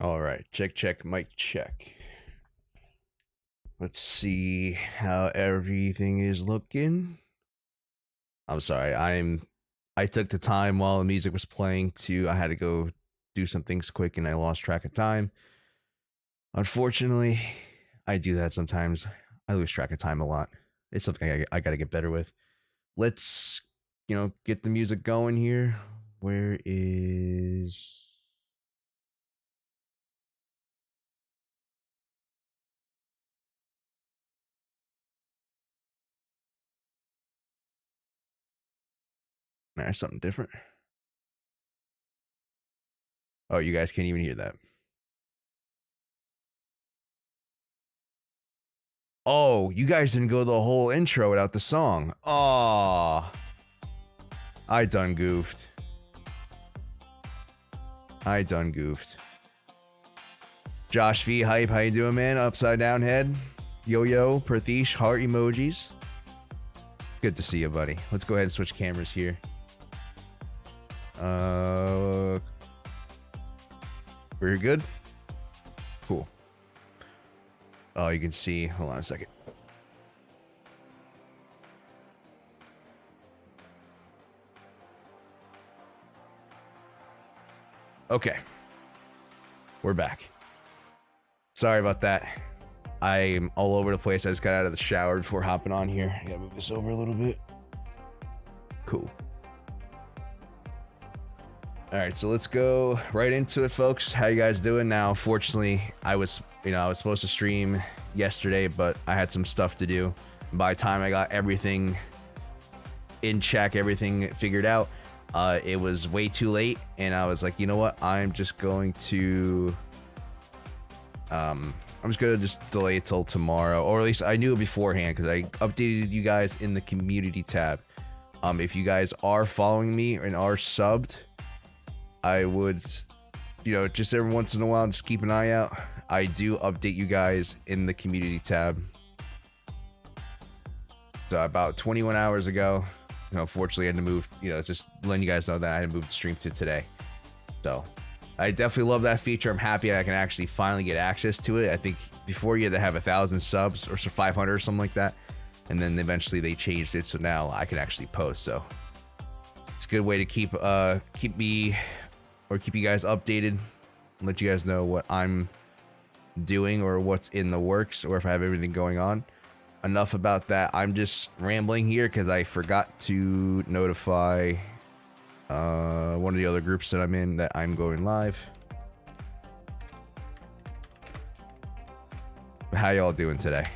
All right, check, mic check. Let's see how everything is looking. I'm sorry, I took the time while the music was playing I had to go do some things quick and I lost track of time. Unfortunately, I do that sometimes. I lose track of time a lot. It's something I gotta get better with. Let's, get the music going here. Where is... There's something different. Oh, you guys can't even hear that. Oh, you guys didn't go the whole intro without the song. Aw. I done goofed. Josh V, hype, how you doing, man? Upside down head. Yo, Perthish, heart emojis. Good to see you, buddy. Let's go ahead and switch cameras here. We're good? Cool. Oh, you can see. Hold on a second. Okay. We're back. Sorry about that. I'm all over the place. I just got out of the shower before hopping on here. I gotta move this over a little bit. Cool. All right, so let's go right into it, folks. How you guys doing now? Unfortunately, I was supposed to stream yesterday, but I had some stuff to do. By the time I got everything in check, everything figured out, it was way too late, and I was like, you know what? I'm just going to just delay it till tomorrow, or at least I knew it beforehand because I updated you guys in the community tab. If you guys are following me and are subbed, I would, just every once in a while, just keep an eye out. I do update you guys in the community tab. So about 21 hours ago, unfortunately I had to move, just letting you guys know that I had to move the stream to today. So I definitely love that feature. I'm happy I can actually finally get access to it. I think before you had to have 1,000 subs or 500 or something like that. And then eventually they changed it. So now I can actually post. So it's a good way to keep you guys updated, let you guys know what I'm doing or what's in the works or if I have everything going on. Enough about that. I'm just rambling here because I forgot to notify one of the other groups that I'm in that I'm going live. How y'all doing today?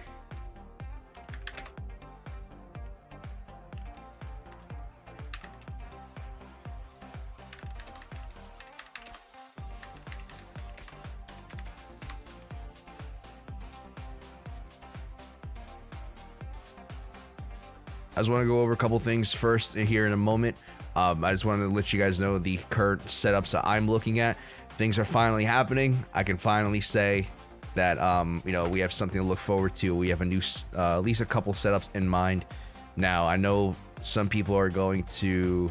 I just want to go over a couple things first here in a moment. I just wanted to let you guys know the current setups that I'm looking at. Things are finally happening. I can finally say that, we have something to look forward to. We have a new, at least a couple setups in mind. Now, I know some people are going to...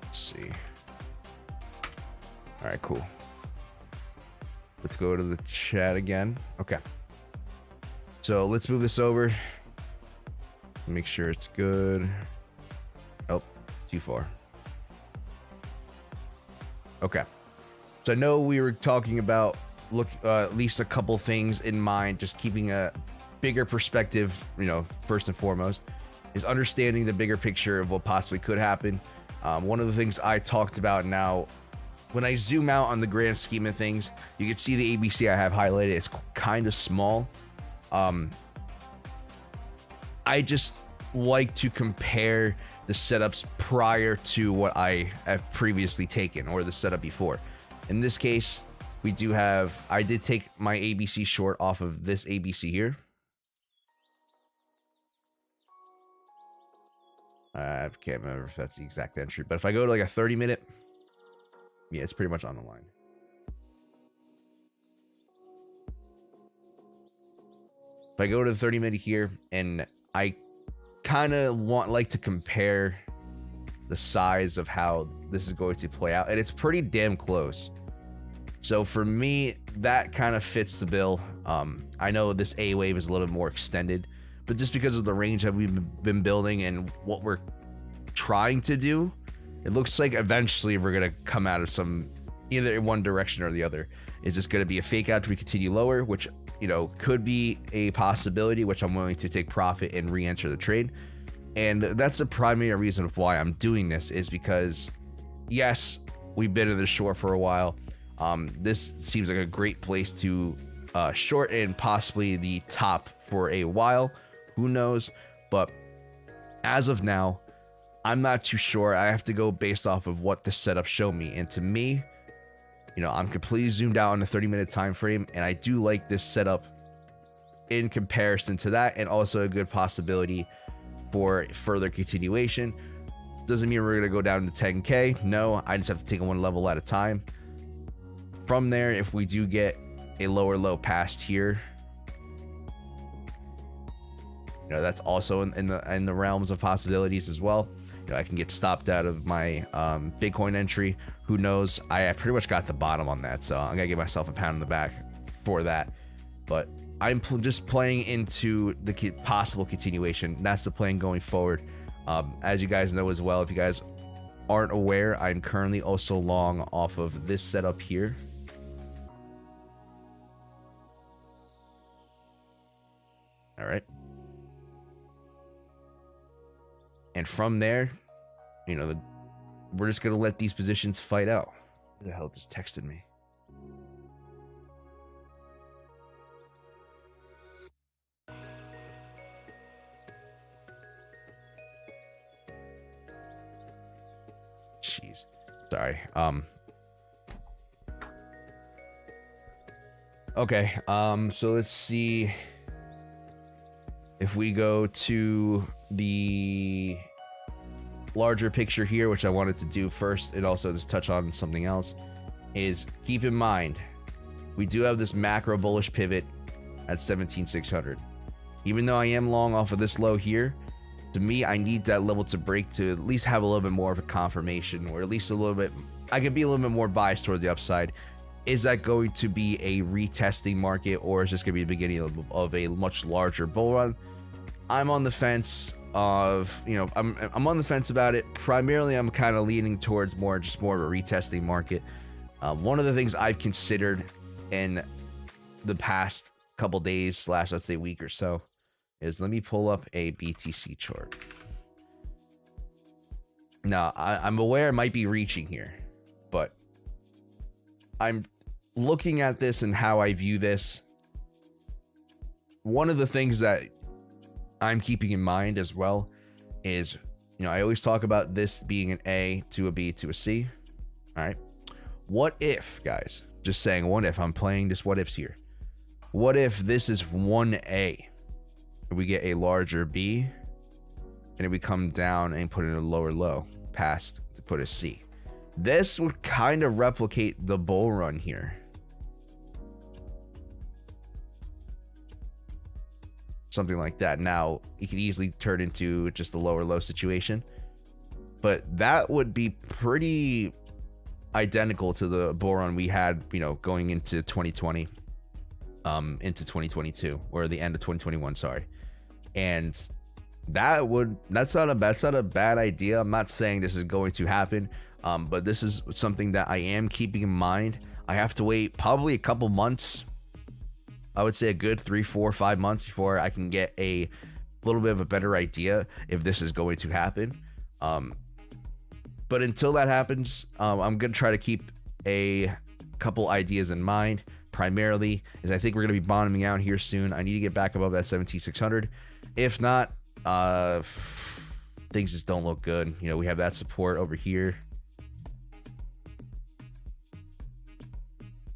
Let's see. All right, cool. Let's go to the chat again. Okay. So let's move this over. Make sure it's good. Oh, too far. Okay. So I know we were talking about at least a couple things in mind, just keeping a bigger perspective, first and foremost, is understanding the bigger picture of what possibly could happen. One of the things I talked about now, when I zoom out on the grand scheme of things, you can see the ABC I have highlighted. It's kind of small. I just like to compare the setups prior to what I have previously taken or the setup before. In this case, we do have, I did take my ABC short off of this ABC here. I can't remember if that's the exact entry, but if I go to like a 30-minute, yeah, it's pretty much on the line. If I go to the 30-minute here, and I kind of like to compare the size of how this is going to play out, and it's pretty damn close. So for me, that kind of fits the bill. I know this A wave is a little bit more extended, but just because of the range that we've been building and what we're trying to do, it looks like eventually we're going to come out of some, either in one direction or the other. Is this going to be a fake out till we continue lower, which, you know, could be a possibility, which I'm willing to take profit and re-enter the trade. And that's the primary reason of why I'm doing this, is because yes, we've been in the short for a while. This seems like a great place to short and possibly the top for a while. Who knows? But as of now, I'm not too sure. I have to go based off of what the setup showed me. And to me, you know, I'm completely zoomed out on the 30-minute time frame, and I do like this setup in comparison to that, and also a good possibility for further continuation. Doesn't mean we're going to go down to 10K. No, I just have to take it one level at a time. From there, if we do get a lower low past here, you know, that's also in the realms of possibilities as well. You know, I can get stopped out of my Bitcoin entry. Who knows? I pretty much got the bottom on that, so I'm gonna give myself a pound in the back for that. But I'm just playing into the possible continuation. That's the plan going forward. As you guys know as well, if you guys aren't aware, I'm currently also long off of this setup here. All right. And from there, you know, we're just going to let these positions fight out. Who the hell just texted me? Jeez. Sorry. Okay. So let's see if we go to the larger picture here, which I wanted to do first, and also just touch on something else, is keep in mind we do have this macro bullish pivot at 17,600. Even though I am long off of this low here, to me, I need that level to break to at least have a little bit more of a confirmation, or at least a little bit, I could be a little bit more biased toward the upside. Is that going to be a retesting market, or is this going to be the beginning of a much larger bull run? I'm on the fence of, you know, I'm on the fence about it. Primarily, I'm kind of leaning towards more of a retesting market. One of the things I've considered in the past couple days / let's say week or so is, let me pull up a BTC chart. Now, I'm aware it might be reaching here, but I'm looking at this and how I view this. One of the things that I'm keeping in mind as well is, you know, I always talk about this being an A to a B to a C. All right. What if, guys, just saying, what if I'm playing this what ifs here? What if this is 1A? We get a larger B, and if we come down and put in a lower low past to put a C. This would kind of replicate the bull run here. Something like that. Now, it could easily turn into just a lower low situation, but that would be pretty identical to the bull run we had, you know, going into 2020, into 2022, or the end of 2021, sorry. And that's not a bad idea. I'm not saying this is going to happen, but this is something that I am keeping in mind. I have to wait probably a couple months. I would say a good 3, 4, 5 months before I can get a little bit of a better idea if this is going to happen. But until that happens, I'm going to try to keep a couple ideas in mind. Primarily is I think we're going to be bottoming out here soon. I need to get back above that 17,600. If not, things just don't look good. You know, we have that support over here,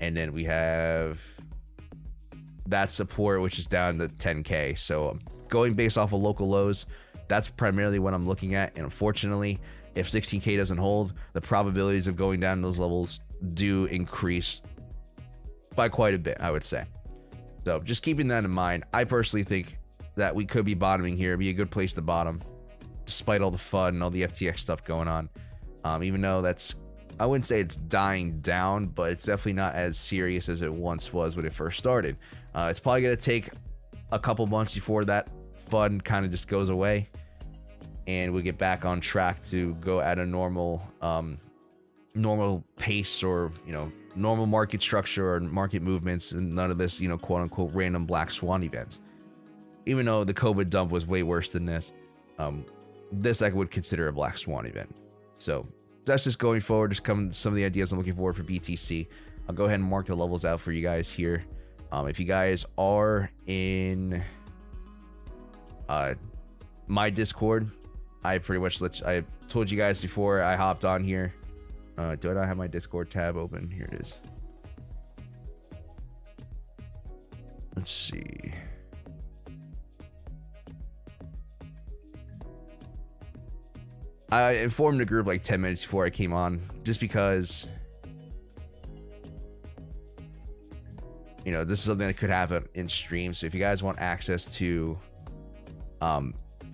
and then we have that support, which is down to 10K. So I'm going based off of local lows. That's primarily what I'm looking at. And unfortunately, if 16K doesn't hold, the probabilities of going down those levels do increase by quite a bit, I would say. So just keeping that in mind, I personally think that we could be bottoming here. It'd be a good place to bottom, despite all the FUD and all the FTX stuff going on. Even though that's I wouldn't say it's dying down, but it's definitely not as serious as it once was when it first started. It's probably going to take a couple months before that fun kind of just goes away and we get back on track to go at a normal pace, or normal market structure or market movements, and none of this quote unquote random black swan events. Even though the COVID dump was way worse than this, this I would consider a black swan event. So that's just going forward, just some of the ideas I'm looking forward for BTC. I'll go ahead and mark the levels out for you guys here. If you guys are in my Discord, I pretty much I told you guys before I hopped on here. Do I not have my Discord tab open? Here it is. Let's see. I informed the group like 10 minutes before I came on, just because this is something that could happen in stream. So if you guys want access to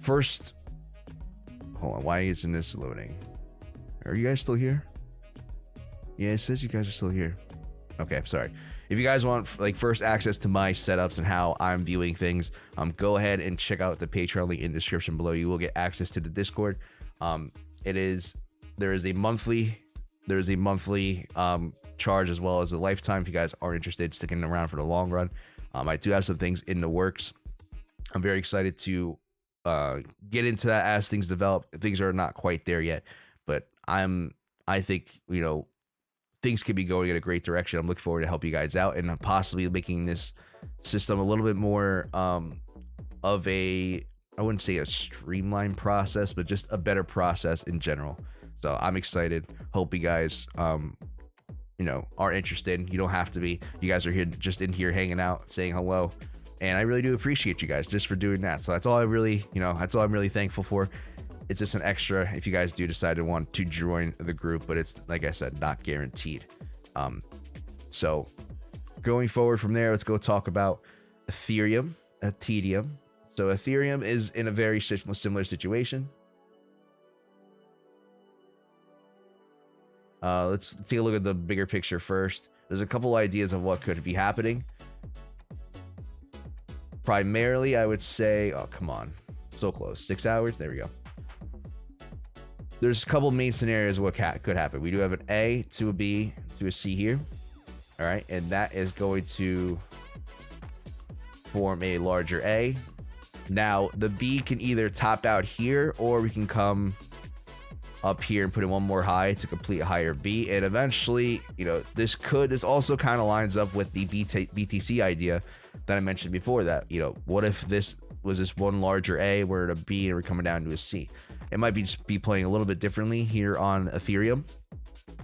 first, hold on, why isn't this loading? Are you guys still here? Yeah, it says you guys are still here. Okay, I'm sorry. If you guys want like first access to my setups and how I'm viewing things, go ahead and check out the Patreon link in the description below. You will get access to the Discord. There is a monthly charge, as well as a lifetime if you guys are interested, sticking around for the long run. I do have some things in the works. I'm very excited to get into that as things develop. Things are not quite there yet, but I think things could be going in a great direction. I'm looking forward to help you guys out and possibly making this system a little bit more of a, I wouldn't say a streamlined process, but just a better process in general. So I'm excited. Hope you guys are interested. You don't have to be. You guys are here, just in here hanging out, saying hello, and I really do appreciate you guys just for doing that. So that's all I'm really thankful for. It's just an extra if you guys do decide to want to join the group, but it's, like I said, not guaranteed. So going forward from there, let's go talk about Ethereum. So Ethereum is in a very similar situation. Let's take a look at the bigger picture first. There's a couple ideas of what could be happening. Primarily, I would say, oh, come on, so close, 6 hours. There we go. There's a couple main scenarios of what could happen. We do have an A to a B to a C here. All right. And that is going to form a larger A. Now, the B can either top out here, or we can come up here and put in one more high to complete a higher B. And eventually, this also kind of lines up with the BTC idea that I mentioned before, that, what if this was this one larger A, we're at a B, and we're coming down to a C. It might be playing a little bit differently here on Ethereum,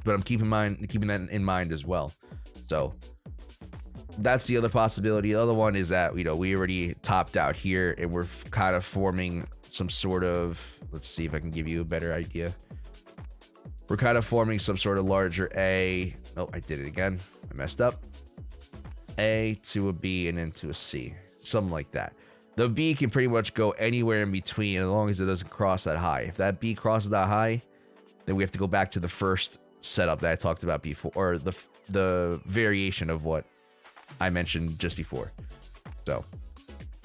but I'm keeping that in mind as well. So that's the other possibility. The other one is that, we already topped out here, and we're kind of forming some sort of, let's see if I can give you a better idea. We're kind of forming some sort of larger A. Oh, I did it again. I messed up. A to a B and then to a C, something like that. The B can pretty much go anywhere in between, as long as it doesn't cross that high. If that B crosses that high, then we have to go back to the first setup that I talked about before, or the variation of what I mentioned just before. So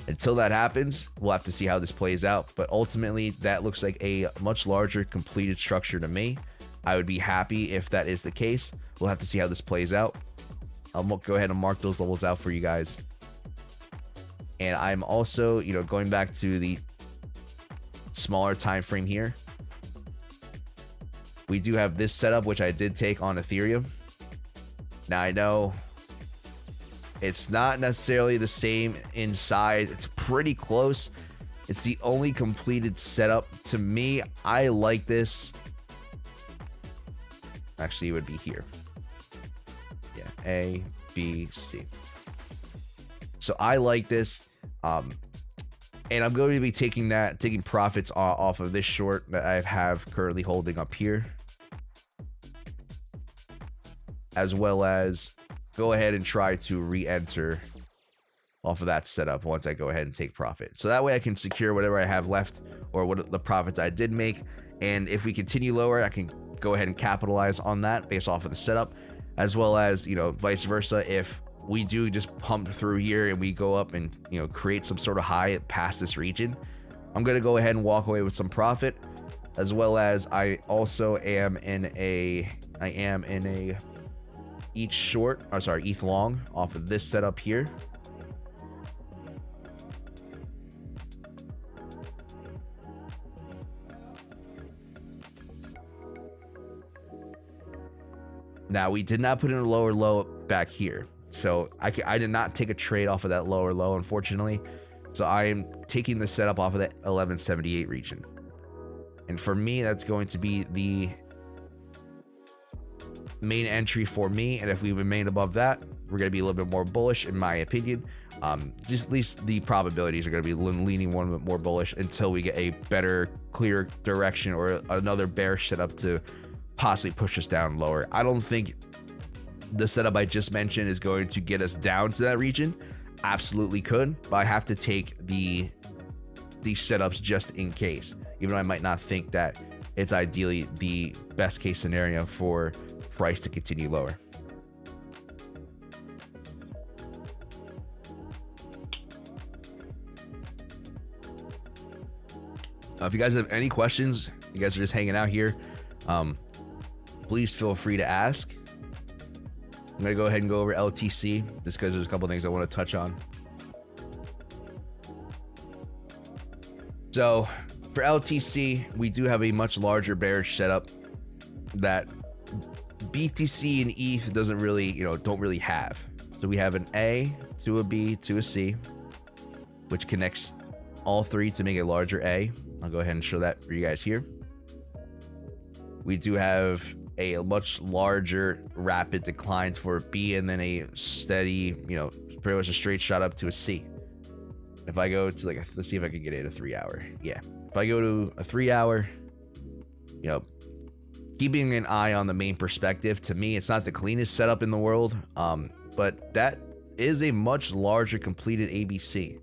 until that happens, we'll have to see how this plays out. But ultimately, that looks like a much larger completed structure to me. I would be happy if that is the case. We'll have to see how this plays out. I'll go ahead and mark those levels out for you guys. And I'm also, going back to the smaller time frame here. We do have this setup, which I did take on Ethereum. Now, I know it's not necessarily the same in size. It's pretty close. It's the only completed setup. To me, I like this. Actually, it would be here. Yeah, A, B, C. So I like this. And I'm going to be taking profits off of this short that I have currently holding up here, as well as go ahead and try to re-enter off of that setup once I go ahead and take profit. So that way I can secure whatever I have left, or what the profits I did make. And if we continue lower, I can go ahead and capitalize on that based off of the setup, as well as, you know, vice versa. If we do just pump through here and we go up and, you know, create some sort of high past this region, I'm going to go ahead and walk away with some profit, as well as I also am in a ETH short, or sorry, ETH long off of this setup here. Now, we did not put in a lower low back here, so I did not take a trade off of that lower low, unfortunately. So I am taking the setup off of that 1178 region, and for me, that's going to be the main entry for me. And if we remain above that, we're going to be a little bit more bullish, in my opinion. Just at least the probabilities are going to be leaning one bit more bullish until we get a better, clear direction or another bearish setup to possibly push us down lower. I don't think the setup I just mentioned is going to get us down to that region. Absolutely could, but I have to take these setups just in case, even though I might not think that it's ideally the best case scenario for price to continue lower. If you guys have any questions, you guys are just hanging out here, please feel free to ask. I'm gonna go ahead and go over LTC just because there's a couple things I want to touch on. So for LTC, we do have a much larger bearish setup that BTC and ETH doesn't really, don't really have. So we have an A to a B to a C, which connects all three to make a larger A. I'll go ahead and show that for you guys here. We do have a much larger rapid decline for a B, and then a steady, pretty much a straight shot up to a C. If I go to let's see if I can get it a 3 hour. Yeah. If I go to a 3 hour, keeping an eye on the main perspective, to me, it's not the cleanest setup in the world. But that is a much larger completed ABC.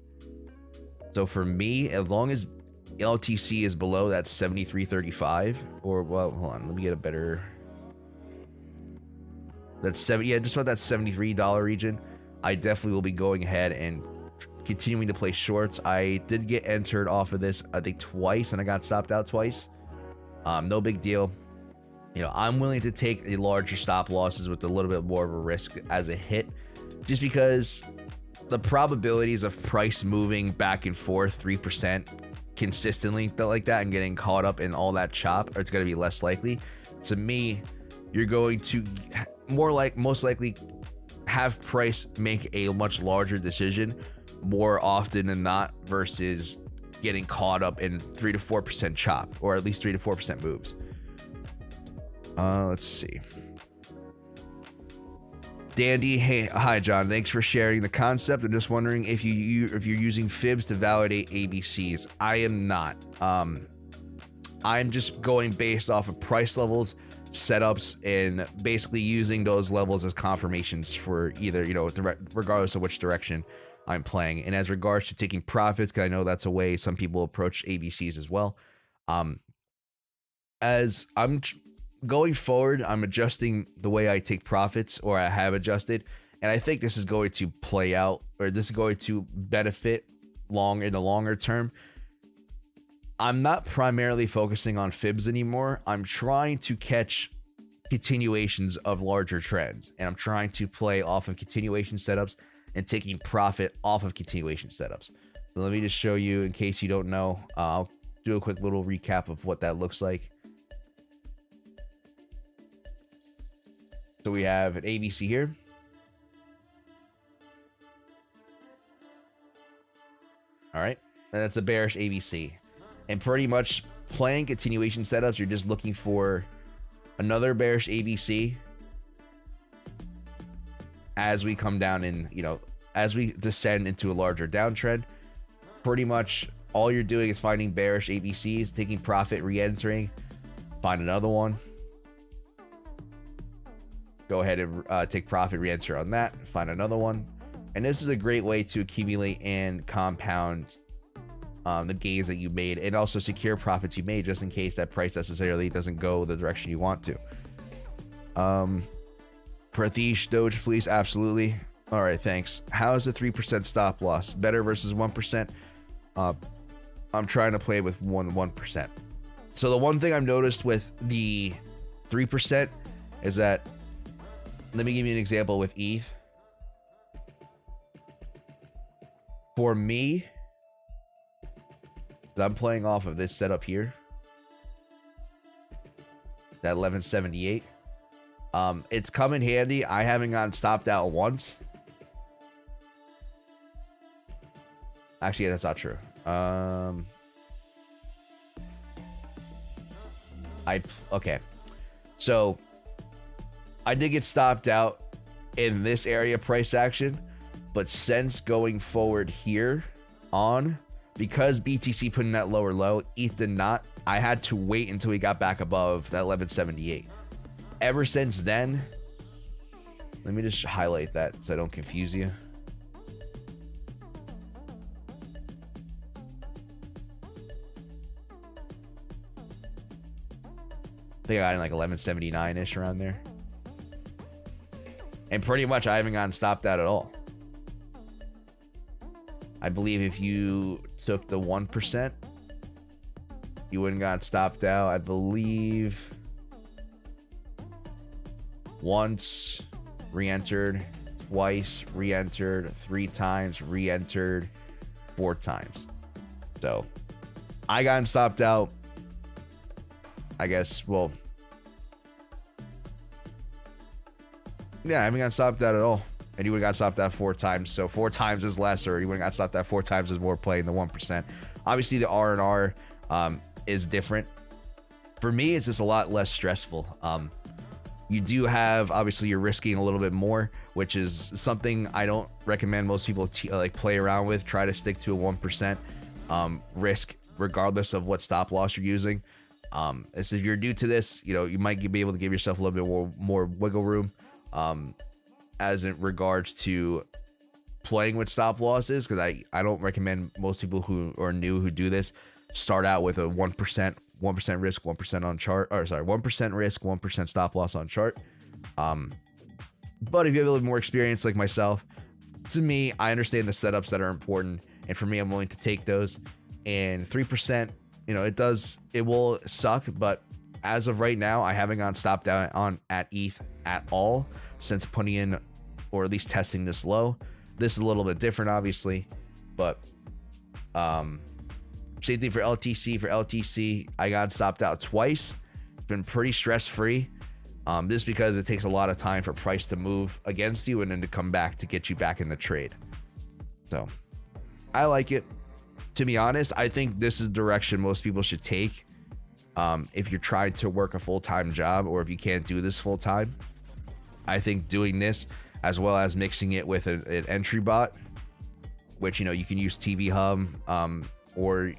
So for me, as long as LTC is below that 73.35, or well, hold on, let me get a better. That's just about that $73 region. I definitely will be going ahead and continuing to play shorts. I did get entered off of this, I think twice, and I got stopped out twice. No big deal. I'm willing to take a larger stop losses with a little bit more of a risk as a hit, just because the probabilities of price moving back and forth 3% consistently like that and getting caught up in all that chop, or it's going to be less likely. To me, you're going to most likely have price make a much larger decision more often than not, versus getting caught up in 3 to 4% chop, or at least 3 to 4% moves. Let's see. Dandy, hey, hi John, thanks for sharing the concept. I'm just wondering if you're using fibs to validate ABCs. I am not. I'm just going based off of price levels, setups, and basically using those levels as confirmations for either, regardless of which direction I'm playing. And as regards to taking profits, because I know that's a way some people approach ABCs as well. As I'm going forward, I'm adjusting the way I take profits, or I have adjusted, and I think this is going to play out, or this is going to benefit in the longer term. I'm not primarily focusing on fibs anymore. I'm trying to catch continuations of larger trends, and I'm trying to play off of continuation setups and taking profit off of continuation setups. So let me just show you, in case you don't know. I'll do a quick little recap of what that looks like. So we have an ABC here. All right, and that's a bearish ABC. And pretty much playing continuation setups, you're just looking for another bearish ABC as we come down in, as we descend into a larger downtrend. Pretty much all you're doing is finding bearish ABCs, taking profit, re-entering, find another one, go ahead and take profit, re-enter on that, find another one. And this is a great way to accumulate and compound the gains that you made, and also secure profits you made just in case that price necessarily doesn't go the direction you want to. Prathish, Doge, please. Absolutely. All right, thanks. How is the 3% stop loss better versus 1%? I'm trying to play with 1%. So the one thing I've noticed with the 3% is that, let me give you an example with ETH. For me, I'm playing off of this setup here, that 1178. It's come in handy. I haven't gotten stopped out once. Actually, that's not true. Okay. So I did get stopped out in this area price action, but since going forward here on, because BTC put in that lower low, ETH did not. I had to wait until we got back above that 1178. Ever since then, let me just highlight that so I don't confuse you. I think I got in like 1179-ish around there. And pretty much I haven't gotten stopped out at all. I believe if you took the 1%, you wouldn't got stopped out. I believe once, re-entered, twice, re-entered, 3 times, re-entered, 4 times. So I got stopped out, I guess. Well, yeah, I haven't got stopped out at all. And you would have got stopped out 4 times. So 4 times is less, or you would have got stopped out 4 times is more playing the 1%. Obviously, the R&R is different. For me, it's just a lot less stressful. You do have, obviously, you're risking a little bit more, which is something I don't recommend most people like play around with. Try to stick to a 1% risk, regardless of what stop loss you're using. If you're new to this, you know, you might be able to give yourself a little bit more wiggle room. As in regards to playing with stop losses, because I don't recommend most people who are new who do this start out with a 1% risk, 1% on chart, or sorry, 1% risk, 1% stop loss on chart. But if you have a little more experience like myself, to me, I understand the setups that are important, and for me, I'm willing to take those. And 3%, you know, it will suck, but as of right now, I haven't gotten stopped out at ETH at all since putting in, or at least testing this low. This is a little bit different, obviously, but same thing for LTC. For LTC, I got stopped out twice. It's been pretty stress-free, just because it takes a lot of time for price to move against you and then to come back to get you back in the trade. So I like it. To be honest, I think this is the direction most people should take. If you're trying to work a full-time job, or if you can't do this full-time, I think doing this, as well as mixing it with an entry bot, which, you know, you can use TV Hub, or if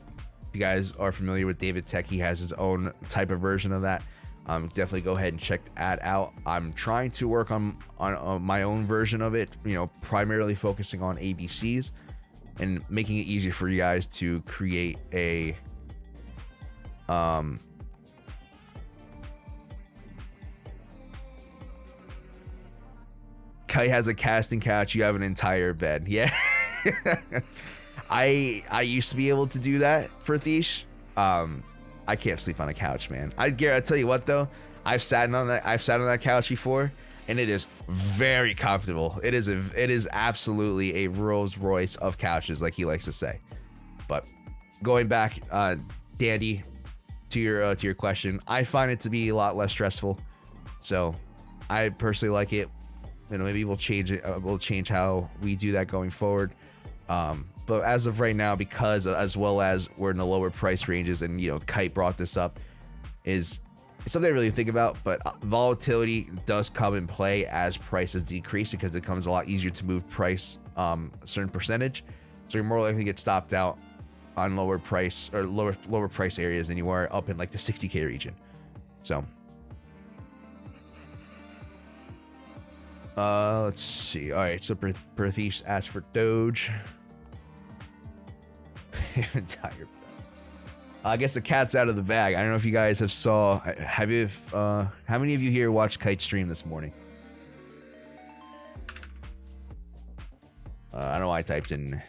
you guys are familiar with David Tech, he has his own type of version of that. Definitely go ahead and check that out. I'm trying to work on my own version of it, you know, primarily focusing on ABCs and making it easier for you guys to create a Kai has a casting couch, you have an entire bed. Yeah. I used to be able to do that for Thish. I can't sleep on a couch, man. I tell you what though, I've sat on that couch before, and it is very comfortable. It is absolutely a Rolls Royce of couches, like he likes to say. But going back, Dandy, to your question, I find it to be a lot less stressful. So I personally like it. You know, maybe we'll change it. We'll change how we do that going forward. But as of right now, because as well as we're in the lower price ranges, and you know, Kite brought this up, is something I really think about. But volatility does come in play as prices decrease, because it becomes a lot easier to move price a certain percentage. So you're more likely to get stopped out on lower price or lower price areas than you are up in like the 60K region. So let's see. All right, so Perthish asked for Doge. Entire. I guess the cat's out of the bag. I don't know if you guys have saw. Have you? How many of you here watched Kite stream this morning? I don't know why I typed in,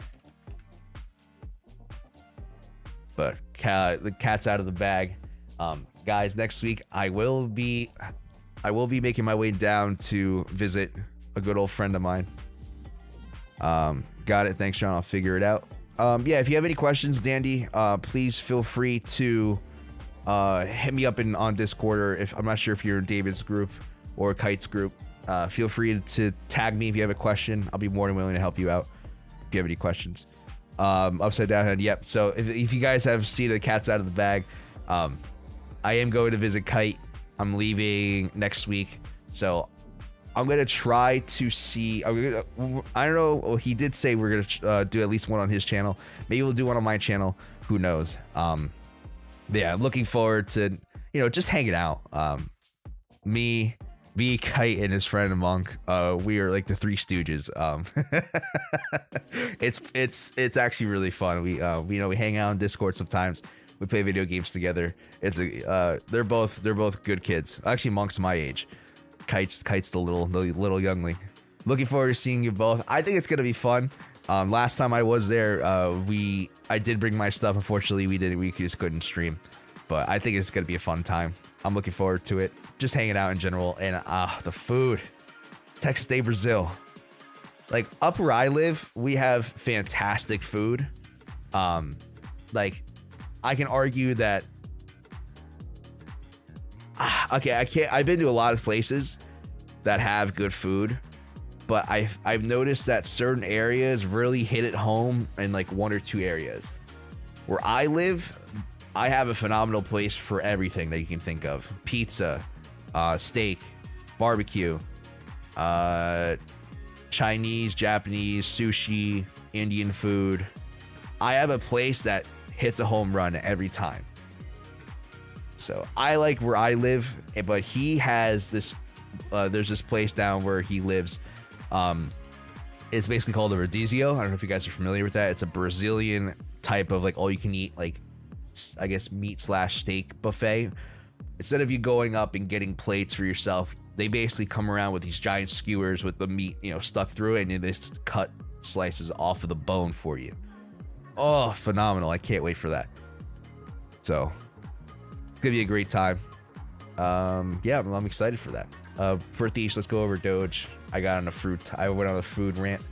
but the cat's out of the bag. Guys, next week I will be making my way down to visit a good old friend of mine. Got it. Thanks, John. I'll figure it out. Yeah, if you have any questions, Dandy, please feel free to hit me up on Discord, or if I'm not sure if you're in David's group or Kite's group, feel free to tag me if you have a question. I'll be more than willing to help you out if you have any questions. Upside down head, yep. So if you guys have seen the cat's out of the bag, I am going to visit Kite. I'm leaving next week, so I'm gonna try to see. I don't know. Well, he did say we're gonna do at least one on his channel. Maybe we'll do one on my channel. Who knows? Yeah, I'm looking forward to just hanging out. Me, Kite, and his friend Monk. We are like the Three Stooges. It's actually really fun. We hang out on Discord sometimes. We play video games together. They're both good kids. Actually, Monk's my age. Kite's the little youngling. Looking forward to seeing you both. I think it's gonna be fun. Last time I was there, I did bring my stuff. Unfortunately, we just couldn't stream. But I think it's gonna be a fun time. I'm looking forward to it. Just hanging out in general, and the food. Texas Day, Brazil. Like up where I live, we have fantastic food. Like I can argue that. Okay, I've been to a lot of places that have good food, but I've noticed that certain areas really hit it home in like one or two areas. Where I live, I have a phenomenal place for everything that you can think of: pizza, steak, barbecue, Chinese, Japanese, sushi, Indian food. I have a place that hits a home run every time. So I like where I live, but he has this. There's this place down where he lives. It's basically called a rodizio. I don't know if you guys are familiar with that. It's a Brazilian type of like all you can eat, like I guess meat/steak buffet. Instead of you going up and getting plates for yourself, they basically come around with these giant skewers with the meat, stuck through it, and they just cut slices off of the bone for you. Oh, phenomenal! I can't wait for that. So it's gonna be a great time. Yeah, I'm excited for that. For Thiesh, let's go over Doge. I went on a food rant.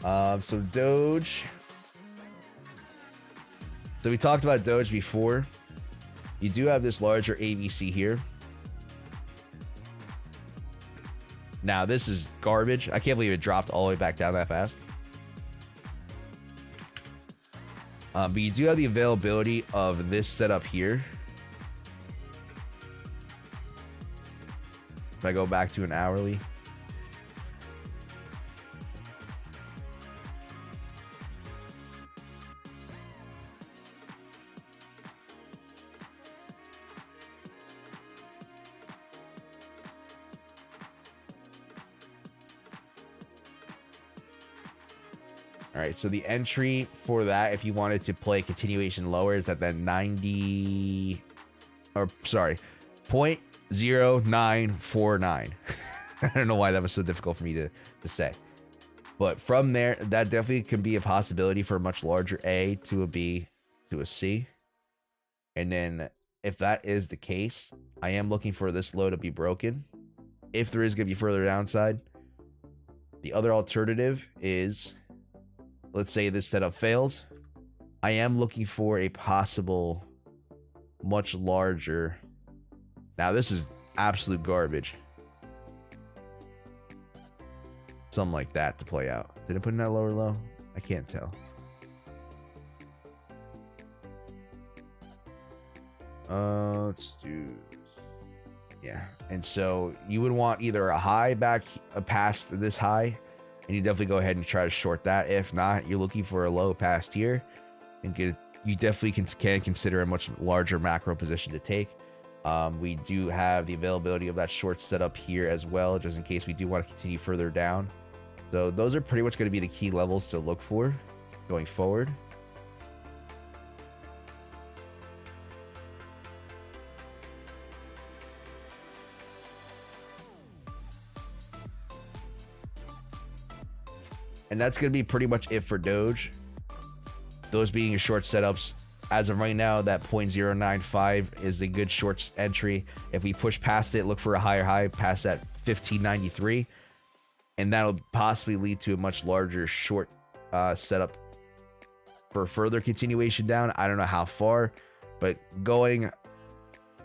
So Doge. So we talked about Doge before. You do have this larger ABC here. Now this is garbage. I can't believe it dropped all the way back down that fast. But you do have the availability of this setup here. If I go back to an hourly. All right, so the entry for that, if you wanted to play continuation lower, is at that 90, or sorry, 0.0949. I don't know why that was so difficult for me to say. But from there, that definitely can be a possibility for a much larger A to a B to a C. And then if that is the case, I am looking for this low to be broken. If there is going to be further downside, the other alternative is, let's say this setup fails, I am looking for a possible much larger. Now this is absolute garbage. Something like that to play out. Did I put in that lower low? I can't tell. Let's do, yeah. And so you would want either a high back past this high, and you definitely go ahead and try to short that. If not, you're looking for a low past here, and you definitely can consider a much larger macro position to take. We do have the availability of that short setup here as well, just in case we do want to continue further down. So those are pretty much going to be the key levels to look for going forward. And that's going to be pretty much it for Doge. Those being your short setups. As of right now, that 0.095 is a good short entry. If we push past it, look for a higher high past that 1593. And that'll possibly lead to a much larger short setup for further continuation down. I don't know how far, but going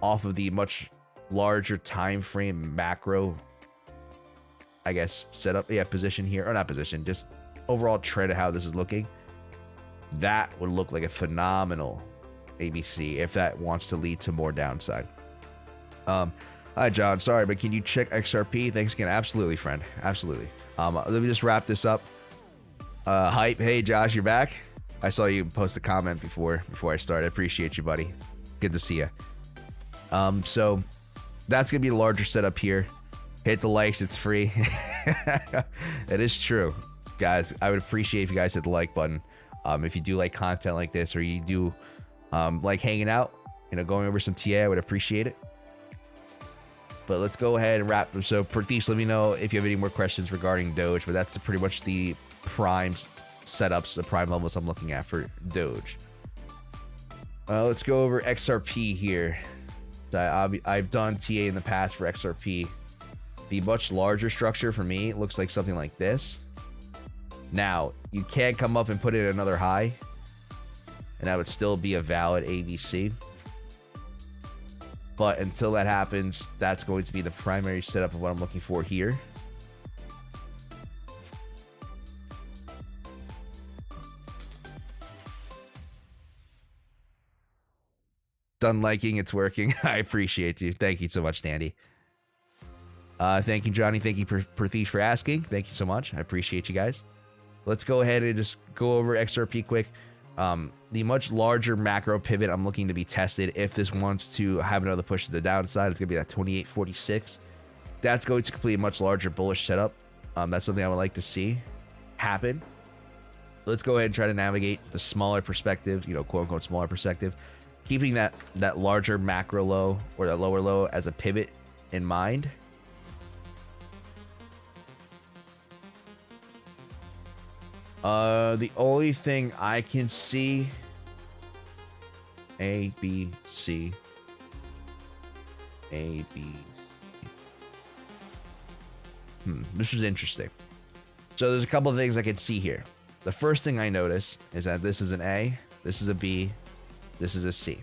off of the much larger time frame macro, I guess, setup, position here, or not position, just overall trend of how this is looking, that would look like a phenomenal ABC if that wants to lead to more downside. Hi John, sorry, but can you check XRP? Thanks again. Absolutely, friend, absolutely. Let me just wrap this up. Hype, hey Josh, you're back. I saw you post a comment before I started. Appreciate you, buddy. Good to see you. So that's gonna be a larger setup here. Hit the likes, it's free. It is true, guys. I would appreciate if you guys hit the like button. If you do like content like this, or you do like hanging out, going over some TA, I would appreciate it. But let's go ahead and wrap. So Prateesh, let me know if you have any more questions regarding Doge, but that's pretty much the prime setups, the prime levels I'm looking at for Doge. Let's go over XRP here. I've done TA in the past for XRP. The much larger structure for me looks like something like this. Now, you can't come up and put in another high, and that would still be a valid ABC. But until that happens, that's going to be the primary setup of what I'm looking for here. Done liking, it's working. I appreciate you. Thank you so much, Dandy. Thank you, Johnny. Thank you, Prateesh, for asking. Thank you so much. I appreciate you guys. Let's go ahead and just go over XRP quick. The much larger macro pivot I'm looking to be tested if this wants to have another push to the downside. It's going to be that 2846. That's going to complete a much larger bullish setup. That's something I would like to see happen. Let's go ahead and try to navigate the smaller perspective, quote unquote smaller perspective, keeping that larger macro low or that lower low as a pivot in mind. The only thing I can see, A, B, C, A, B, C. This is interesting. So there's a couple of things I can see here. The first thing I notice is that this is an A, this is a B, this is a C.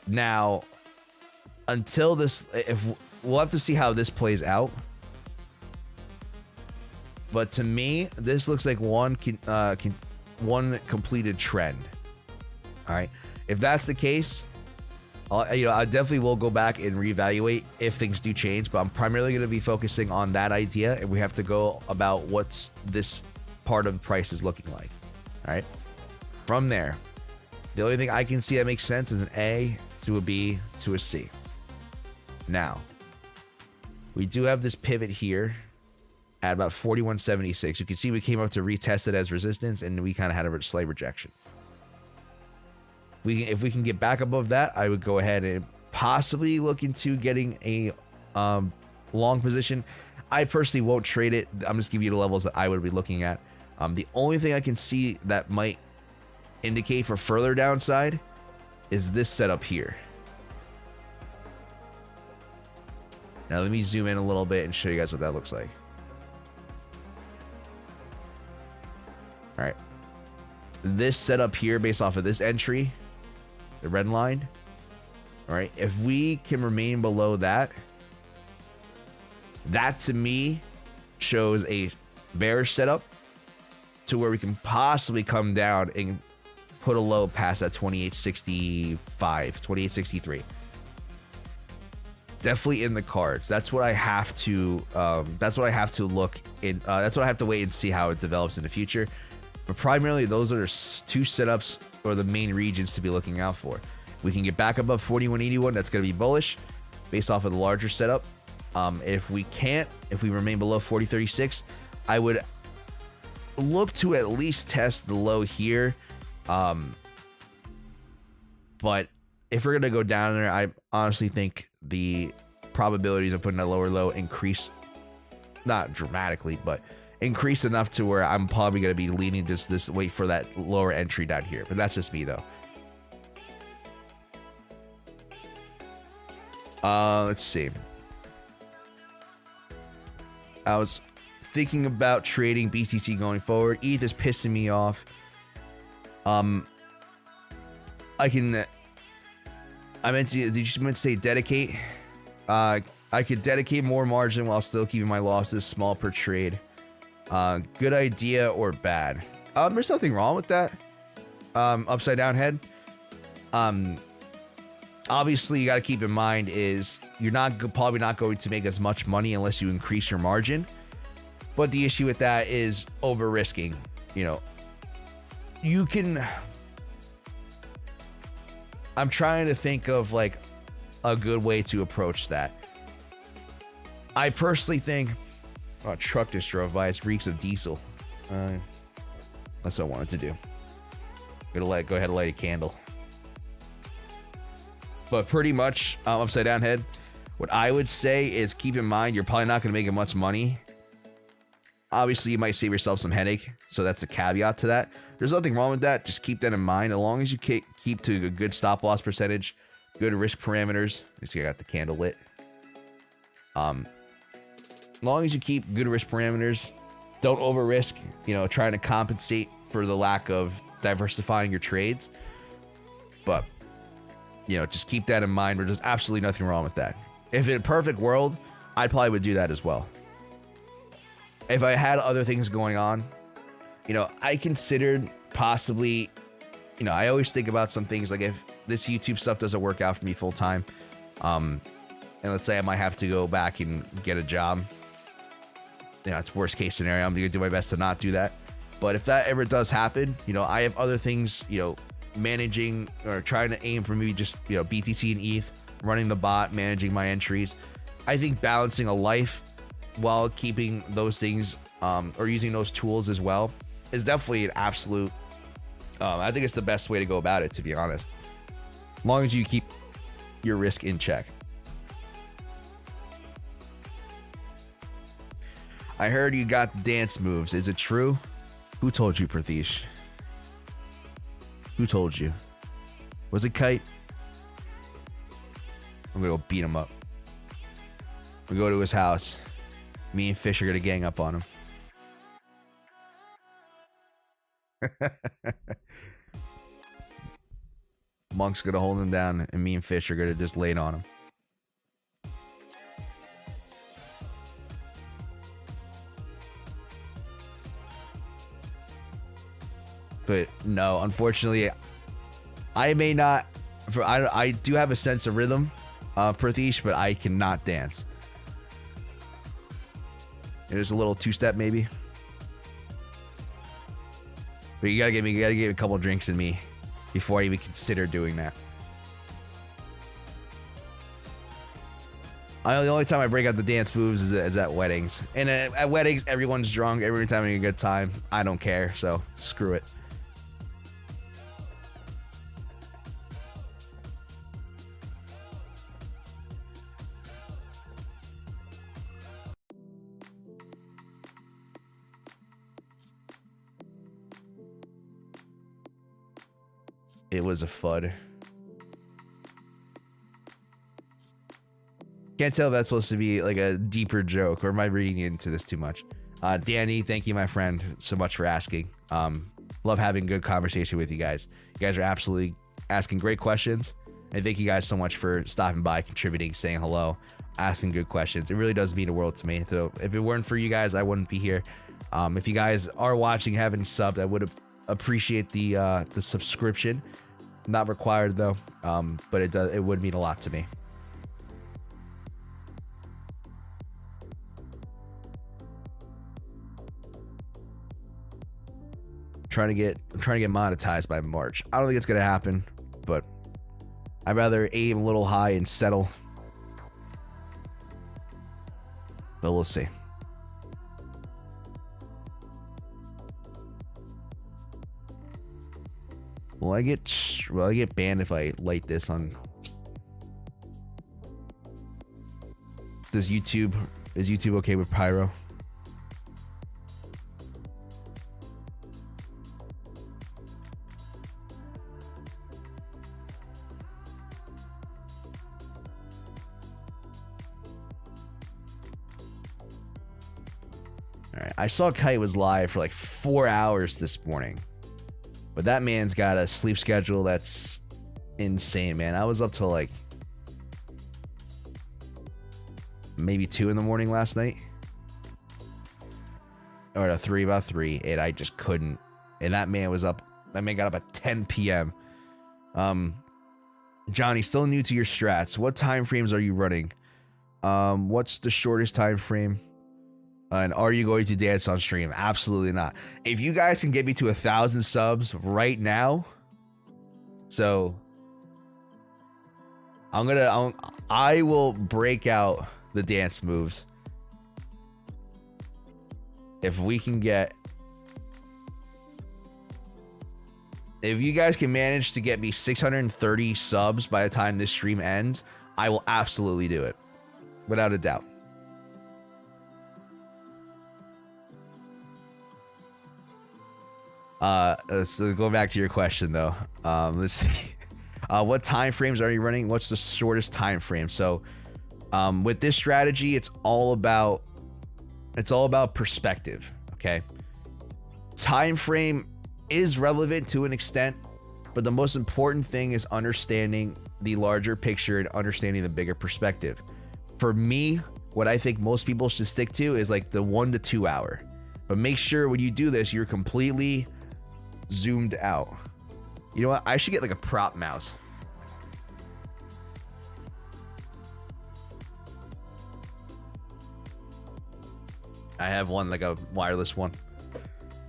Now, until this, we'll have to see how this plays out. But to me, this looks like one completed trend. All right. If that's the case, I definitely will go back and reevaluate if things do change. But I'm primarily going to be focusing on that idea, and we have to go about what's this part of the price is looking like. All right. From there, the only thing I can see that makes sense is an A to a B to a C. Now, we do have this pivot here at about 41.76. You can see we came up to retest it as resistance, and we kind of had a slight rejection. If we can get back above that, I would go ahead and possibly look into getting a long position. I personally won't trade it. I'm just giving you the levels that I would be looking at. The only thing I can see that might indicate for further downside is this setup here. Now let me zoom in a little bit and show you guys what that looks like. All right, this setup here based off of this entry, the red line. All right, if we can remain below that, that to me shows a bearish setup to where we can possibly come down and put a low past that 2865, 2863. Definitely in the cards. That's what I have to look in. That's what I have to wait and see how it develops in the future. But primarily, those are two setups or the main regions to be looking out for. We can get back above 4181. That's going to be bullish based off of the larger setup. If we remain below 4036, I would look to at least test the low here. But if we're going to go down there, I honestly think the probabilities of putting a lower low increase, not dramatically, but increase enough to where I'm probably going to be leaning this wait for that lower entry down here. But that's just me though. Let's see. I was thinking about trading BTC going forward. ETH is pissing me off. I meant to, did you meant to say dedicate? I could dedicate more margin while still keeping my losses small per trade. Good idea or bad? There's nothing wrong with that. Upside down head. Obviously you got to keep in mind is you're probably not going to make as much money unless you increase your margin. But the issue with that is over risking. You know, you can. I'm trying to think of like a good way to approach that. I personally think a truck just drove by. It reeks of diesel. That's what I wanted to do. Go ahead and light a candle. But pretty much upside down head. What I would say is keep in mind you're probably not going to make much money. Obviously, you might save yourself some headache. So that's a caveat to that. There's nothing wrong with that. Just keep that in mind. As long as you keep to a good stop loss percentage, good risk parameters. Let's see, I got the candle lit. As long as you keep good risk parameters, don't over risk, you know, trying to compensate for the lack of diversifying your trades. But, you know, just keep that in mind. There's absolutely nothing wrong with that. If in a perfect world, I probably would do that as well. If I had other things going on, you know, I considered possibly, you know, I always think about some things like if this YouTube stuff doesn't work out for me full time, and let's say I might have to go back and get a job. You know, it's worst case scenario. I'm going to do my best to not do that. But if that ever does happen, you know, I have other things, you know, managing or trying to aim for maybe just, you know, BTC and ETH, running the bot, managing my entries. I think balancing a life while keeping those things or using those tools as well is definitely an absolute, I think it's the best way to go about it, to be honest. As long as you keep your risk in check. I heard you got dance moves. Is it true? Who told you, Prathish? Who told you? Was it Kite? I'm gonna go beat him up. We go to his house. Me and Fish are gonna gang up on him. Monk's gonna hold him down, and me and Fish are gonna just lay it on him. But no, unfortunately, I may not. I do have a sense of rhythm, Prathish, but I cannot dance. There's a little two-step maybe, but you gotta give me a couple drinks in me before I even consider doing that. The only time I break out the dance moves is at weddings, and at weddings everyone's drunk, everyone's having a good time. I don't care, so screw it. It was a FUD. Can't tell if that's supposed to be like a deeper joke, or am I reading into this too much? Danny, thank you, my friend, so much for asking. Love having good conversation with you guys. You guys are absolutely asking great questions, and thank you guys so much for stopping by, contributing, saying hello, asking good questions. It really does mean the world to me. So if it weren't for you guys, I wouldn't be here. If you guys are watching, haven't subbed, I would appreciate the subscription. Not required though, but it would mean a lot to me. I'm trying to get monetized by March. I don't think it's gonna happen, but I'd rather aim a little high and settle. But we'll see. Will I get banned if I light this on? Is YouTube okay with pyro? All right, I saw Kite was live for like 4 hours this morning, but that man's got a sleep schedule that's insane, man. I was up till like maybe 2 in the morning last night, or about 3, and I just couldn't. And that man was up. That man got up at 10 p.m. Johnny, still new to your strats. What time frames are you running? What's the shortest time frame? And are you going to dance on stream? Absolutely not. If you guys can get me to 1,000 subs right now, so I will break out the dance moves. If we can get, if you guys can manage to get me 630 subs by the time this stream ends, I will absolutely do it, without a doubt. Let's go back to your question though. Let's see. What time frames are you running? What's the shortest time frame? So, with this strategy, it's all about perspective. Okay. Time frame is relevant to an extent, but the most important thing is understanding the larger picture and understanding the bigger perspective. For me, what I think most people should stick to is like the 1 to 2 hour, but make sure when you do this, you're completely zoomed out. You know what? I should get like a prop mouse. I have one, like a wireless one.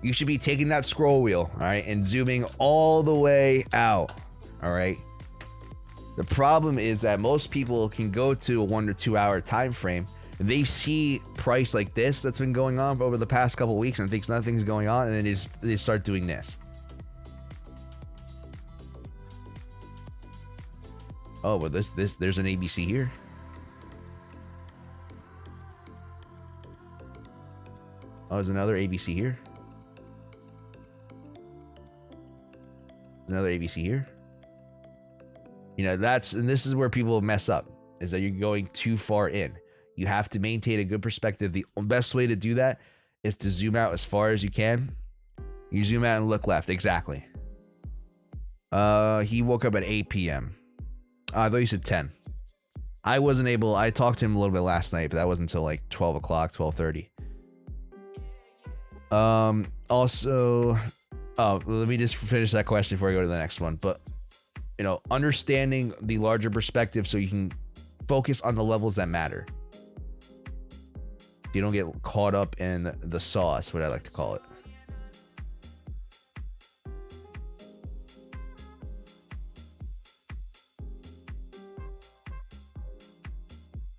You should be taking that scroll wheel, all right, and zooming all the way out, all right? The problem is that most people can go to a 1 to 2 hour time frame, and they see price like this that's been going on over the past couple weeks and thinks nothing's going on, and then they start doing this. Oh, but there's an ABC here. Oh, there's another ABC here. Another ABC here. You know, and this is where people mess up, is that you're going too far in. You have to maintain a good perspective. The best way to do that is to zoom out as far as you can. You zoom out and look left. Exactly. He woke up at 8 p.m. I thought you said 10. I wasn't able. I talked to him a little bit last night, but that wasn't until like 12 o'clock, 12:30. Also, let me just finish that question before I go to the next one. But, you know, understanding the larger perspective so you can focus on the levels that matter. You don't get caught up in the sauce, what I like to call it.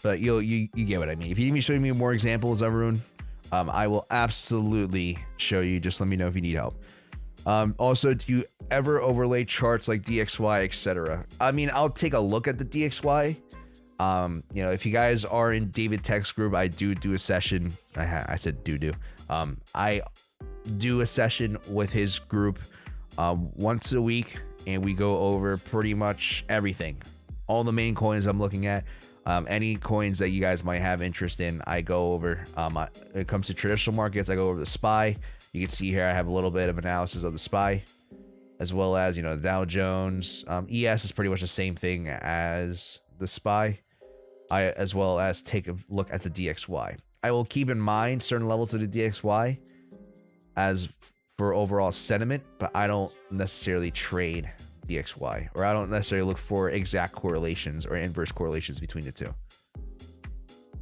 But you get what I mean. If you need me to show me more examples, everyone, I will absolutely show you. Just let me know if you need help. Also, do you ever overlay charts like DXY, etc.? I mean, I'll take a look at the DXY. You know, if you guys are in David Tech's group, I do a session. I said do. I do a session with his group once a week, and we go over pretty much everything, all the main coins I'm looking at. Any coins that you guys might have interest in, I go over. When it comes to traditional markets, I go over the SPY. You can see here I have a little bit of analysis of the SPY, as well as, you know, the Dow Jones. ES is pretty much the same thing as the SPY. As well as take a look at the DXY. I will keep in mind certain levels of the DXY as for overall sentiment, but I don't necessarily trade DXY, or I don't necessarily look for exact correlations or inverse correlations between the two.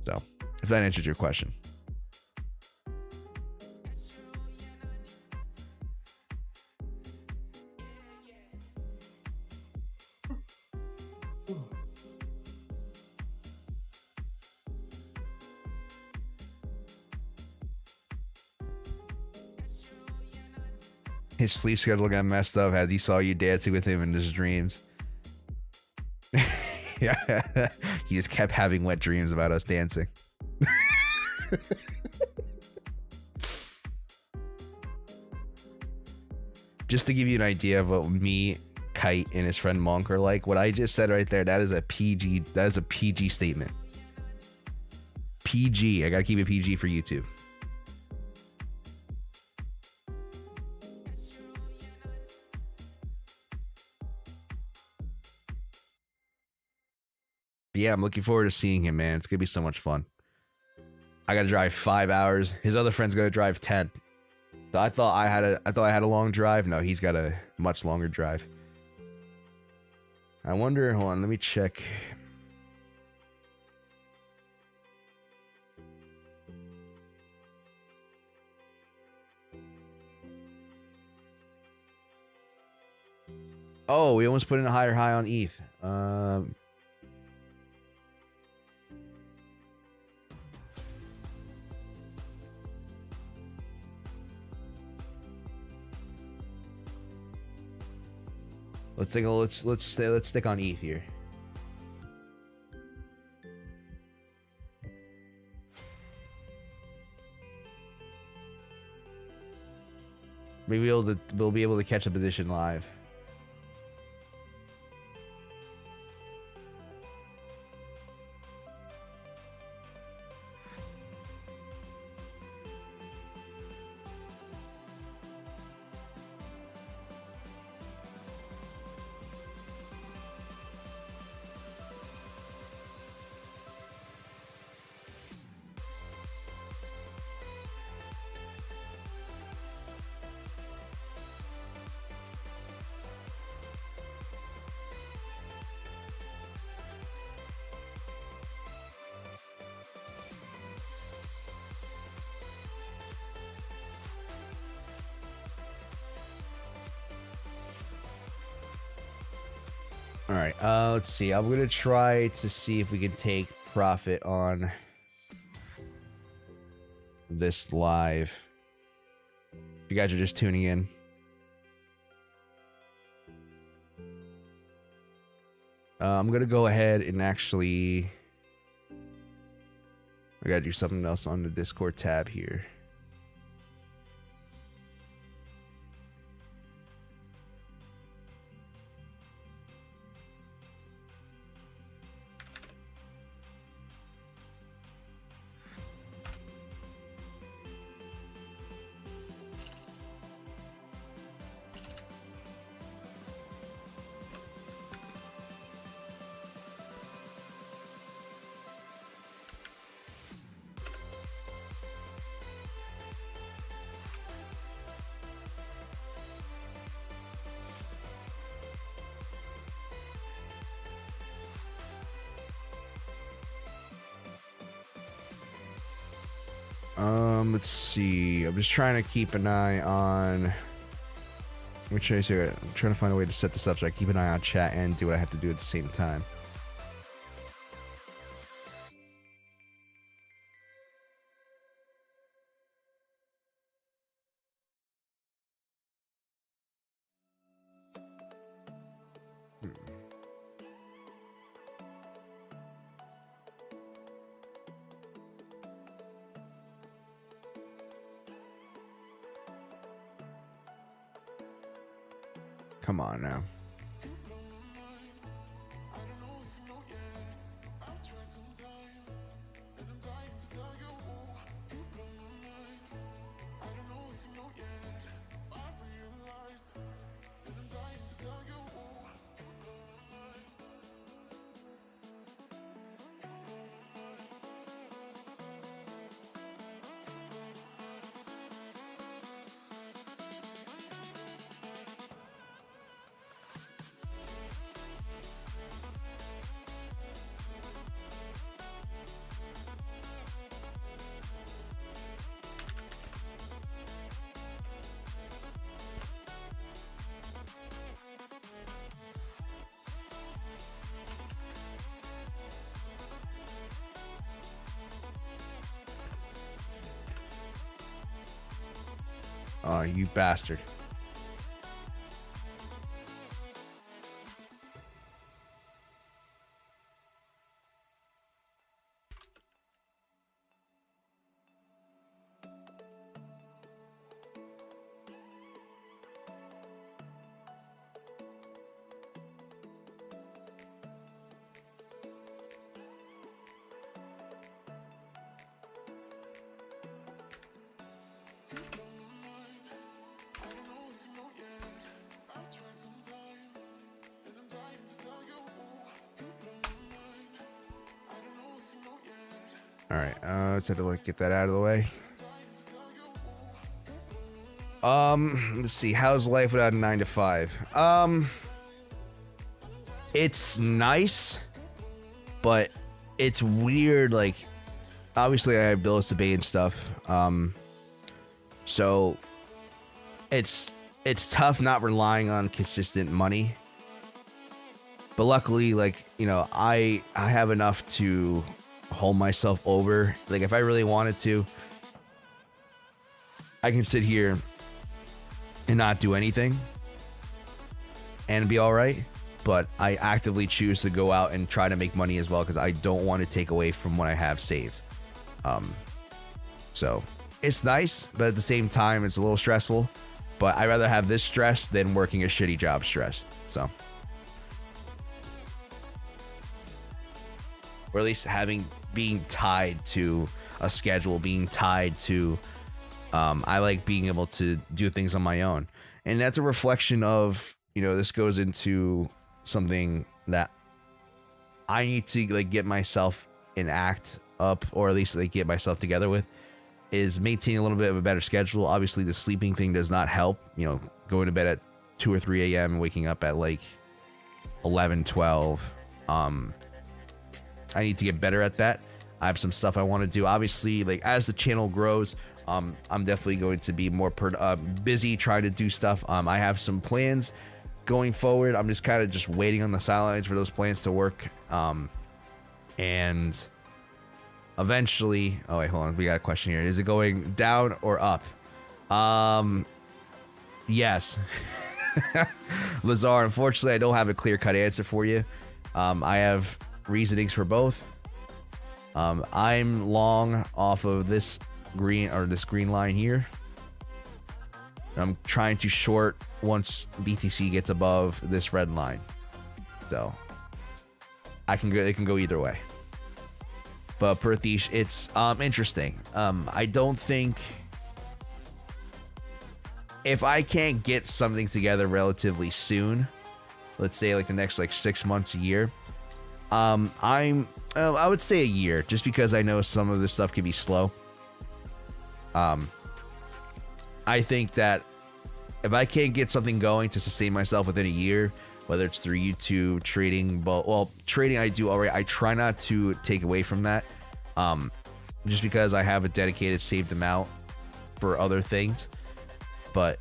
So, if that answers your question. His sleep schedule got messed up as he saw you dancing with him in his dreams. Yeah, he just kept having wet dreams about us dancing. Just to give you an idea of what me, Kite, and his friend Monk are like, what I just said right there, that is a PG. That is a PG statement. PG. I gotta keep it PG for YouTube. yeah, I'm looking forward to seeing him, man. It's gonna be so much fun. I gotta drive 5 hours. His other friend's gonna drive 10. So I thought I had a long drive. No, he's got a much longer drive. I wonder, hold on, let me check. Oh, we almost put in a higher high on ETH. Let's stick on ETH here. Maybe we'll be able to catch a position live. All right, let's see. I'm gonna try to see if we can take profit on this live. If you guys are just tuning in, I'm gonna go ahead and actually, I gotta do something else on the Discord tab here. Let's see. I'm just trying to keep an eye on. I'm trying to find a way to set this up so I keep an eye on chat and do what I have to do at the same time. Come on now. Oh, you bastard. All right, let's have to like get that out of the way. Let's see. How's life without a 9 to 5? It's nice, but it's weird. Like, obviously, I have bills to pay and stuff. So it's tough not relying on consistent money. But luckily, like, you know, I have enough to hold myself over. Like, if I really wanted to, I can sit here and not do anything and be all right. But I actively choose to go out and try to make money as well, because I don't want to take away from what I have saved. So it's nice, but at the same time, it's a little stressful. But I'd rather have this stress than working a shitty job stress. So, or at least being tied to a schedule, being tied to, I like being able to do things on my own. And that's a reflection of, you know, this goes into something that I need to like get myself in act up, or at least like get myself together with, is maintaining a little bit of a better schedule. Obviously the sleeping thing does not help, you know, going to bed at 2 or 3 a.m. and waking up at like 11, 12. I need to get better at that. I have some stuff I want to do. Obviously, like, as the channel grows, I'm definitely going to be more busy trying to do stuff. I have some plans going forward. I'm just kind of just waiting on the sidelines for those plans to work. And eventually, oh wait, hold on. We got a question here. Is it going down or up? Yes. Lazar, unfortunately, I don't have a clear-cut answer for you. I have reasonings for both. I'm long off of this green line here. I'm trying to short once BTC gets above this red line. So it can go either way. But Perthish, it's interesting. I don't think, if I can't get something together relatively soon, let's say like the next like 6 months, a year, I would say a year, just because I know some of this stuff can be slow. I think that if I can't get something going to sustain myself within a year, whether it's through YouTube, trading, but well, trading I do already. I try not to take away from that, just because I have a dedicated saved amount for other things. But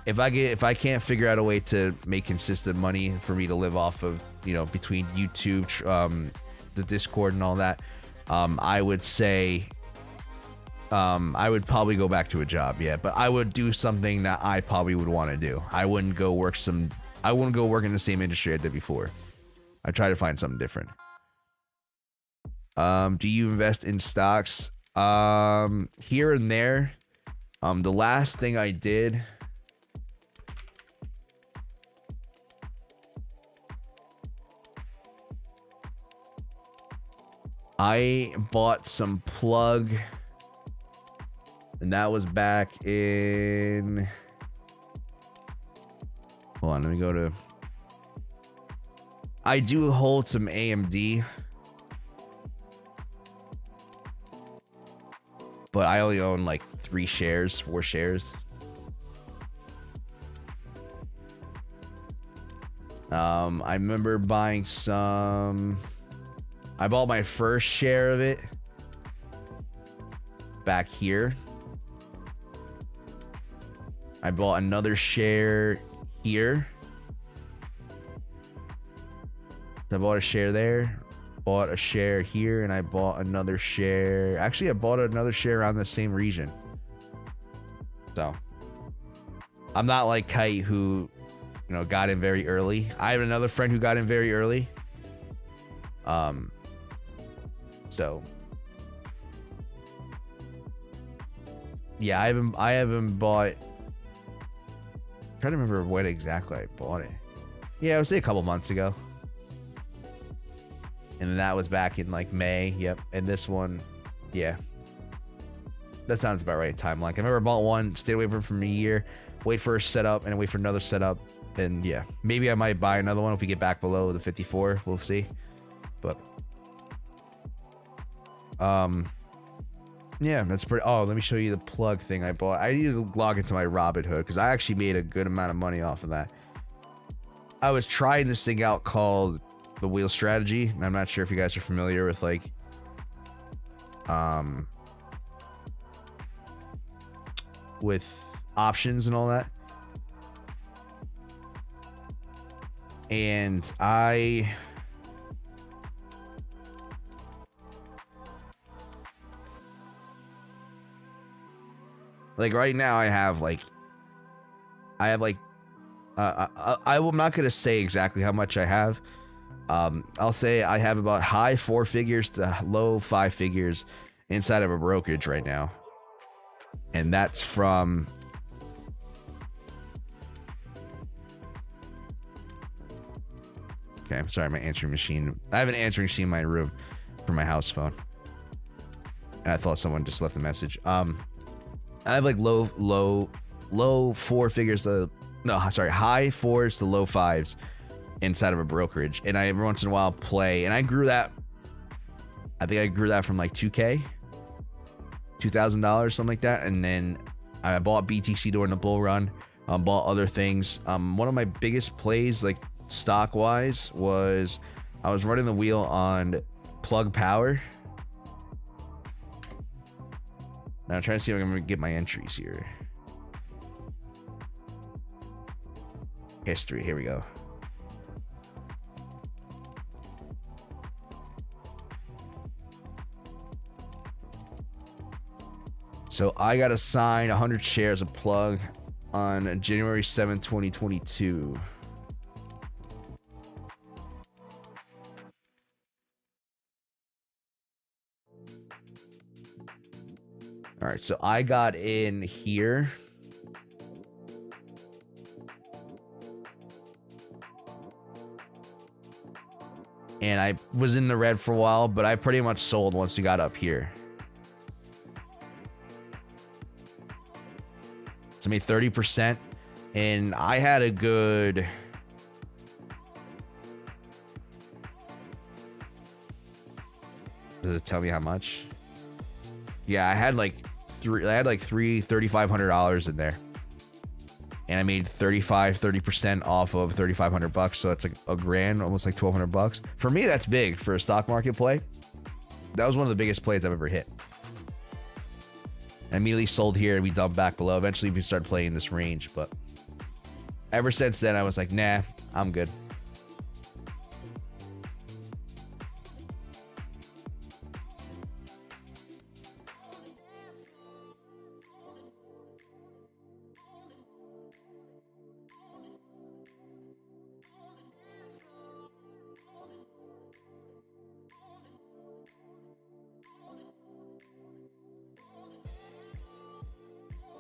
if I can't figure out a way to make consistent money for me to live off of, you know, between YouTube, the Discord and all that, I would say, I would probably go back to a job. Yeah, but I would do something that I probably would want to do. I wouldn't go work in the same industry I did before. I try to find something different. Do you invest in stocks? Here and there. The last thing I did, I bought some plug, and that was back in, hold on, let me go to, I do hold some AMD, but I only own like 4 shares. I remember buying some, I bought my first share of it back here. I bought another share here. I bought a share there, bought a share here, and I bought another share. Actually, I bought another share around the same region. So I'm not like Kite, who, you know, got in very early. I have another friend who got in very early. So yeah, I haven't bought. I'm trying to remember when exactly I bought it. Yeah, I would say a couple months ago. And that was back in like May. Yep. And this one, yeah, that sounds about right. Timeline. I remember I bought one, stayed away from a year, wait for a setup, and wait for another setup. And yeah, maybe I might buy another one if we get back below the 54. We'll see. But Yeah, that's pretty. Oh, let me show you the plug thing I bought. I need to log into my Robinhood because I actually made a good amount of money off of that. I was trying this thing out called the wheel strategy. I'm not sure if you guys are familiar with like with options and all that. And like right now I have like I'm not gonna say exactly how much I have. I'll say I have about high 4 figures to low 5 figures inside of a brokerage right now, and that's from okay, I'm sorry, my answering machine. I have an answering machine in my room for my house phone, and I thought someone just left a message. I have like low 4 figures to high 4s to low 5s inside of a brokerage, and I every once in a while play, and I grew that. I think I grew that from like $2,000, something like that, and then I bought BTC during the bull run. Bought other things. One of my biggest plays, like stock wise, was I was running the wheel on Plug Power. Now I'm trying to see if I'm gonna get my entries here. History, here we go. So I got assigned 100 shares of Plug on January 7th, 2022. All right, so I got in here. And I was in the red for a while, but I pretty much sold once we got up here. So I made 30%, and I had a good... Does it tell me how much? Yeah, I had like $3,500 in there, and I made 30% off of $3,500. So that's like a grand, almost like $1,200 for me. That's big for a stock market play. That was one of the biggest plays I've ever hit. I immediately sold here and we dumped back below. Eventually we started playing this range, but ever since then I was like, nah, I'm good.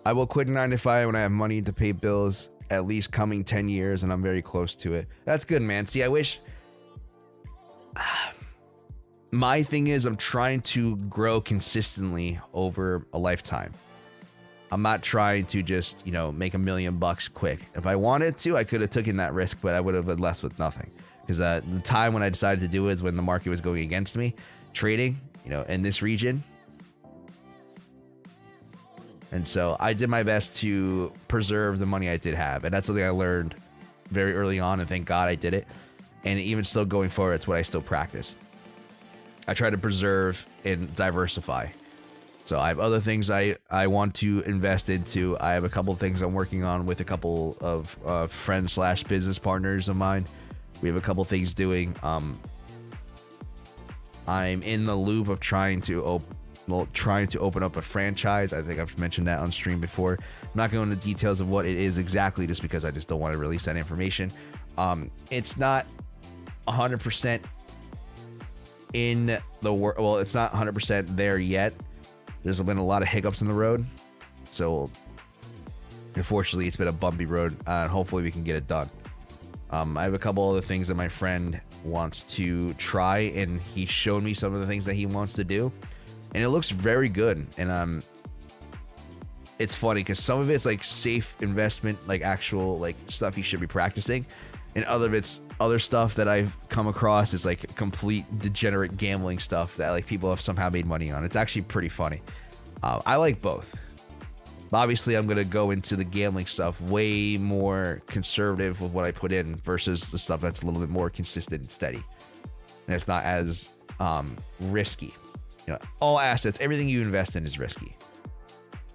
I will quit 9 to 5 when I have money to pay bills, at least coming 10 years, and I'm very close to it. That's good, man. See, I wish... My thing is I'm trying to grow consistently over a lifetime. I'm not trying to just, make $1 million quick. If I wanted to, I could have taken that risk, but I would have been left with nothing. Because the time when I decided to do it is when the market was going against me, trading, in this region. And so I did my best to preserve the money I did have. And that's something I learned very early on, and thank God I did it. And even still going forward, it's what I still practice. I try to preserve and diversify. So I have other things I want to invest into. I have a couple of things I'm working on with a couple of friends / business partners of mine. We have a couple things doing. I'm in the loop of trying to open up a franchise. I think I've mentioned that on stream before. I'm not going into details of what it is exactly, just because I just don't want to release that information. It's not 100% in the world. Well, it's not 100% there yet. There's been a lot of hiccups in the road, so unfortunately it's been a bumpy road, and hopefully we can get it done. I have a couple other things that my friend wants to try, and he showed me some of the things that he wants to do, and it looks very good. And it's funny because some of it's like safe investment, like actual like stuff you should be practicing, and other of it's other stuff that I've come across is like complete degenerate gambling stuff that like people have somehow made money on. It's actually pretty funny. I like both. Obviously, I'm going to go into the gambling stuff way more conservative with what I put in versus the stuff that's a little bit more consistent and steady. And it's not as risky. You know, all assets, everything you invest in is risky.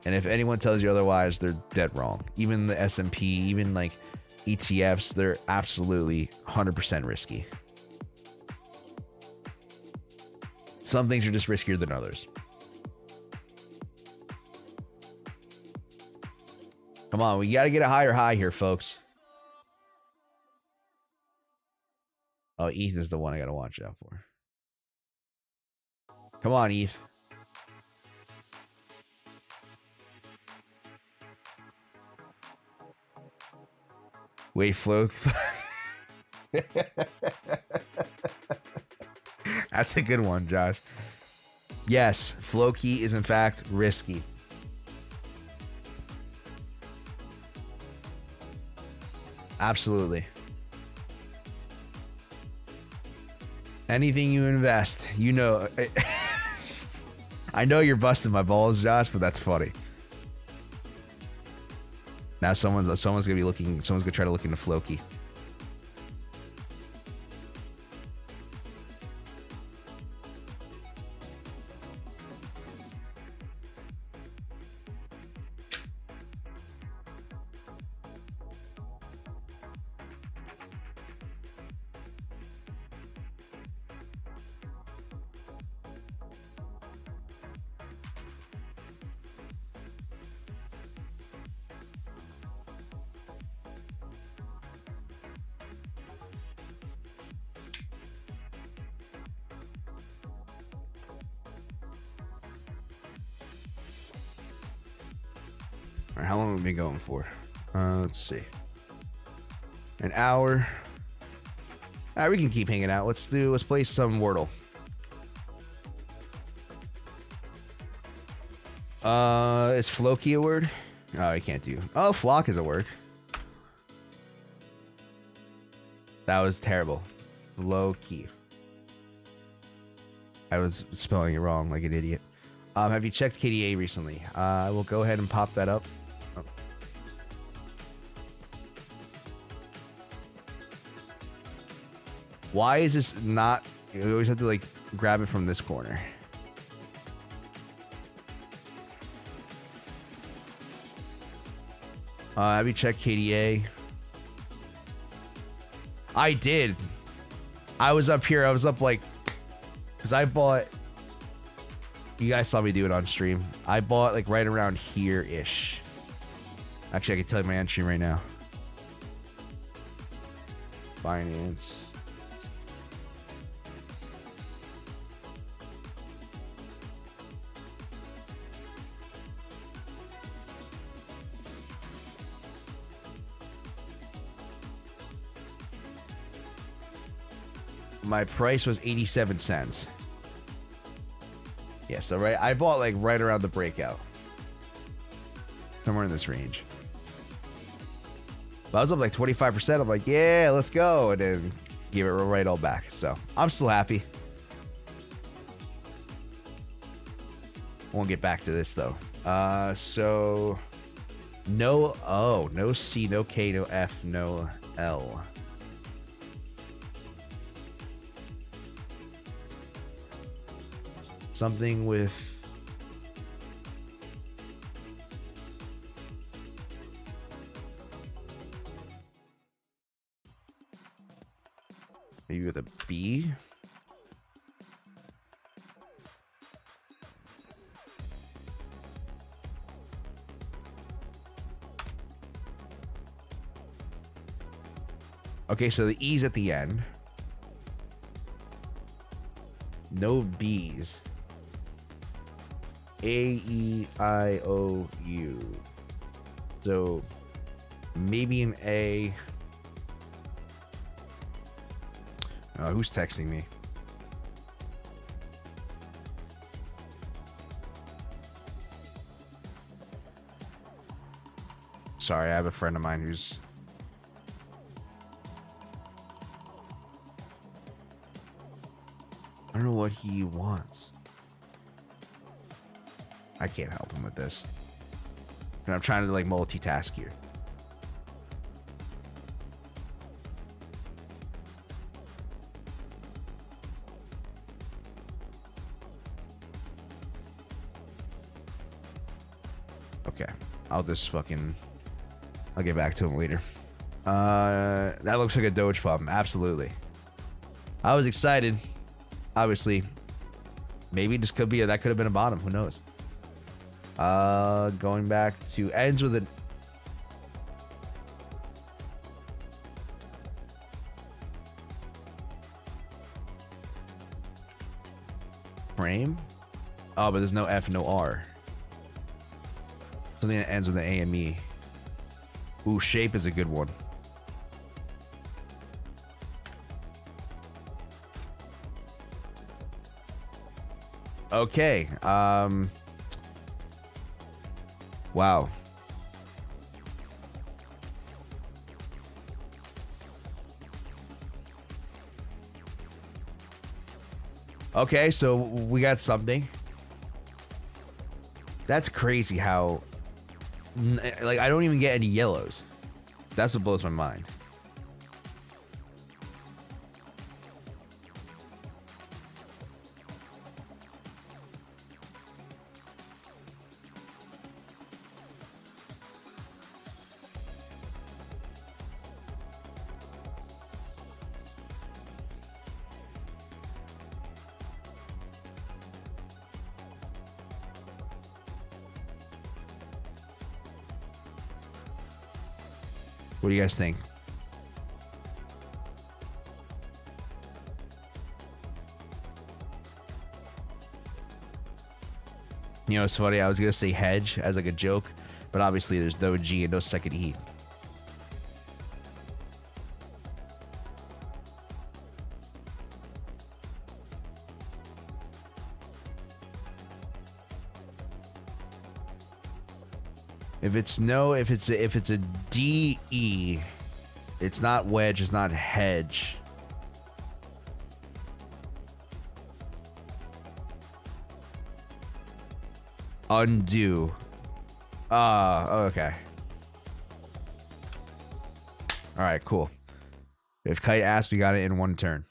And if anyone tells you otherwise, they're dead wrong. Even the S&P, even like ETFs, they're absolutely 100% risky. Some things are just riskier than others. Come on, we got to get a higher high here, folks. Oh, ETH is the one I got to watch out for. Come on, ETH. Wait, flow. That's a good one, Josh. Yes, Floki is in fact risky. Absolutely. Anything you invest, you know. I know you're busting my balls, Josh, but that's funny. Now someone's gonna be looking. Someone's gonna try to look into Floki. How long have we been going for? Let's see. An hour. All right, we can keep hanging out. Let's play some Wordle. Is Floki a word? Oh, I can't do. Oh, flock is a word. That was terrible. Floki. I was spelling it wrong like an idiot. Have you checked KDA recently? I will go ahead and pop that up. Oh. Why is this not? You always have to like grab it from this corner. Have you checked KDA? I did. I was up here. I was up like, because I bought. You guys saw me do it on stream. I bought like right around here-ish. Actually, I can tell you my end stream right now. Binance. My price was 87 cents. Yeah, so right, I bought like right around the breakout. Somewhere in this range. But I was up like 25%. I'm like, yeah, let's go. And then give it right all back. So I'm still happy. Won't get back to this though. So no O, no C, no K, no F, no L. Something with maybe with a B. Okay, so the E's at the end. No B's. A-E-I-O-U. So maybe an A. Who's texting me? Sorry, I have a friend of mine who's don't know what he wants. I can't help him with this. And I'm trying to like multitask here. Okay, I'll get back to him later. That looks like a Doge pump. Absolutely. I was excited. Obviously, maybe this could be that could have been a bottom. Who knows? Going back to ends with a frame. Oh, but there's no F, no R. Something that ends with an AME. Ooh, shape is a good one. Okay. Wow. Okay, so we got something. That's crazy how like I don't even get any yellows. That's what blows my mind. What do you guys think? You know, it's funny. I was going to say hedge as like a joke, but obviously there's no G and no second E. If it's a DE, it's not wedge, it's not hedge. Undo. Okay. All right, cool. If Kite asked, we got it in one turn.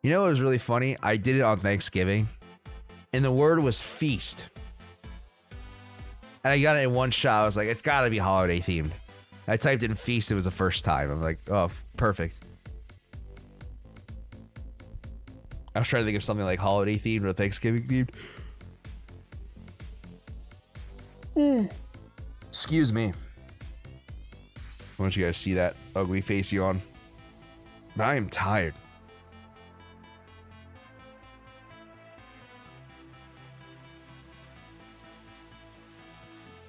You know what was really funny? I did it on Thanksgiving, and the word was feast. And I got it in one shot. I was like, it's got to be holiday themed. I typed in feast. It was the first time. I'm like, oh, perfect. I was trying to think of something like holiday themed or Thanksgiving themed. Excuse me. I want you guys to see that ugly face yawn. But I am tired.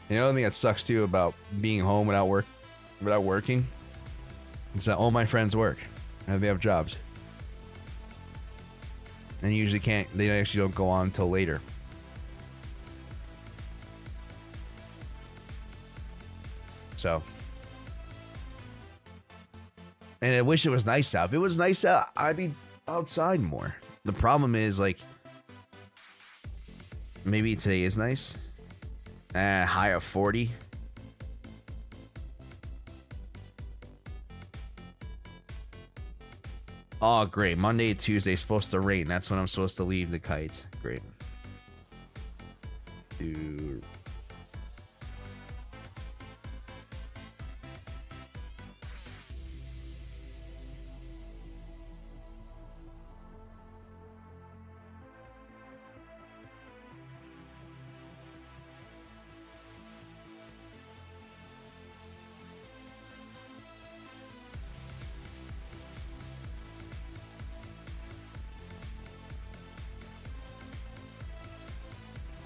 You know, the thing that sucks too about being home without working, is that all my friends work and they have jobs, and usually they actually don't go on until later. So, and I wish it was nice out. If it was nice out, I'd be outside more. The problem is, like, maybe today is nice. High of 40. Oh, great. Monday and Tuesday supposed to rain. That's when I'm supposed to leave the Kite. Great. Dude.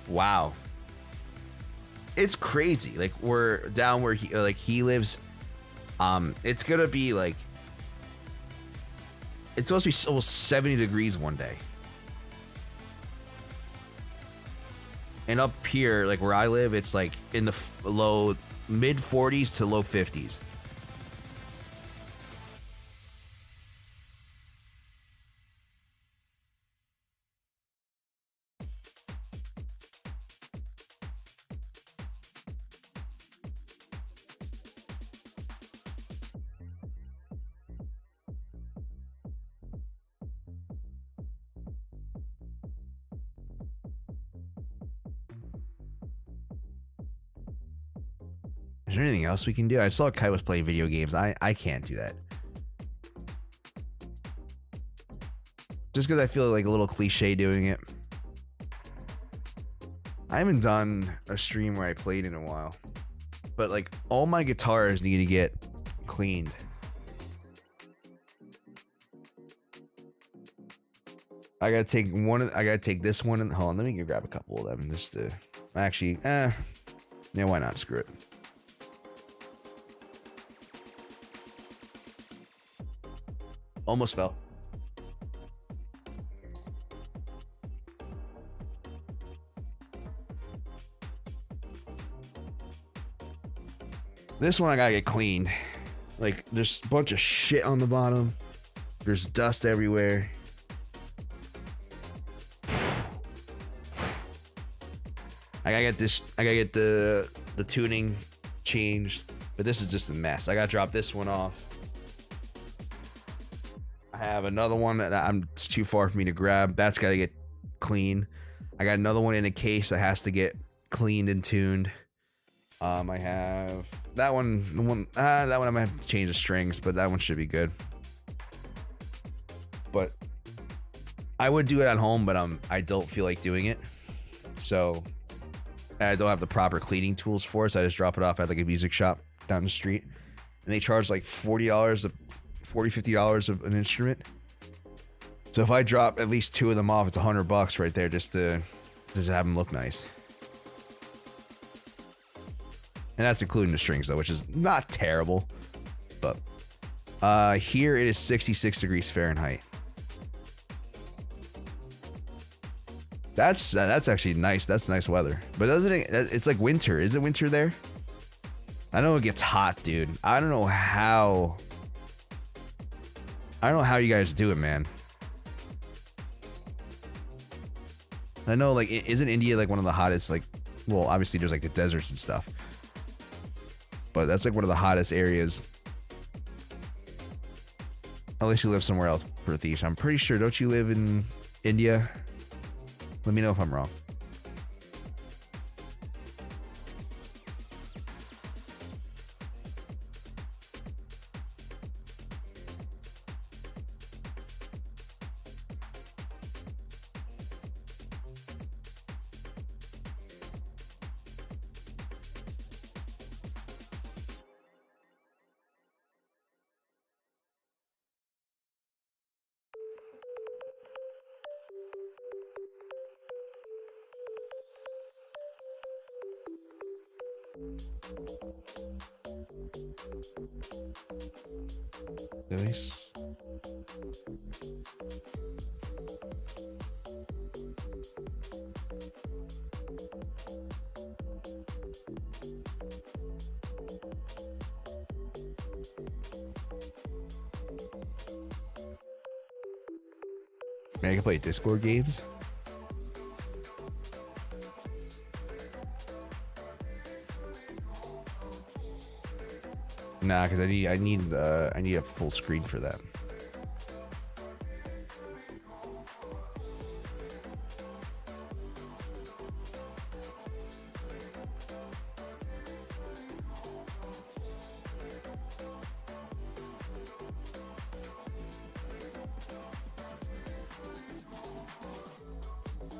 Wow. It's crazy. Like, we're down where he lives. It's gonna be like, it's supposed to be almost 70 degrees one day. And up here, like where I live, it's like in the mid 40s to low 50s. Is there anything else we can do? I saw Kai was playing video games. I can't do that. Just because I feel like a little cliche doing it. I haven't done a stream where I played in a while. But like all my guitars need to get cleaned. I gotta take this one and hold on, let me grab a couple of them just to actually yeah, why not? Screw it. Almost fell. This one I gotta get cleaned. Like, there's a bunch of shit on the bottom. There's dust everywhere. I gotta get the tuning changed. But this is just a mess. I gotta drop this one off. I have another one that it's too far for me to grab. That's gotta get clean. I got another one in a case that has to get cleaned and tuned. I have that one. That one I might have to change the strings, but that one should be good. But I would do it at home, but I don't feel like doing it. So I don't have the proper cleaning tools for it. So I just drop it off at like a music shop down the street, and they charge like $50 of an instrument. So if I drop at least 2 of them off, it's $100 right there just to have them look nice. And that's including the strings though, which is not terrible. But here it is 66 degrees Fahrenheit. That's actually nice. That's nice weather. But doesn't it? It's like winter. Is it winter there? I know it gets hot, dude. I don't know how you guys do it, man. I know, like, isn't India like one of the hottest? Like, well, obviously there's like the deserts and stuff. But that's like one of the hottest areas. Unless you live somewhere else, Prateesh. I'm pretty sure. Don't you live in India? Let me know if I'm wrong. Nice. Man, I can play Discord games. Nah, because I need a full screen for that.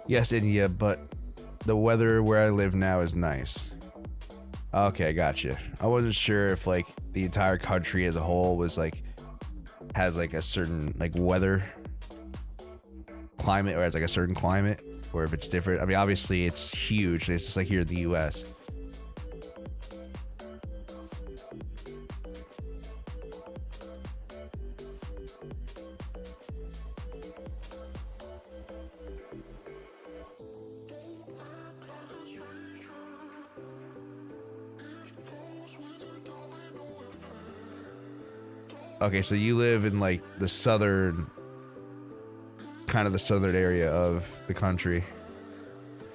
Yes, India, but the weather where I live now is nice. Okay, gotcha. I wasn't sure if like the entire country as a whole was like has like a certain like weather climate, or has like a certain climate, or if it's different. I mean, obviously it's huge. It's just like here in the US. Okay, so you live in like the southern, kind of the southern area of the country.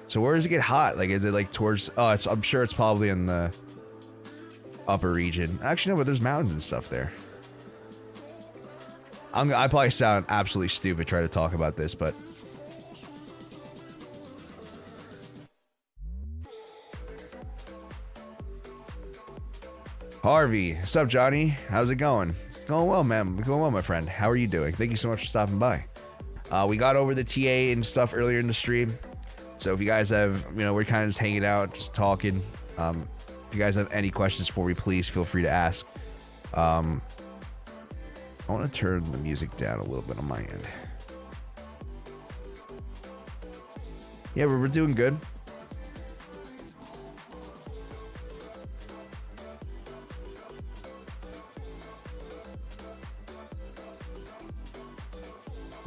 So where does it get hot? Like, is it like towards? Oh, I'm sure it's probably in the upper region. Actually, no, but there's mountains and stuff there. I probably sound absolutely stupid trying to talk about this, but Harvey, what's up, Johnny? How's it going? It's going well, man. It's going well, my friend. How are you doing? Thank you so much for stopping by. We got over the TA and stuff earlier in the stream. So if you guys have, we're kind of just hanging out, just talking. If you guys have any questions for me, please feel free to ask. I want to turn the music down a little bit on my end. Yeah, we're doing good.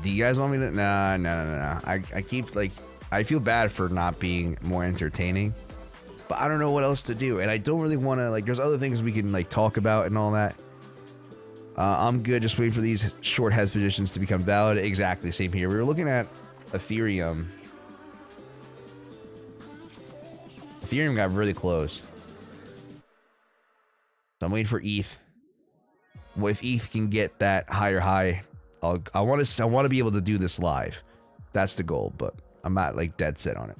Do you guys want me to? No. I keep I feel bad for not being more entertaining, but I don't know what else to do, and I don't really want to there's other things we can talk about and all that. I'm good just waiting for these short head positions to become valid. Exactly, same here. We were looking at Ethereum. Ethereum got really close, so I'm waiting for ETH. Well, if ETH can get that higher high, I want to be able to do this live. That's the goal, but I'm not dead set on it.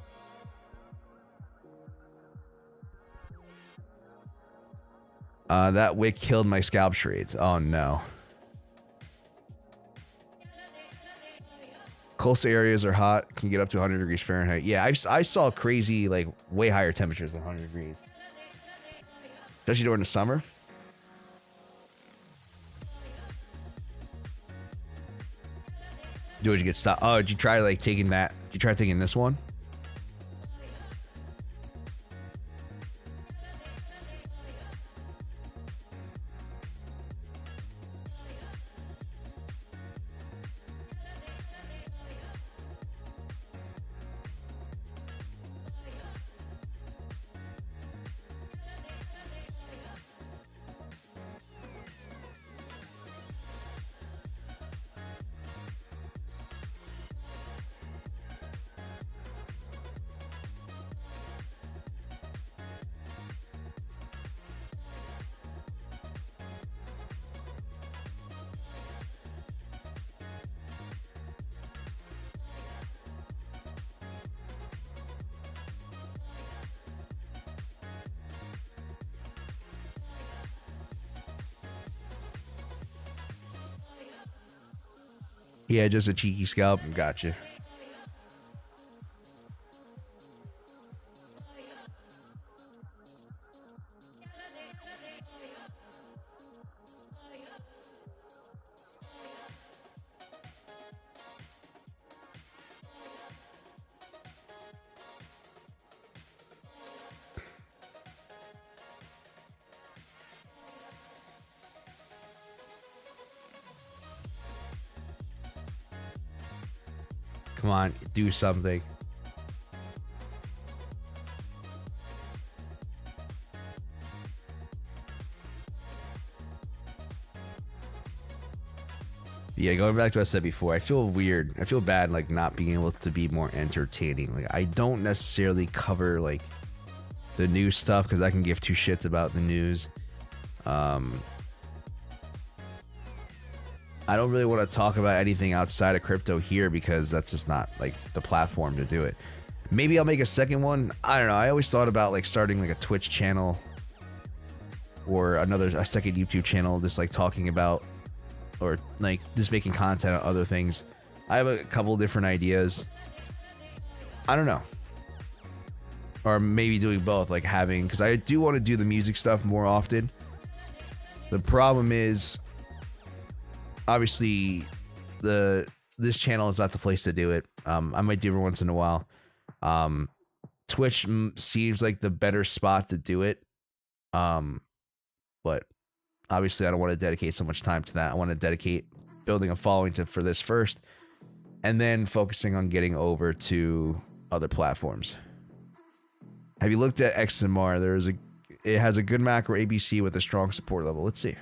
That wick killed my scalp trades. Oh no. Coastal areas are hot. Can get up to 100 degrees Fahrenheit. Yeah, I saw crazy way higher temperatures than 100 degrees, especially during the summer. Did you get stopped? Oh, did you try taking that? Did you try taking this one? Yeah, just a cheeky scalp. Gotcha. Come on, do something. Yeah, going back to what I said before, I feel weird. I feel bad not being able to be more entertaining. I don't necessarily cover the news stuff because I can give two shits about the news. I don't really want to talk about anything outside of crypto here because that's just not the platform to do it. Maybe I'll make a second one. I don't know. I always thought about starting a Twitch channel or a second YouTube channel, just talking about or just making content on other things. I have a couple different ideas. I don't know. Or maybe doing both, because I do want to do the music stuff more often. The problem is, obviously, this channel is not the place to do it. I might do it once in a while. Twitch seems like the better spot to do it. But obviously, I don't want to dedicate so much time to that. I want to dedicate building a following for this first, and then focusing on getting over to other platforms. Have you looked at XMR? It has a good macro ABC with a strong support level. Let's see.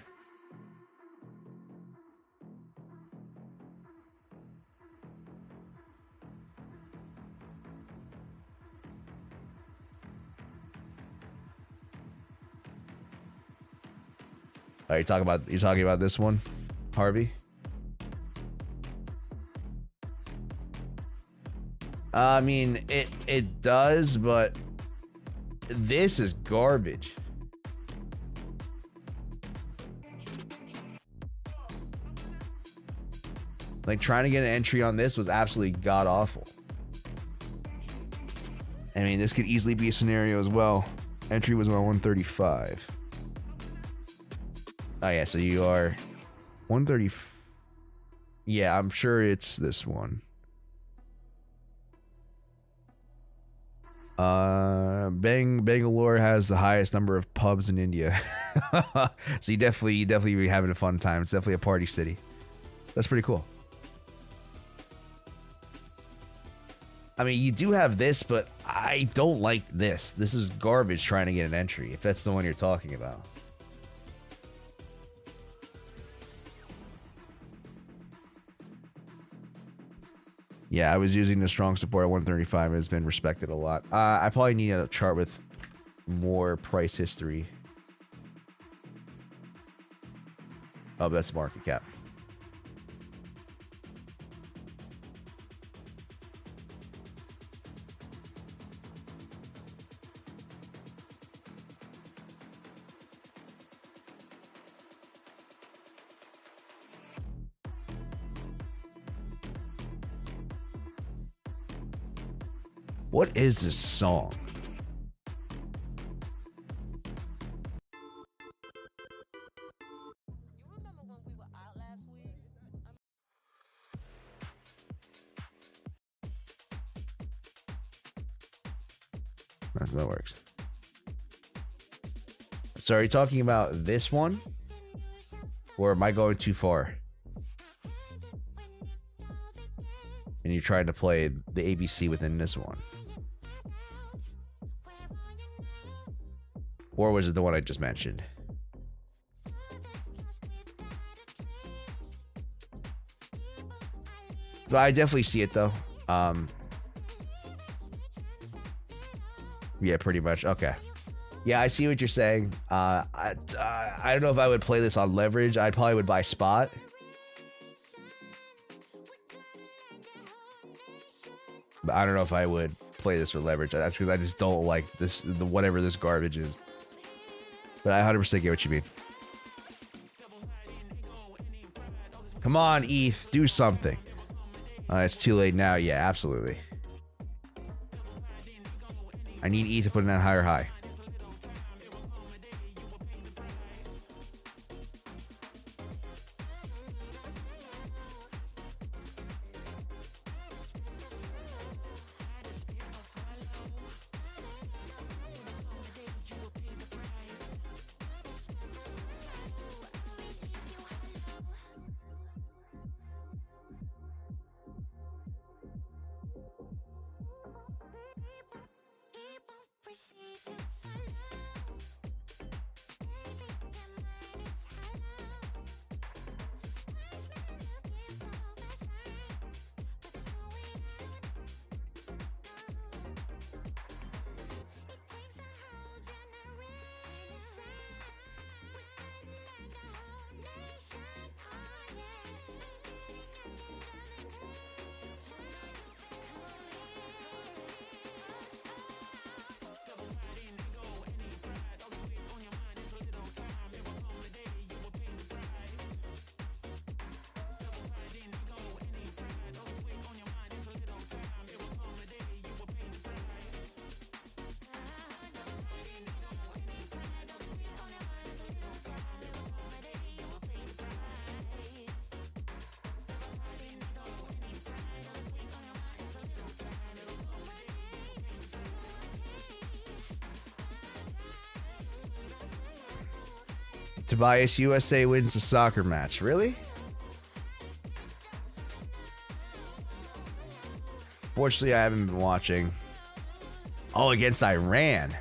You're talking about this one, Harvey? I mean, it does, but this is garbage. Like, trying to get an entry on this was absolutely god awful. I mean, this could easily be a scenario as well. Entry was on 135. Oh yeah, so you are 130. Yeah, I'm sure it's this one. Bangalore has the highest number of pubs in India. So you definitely be having a fun time. It's definitely a party city. That's pretty cool. I mean, you do have this, but I don't like this. This is garbage trying to get an entry, if that's the one you're talking about. Yeah, I was using the strong support at 135. It's been respected a lot. I probably need a chart with more price history. Oh, that's market cap. What is this song? That's how that works. So are you talking about this one? Or am I going too far? And you're trying to play the ABC within this one? Or was it the one I just mentioned? But I definitely see it though. Yeah, pretty much. Okay. Yeah, I see what you're saying. I don't know if I would play this on leverage. I probably would buy spot. But I don't know if I would play this with leverage. That's because I just don't like this, whatever this garbage is. But I 100% get what you mean. Come on, ETH, do something. It's too late now. Yeah, absolutely. I need ETH to put in that higher high. Tobias USA wins a soccer match. Really? Fortunately, I haven't been watching. Oh, against Iran.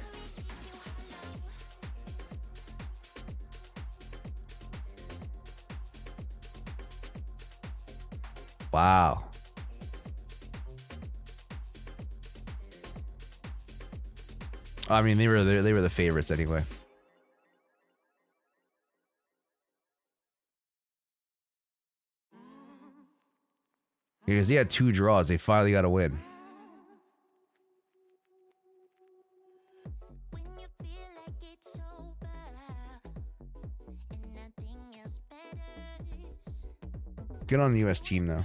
Wow. I mean, they were the favorites anyway. Because he had 2 draws, they finally got a win. Good on the U.S. team though.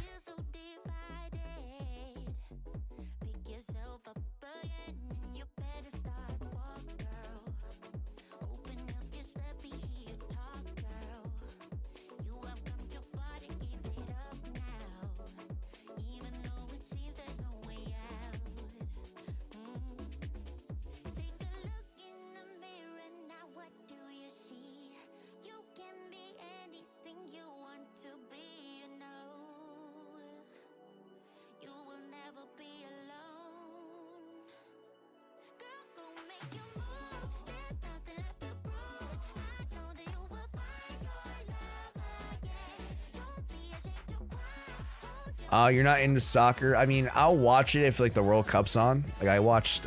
You're not into soccer? I mean, I'll watch it if like the World Cup's on. Like I watched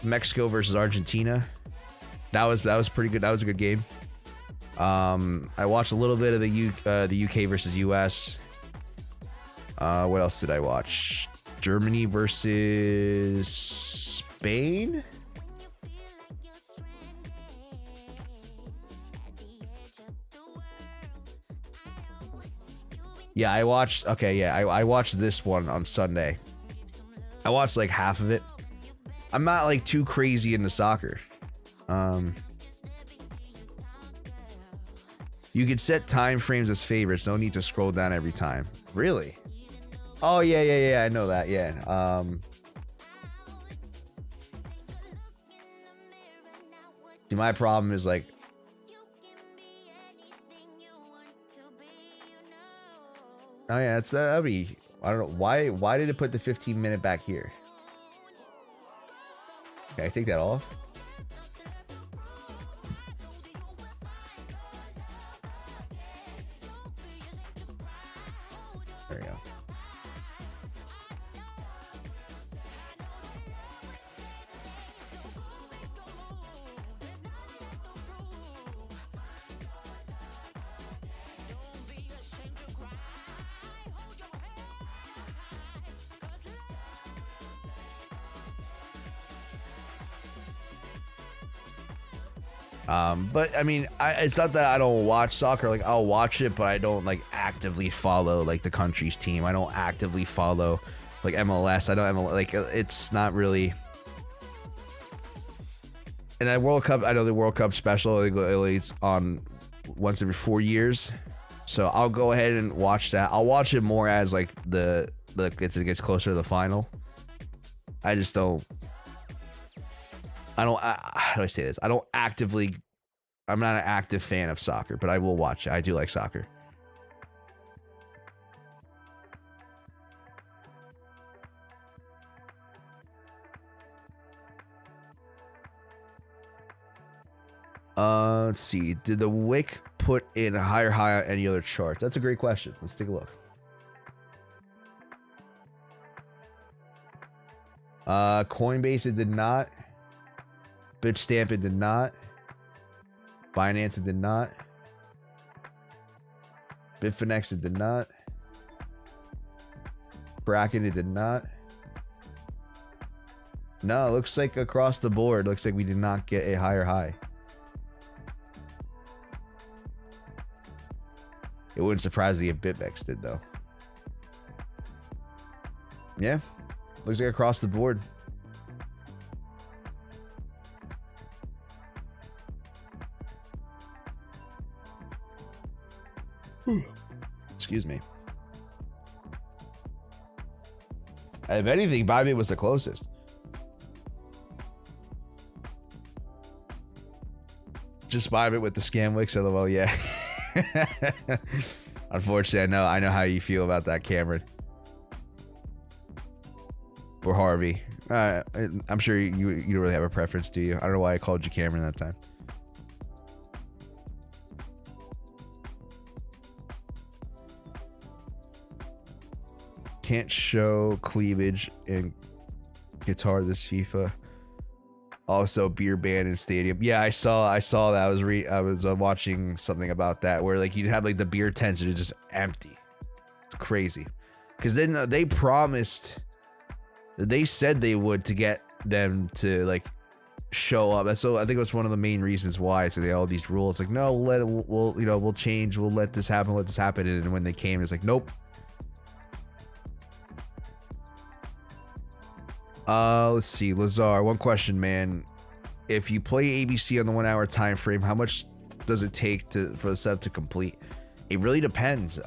Mexico versus Argentina. That was pretty good. That was a good game. I watched a little bit of the UK versus US. What else did I watch? Germany versus Spain. Yeah, I watched. Okay, yeah, I watched this one on Sunday. I watched like half of it. I'm not like too crazy into soccer. You could set time frames as favorites. No need to scroll down every time. Really? Oh yeah. I know that. Yeah. My problem is like. Oh yeah, that'd be. I don't know why. Why did it put the 15-minute back here? Okay, I take that off. There we go. But I mean, it's not that I don't watch soccer. Like I'll watch it, but I don't like actively follow like the country's team. I don't actively follow like MLS. I don't like it's not really. And that World Cup, I know the World Cup special. It's on once every 4 years, so I'll go ahead and watch that. I'll watch it more as like it gets closer to the final. I just don't. How do I say this? I'm not an active fan of soccer, but I will watch it. I do like soccer. Let's see. Did the wick put in a higher high on any other charts? That's a great question. Let's take a look. Coinbase, it did not. Bitstamp, it did not. Binance, it did not. Bitfinex, it did not. Bracket, it did not. No, it looks like across the board, looks like we did not get a higher high. It wouldn't surprise me if BitMEX did, though. Yeah, looks like across the board. Excuse me. If anything, Bybit was the closest. Just Bybit with the scam wicks. LOL. Yeah. Unfortunately, I know how you feel about that, Cameron. Or Harvey. I'm sure you don't really have a preference, do you? I don't know why I called you Cameron that time. Can't show cleavage in guitar this FIFA. Also, beer ban in stadium. Yeah, I saw that. I was watching something about that where like you'd have like the beer tents are just empty. It's crazy. Because then they said they would to get them to like show up. That's so I think that's one of the main reasons why. So they all these rules like, no, we'll let it, we'll you know, we'll change, we'll let this happen, and when they came, it's like, nope. Let's see, Lazar, one question, man. If you play ABC on the 1 hour time frame, how much does it take for the setup to complete? It really depends. It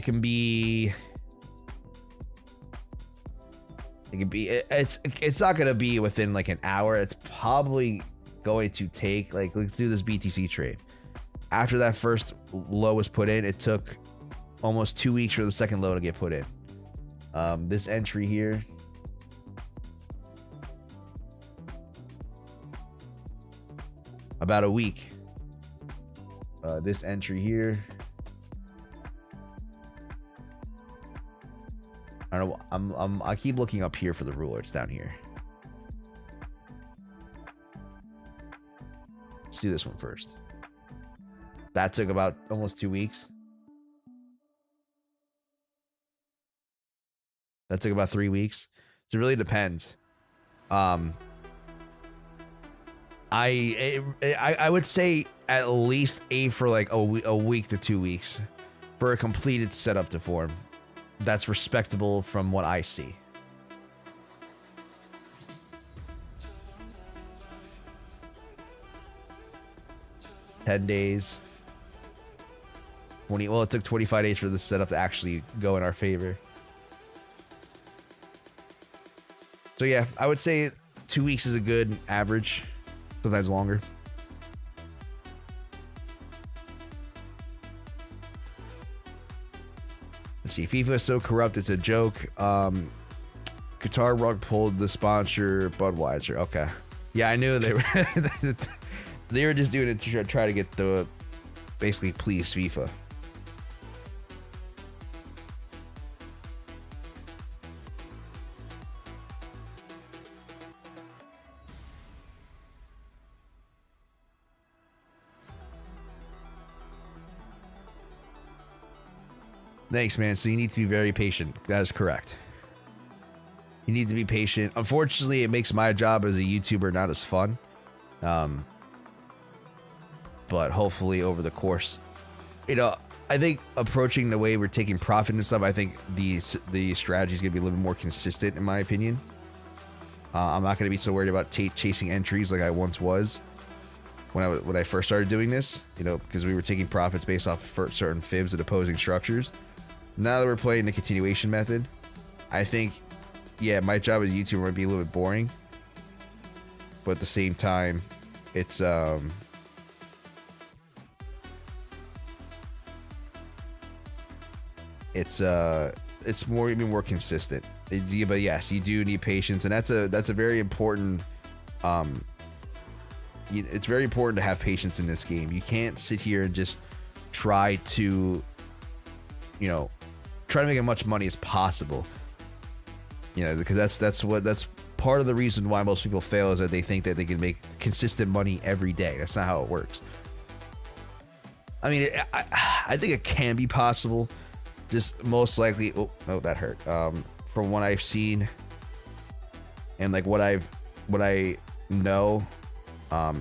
can be it's not gonna be within like an hour. It's probably going to take, like, let's do this BTC trade. After that first low was put in, it took almost 2 weeks for the second low to get put in. This entry here, about a week. This entry here, I don't know. I keep looking up here for the ruler. It's down here. Let's do this one first. That took about almost 2 weeks. That took about 3 weeks. So it really depends. I would say at least aim for like a week to 2 weeks for a completed setup to form. That's respectable from what I see. $10 days. Well, it took 25 days for the setup to actually go in our favor. So yeah, I would say 2 weeks is a good average. Sometimes longer. Let's see. FIFA is so corrupt, it's a joke. Qatar rug pulled the sponsor Budweiser. Okay. Yeah, I knew they were they were just doing it to try to get the basically please FIFA. Thanks, man. So you need to be very patient. That is correct. You need to be patient. Unfortunately, it makes my job as a YouTuber not as fun. But hopefully over the course, you know, I think approaching the way we're taking profit and stuff, I think the strategy is going to be a little bit more consistent, in my opinion. I'm not going to be so worried about chasing entries like I once was when I first started doing this, you know, because we were taking profits based off certain fibs and opposing structures. Now that we're playing the continuation method, I think, yeah, my job as a YouTuber might be a little bit boring, but at the same time, it's more, even more consistent. But yes, you do need patience, and that's a very important. It's very important to have patience in this game. You can't sit here and just try to, you know, try to make as much money as possible. You know, because that's part of the reason why most people fail, is that they think that they can make consistent money every day. That's not how it works. I mean, I think it can be possible. Just most likely, oh, that hurt. From what I've seen and like what I know,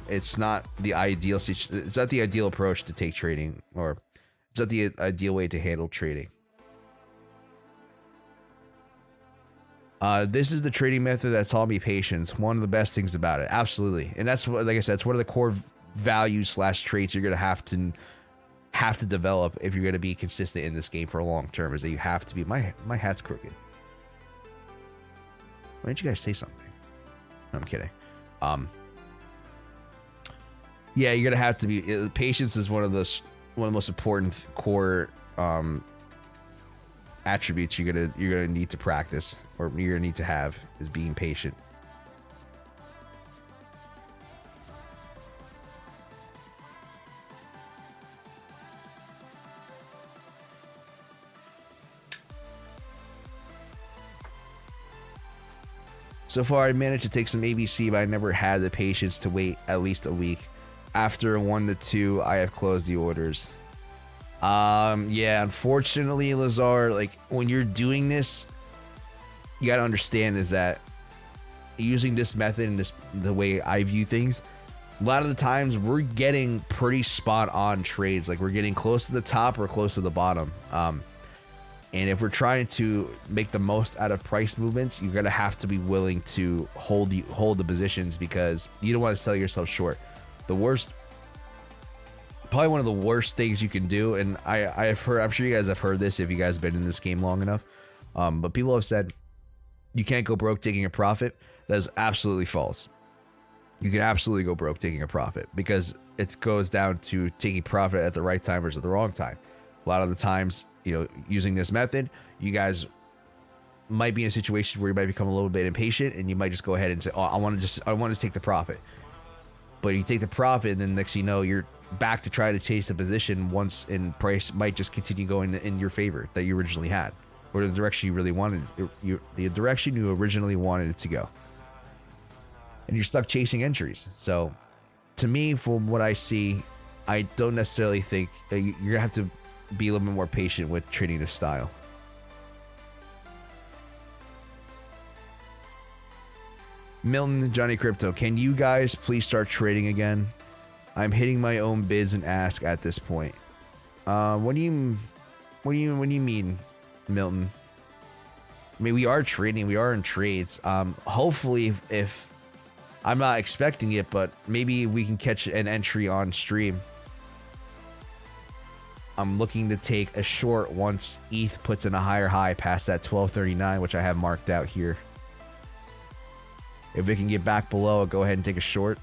it's not the ideal. It's not the ideal approach to take trading, or it's not the ideal way to handle trading. This is the trading method that taught me patience. One of the best things about it, absolutely, and that's what, like I said, it's one of the core values / traits you're gonna have to develop if you're gonna be consistent in this game for a long term. Is that you have to be. My hat's crooked. Why didn't you guys say something? No, I'm kidding. Yeah, you're gonna have to be. Patience is one of the most important core attributes you're gonna need to practice, or you're gonna need to have, is being patient. So far, I managed to take some ABC, but I never had the patience to wait at least a week. After 1 to 2, I have closed the orders. Yeah, unfortunately, Lazar, like, when you're doing this, you gotta understand is that using this method and the way I view things, a lot of the times we're getting pretty spot on trades. Like we're getting close to the top or close to the bottom. And if we're trying to make the most out of price movements, you're gonna have to be willing to hold the positions, because you don't want to sell yourself short. Probably one of the worst things you can do, and I've heard, I'm sure you guys have heard this if you guys have been in this game long enough, but people have said you can't go broke taking a profit. That is absolutely false. You can absolutely go broke taking a profit, because it goes down to taking profit at the right time versus the wrong time. A lot of the times, you know, using this method, you guys might be in a situation where you might become a little bit impatient, and you might just go ahead and say, oh, I want to take the profit. But you take the profit, and then next thing you know, you're back to try to chase a position once, and price might just continue going in your favor that you originally had, or the direction you really wanted, the direction you originally wanted it to go. And you're stuck chasing entries. So to me, from what I see, I don't necessarily think you're gonna have to be a little bit more patient with trading this style. Milton, Johnny Crypto, can you guys please start trading again? I'm hitting my own bids and ask at this point. What do you mean, Milton? I mean, we are trading, we are in trades. Hopefully, if I'm not expecting it, but maybe we can catch an entry on stream. I'm looking to take a short once ETH puts in a higher high past that 1239, which I have marked out here. If it can get back below, I'll go ahead and take a short,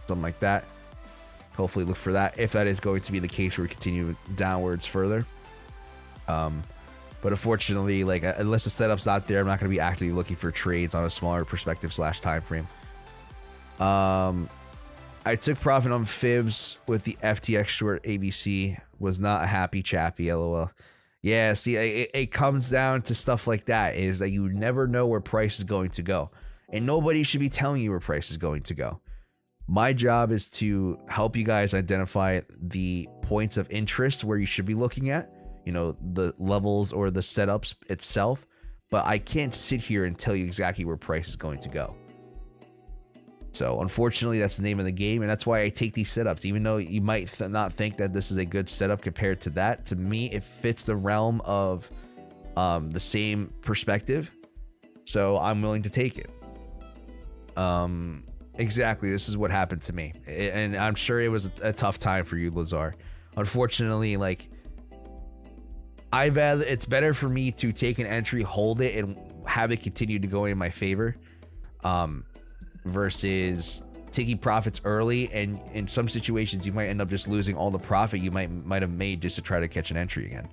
something like that. Hopefully look for that, if that is going to be the case, where we continue downwards further. But unfortunately, like, unless the setup's not there, I'm not going to be actively looking for trades on a smaller perspective / time frame. I took profit on fibs with the FTX short. ABC was not a happy chappy, lol. Yeah, see, it comes down to stuff like that, is that you never know where price is going to go, and nobody should be telling you where price is going to go. My job is to help you guys identify the points of interest where you should be looking at, you know, the levels or the setups itself, but I can't sit here and tell you exactly where price is going to go. So unfortunately, that's the name of the game, and that's why I take these setups. Even though you might not think that this is a good setup compared to that, to me, it fits the realm of the same perspective, so I'm willing to take it. Exactly, this is what happened to me, and I'm sure it was a tough time for you, Lazar. Unfortunately, like, it's better for me to take an entry, hold it, and have it continue to go in my favor, versus taking profits early, and in some situations you might end up just losing all the profit you might have made just to try to catch an entry again.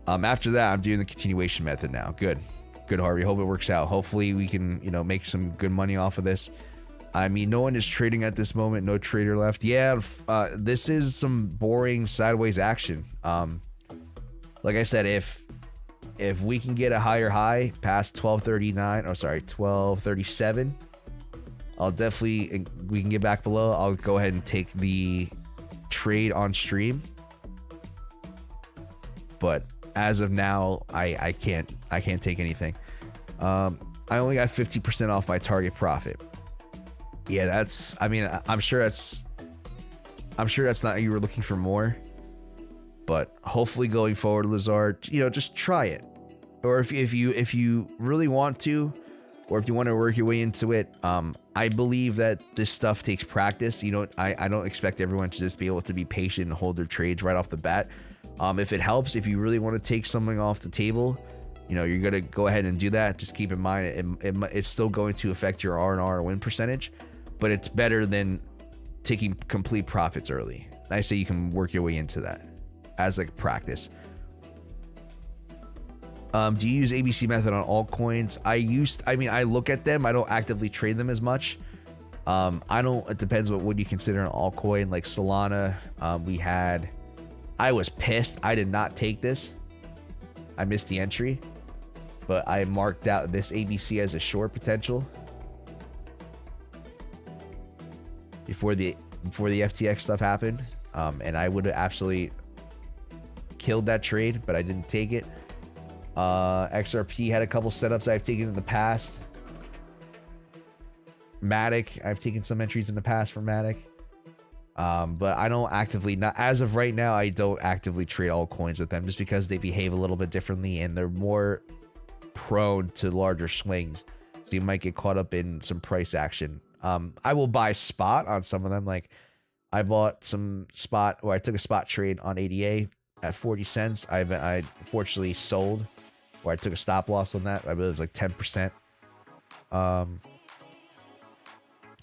After that, I'm doing the continuation method now. Good, Harvey. Hope it works out. Hopefully we can, you know, make some good money off of this. I mean, no one is trading at this moment. No trader left. Yeah, this is some boring sideways action. Like I said, if we can get a higher high past 1239, or sorry, 1237, I'll definitely, we can get back below. I'll go ahead and take the trade on stream. But as of now, I can't take anything. I only got 50% off my target profit. Yeah, that's, I mean, I'm sure that's not, you were looking for more, but hopefully going forward, Lazard, you know, just try it. Or if you really want to, or if you want to work your way into it, I believe that this stuff takes practice. You know, I don't expect everyone to just be able to be patient and hold their trades right off the bat. If it helps, if you really want to take something off the table, you know, you're going to go ahead and do that. Just keep in mind, it's still going to affect your R&R win percentage, but it's better than taking complete profits early. I say you can work your way into that as like practice. Do you use ABC method on altcoins? I look at them. I don't actively trade them as much. It depends what you consider an altcoin. Like Solana, I was pissed. I did not take this. I missed the entry, but I marked out this ABC as a short potential before the FTX stuff happened. And I would have absolutely killed that trade, but I didn't take it. XRP had a couple setups I've taken in the past. Matic, I've taken some entries in the past for Matic. But I don't actively, not as of right now, I don't actively trade altcoins with them just because they behave a little bit differently and they're more prone to larger swings. So you might get caught up in some price action. I will buy spot on some of them. Like I bought some spot, or I took a spot trade on ADA at 40 cents. I fortunately sold, or I took a stop loss on that. I believe it was like 10%.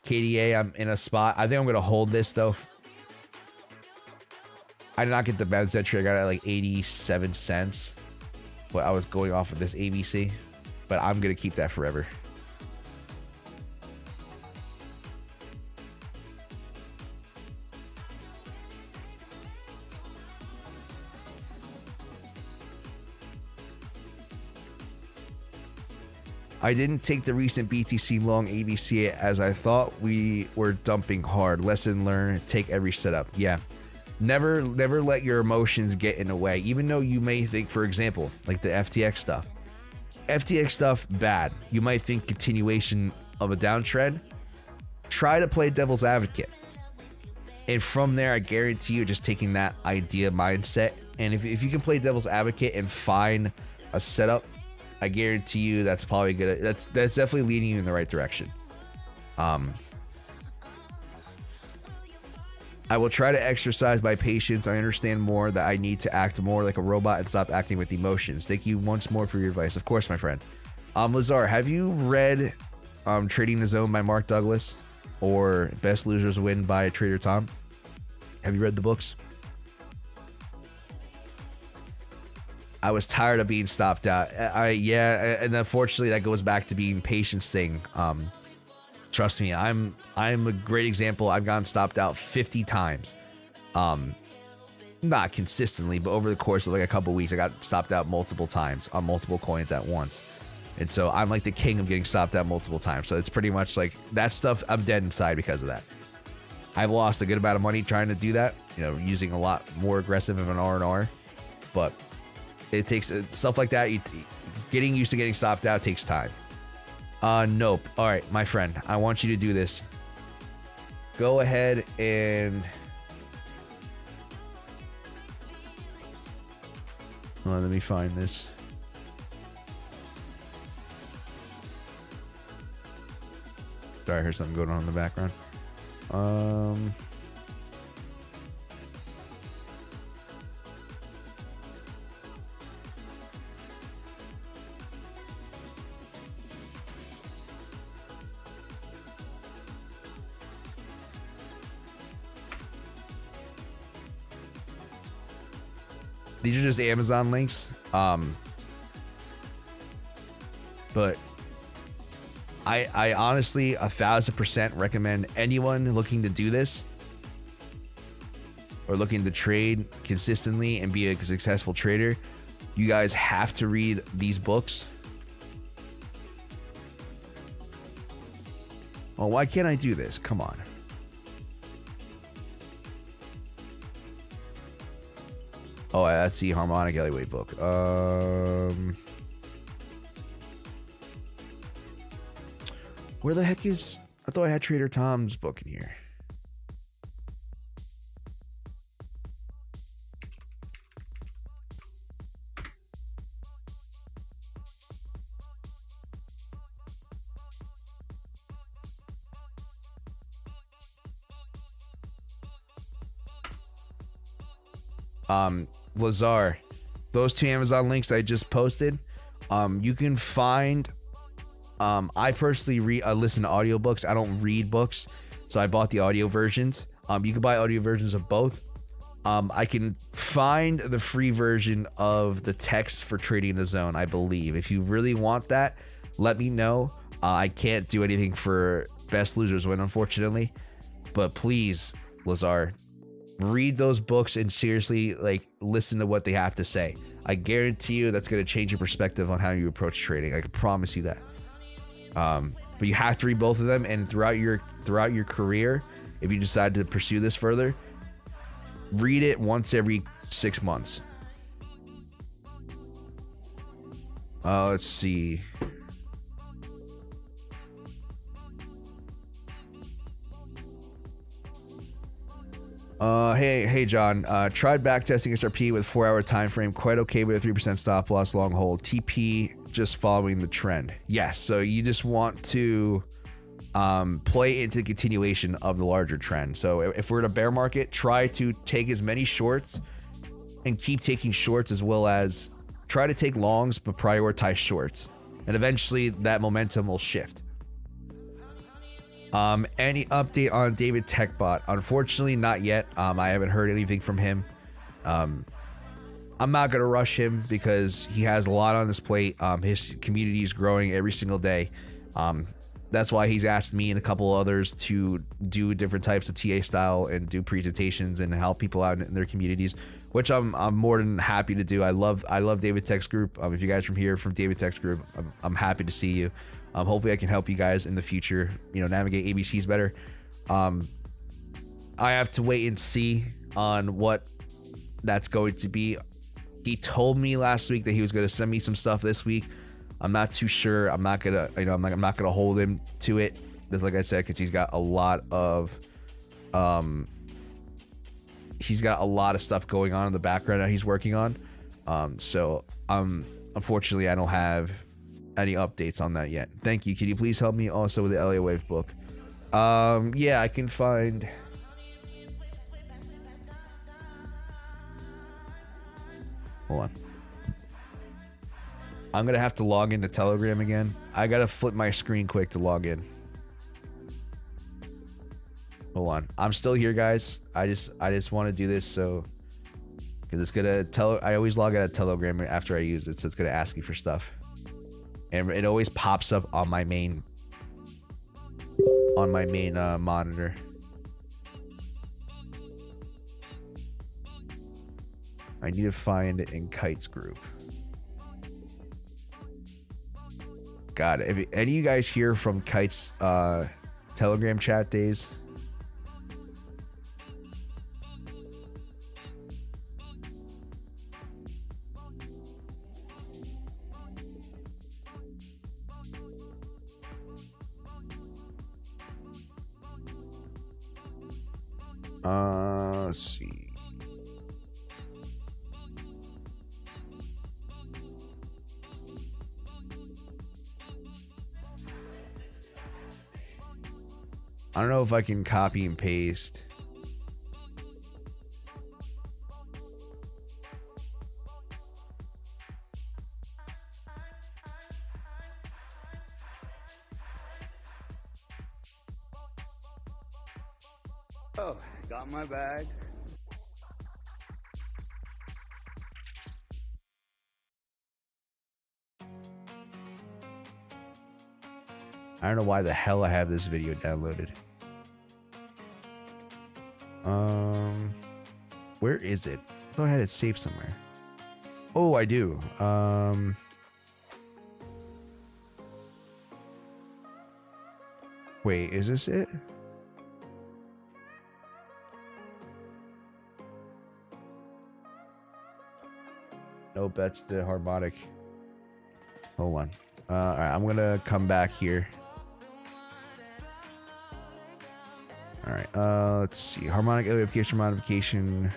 KDA, I'm in a spot. I think I'm going to hold this, though. I did not get the best entry. I got it at like 87 cents. But I was going off of this ABC. But I'm going to keep that forever. I didn't take the recent BTC long ABC as I thought we were dumping hard. Lesson learned, take every setup. Yeah. Never let your emotions get in the way. Even though you may think, for example, like the FTX stuff. FTX stuff, bad. You might think continuation of a downtrend. Try to play devil's advocate. And from there, I guarantee you just taking that idea mindset. And if you can play devil's advocate and find a setup, I guarantee you that's probably good. That's definitely leading you in the right direction. I will try to exercise my patience. I understand more that I need to act more like a robot and stop acting with emotions. Thank you once more for your advice. Of course, my friend. Lazar, have you read Trading the Zone by Mark Douglas or Best Losers Win by Trader Tom? Have you read the books? I was tired of being stopped out. Yeah, and unfortunately that goes back to being patience thing. Trust me, I'm a great example. I've gotten stopped out 50 times. Not consistently, but over the course of like a couple weeks, I got stopped out multiple times on multiple coins at once. And so I'm like the king of getting stopped out multiple times. So it's pretty much like that stuff, I'm dead inside because of that. I've lost a good amount of money trying to do that, you know, using a lot more aggressive of an R&R, but it takes stuff like that. Getting used to getting stopped out takes time. Nope. All right, my friend, I want you to do this. Go ahead and let me find this. Sorry, I heard something going on in the background. These are just Amazon links. But I honestly 1000% recommend anyone looking to do this or looking to trade consistently and be a successful trader. You guys have to read these books. Oh, why can't I do this? Come on. Oh, that's the Harmonic Heavyweight book. Where the heck is... I thought I had Trader Tom's book in here. Lazar, those two Amazon links I just posted, you can find. I personally listen to audiobooks. I don't read books, so I bought the audio versions. You can buy audio versions of both. I can find the free version of the text for Trading the Zone, I believe. If you really want that, let me know. I can't do anything for Best Losers Win, unfortunately, but please, Lazar, read those books and seriously like listen to what they have to say. I guarantee you that's going to change your perspective on how you approach trading. I can promise you that. But you have to read both of them, and throughout your career, if you decide to pursue this further, read it once every 6 months. Let's see. Hey, John. Tried backtesting SRP with 4-hour time frame. Quite okay with a 3% stop loss, long hold. TP just following the trend. Yes. So you just want to play into the continuation of the larger trend. So if we're in a bear market, try to take as many shorts and keep taking shorts, as well as try to take longs but prioritize shorts, and eventually that momentum will shift. Any update on David TechBot? Unfortunately, not yet. I haven't heard anything from him. I'm not gonna rush him because he has a lot on his plate. His community is growing every single day. That's why he's asked me and a couple others to do different types of TA style and do presentations and help people out in their communities, which I'm more than happy to do. I love David Tech's group. If you guys from here from David Tech's group, I'm happy to see you. Hopefully I can help you guys in the future, navigate ABCs better. I have to wait and see on what that's going to be. He told me last week that he was going to send me some stuff this week. I'm not too sure. I'm not gonna, I'm not gonna hold him to it. Just like I said, because he's got a lot of, stuff going on in the background that he's working on. So unfortunately, I don't have any updates on that yet. Thank you. Can you please help me also with the LA Wave book? Yeah, I can find. Hold on. I'm gonna have to log into Telegram again. I gotta flip my screen quick to log in. Hold on. I'm still here, guys. I just want to do this so, because it's gonna I always log out of Telegram after I use it, so it's gonna ask me for stuff, and it always pops up on my main monitor. I need to find it in Kite's group. God, if any of you guys here from Kite's Telegram chat days, let's see. I don't know if I can copy and paste. Oh, got my bags. I don't know why the hell I have this video downloaded. Where is it? I thought I had it saved somewhere. Oh, I do. Wait, is this it? Nope, that's the harmonic. Hold on. All right, I'm gonna come back here. All right, let's see. Harmonic LA application modification.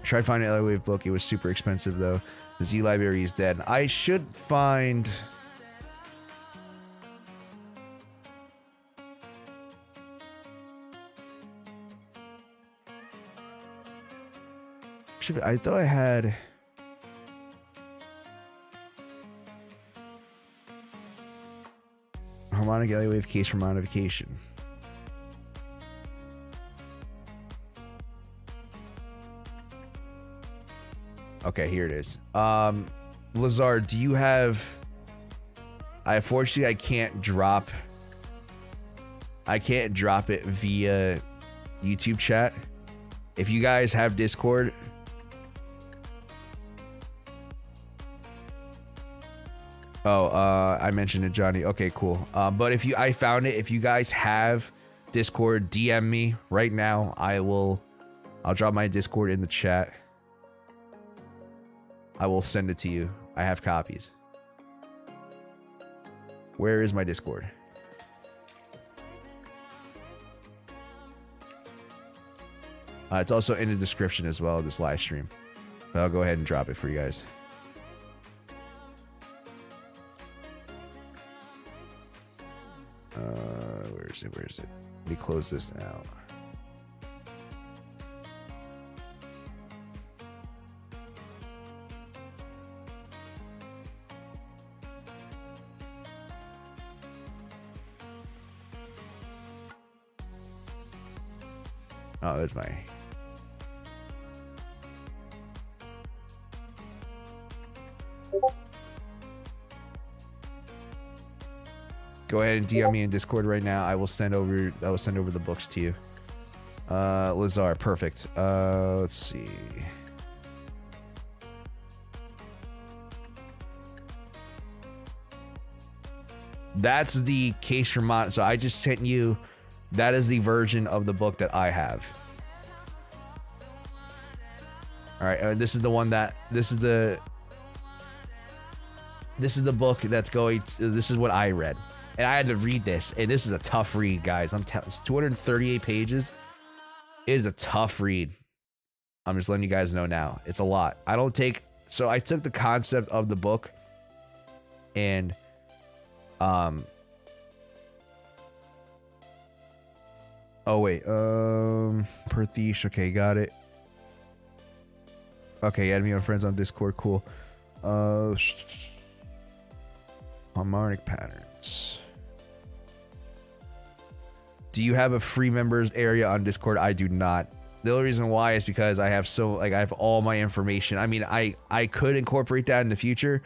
Tried finding an LA Wave book. It was super expensive though. The Z library is dead. I should find. I thought I had. Harmonic LA Wave case for modification. Okay, here it is. Lazard, do you have... Unfortunately, I can't drop it via YouTube chat. If you guys have Discord... Oh, I mentioned it, Johnny. Okay, cool. But I found it. If you guys have Discord, DM me right now. I'll drop my Discord in the chat. I will send it to you. I have copies. Where is my Discord? It's also in the description as well, this live stream. But I'll go ahead and drop it for you guys. Where is it? Where is it? Let me close this out. Oh, there's my... Go ahead and DM me in Discord right now. I will send over the books to you. Lazar, perfect. Let's see. That's the case for mod. So I just sent you, that is the version of the book that I have. All right, this is the one that this is the book that's going to, this is what I read. And I had to read this, and this is a tough read, guys. It's 238 pages. It is a tough read. I'm just letting you guys know now. It's a lot. I took the concept of the book and oh wait, Perthish, okay, got it. Okay, add me on friends on Discord, cool. Harmonic patterns. Do you have a free members area on Discord? I do not. The only reason why is because I have all my information. I mean, I could incorporate that in the future,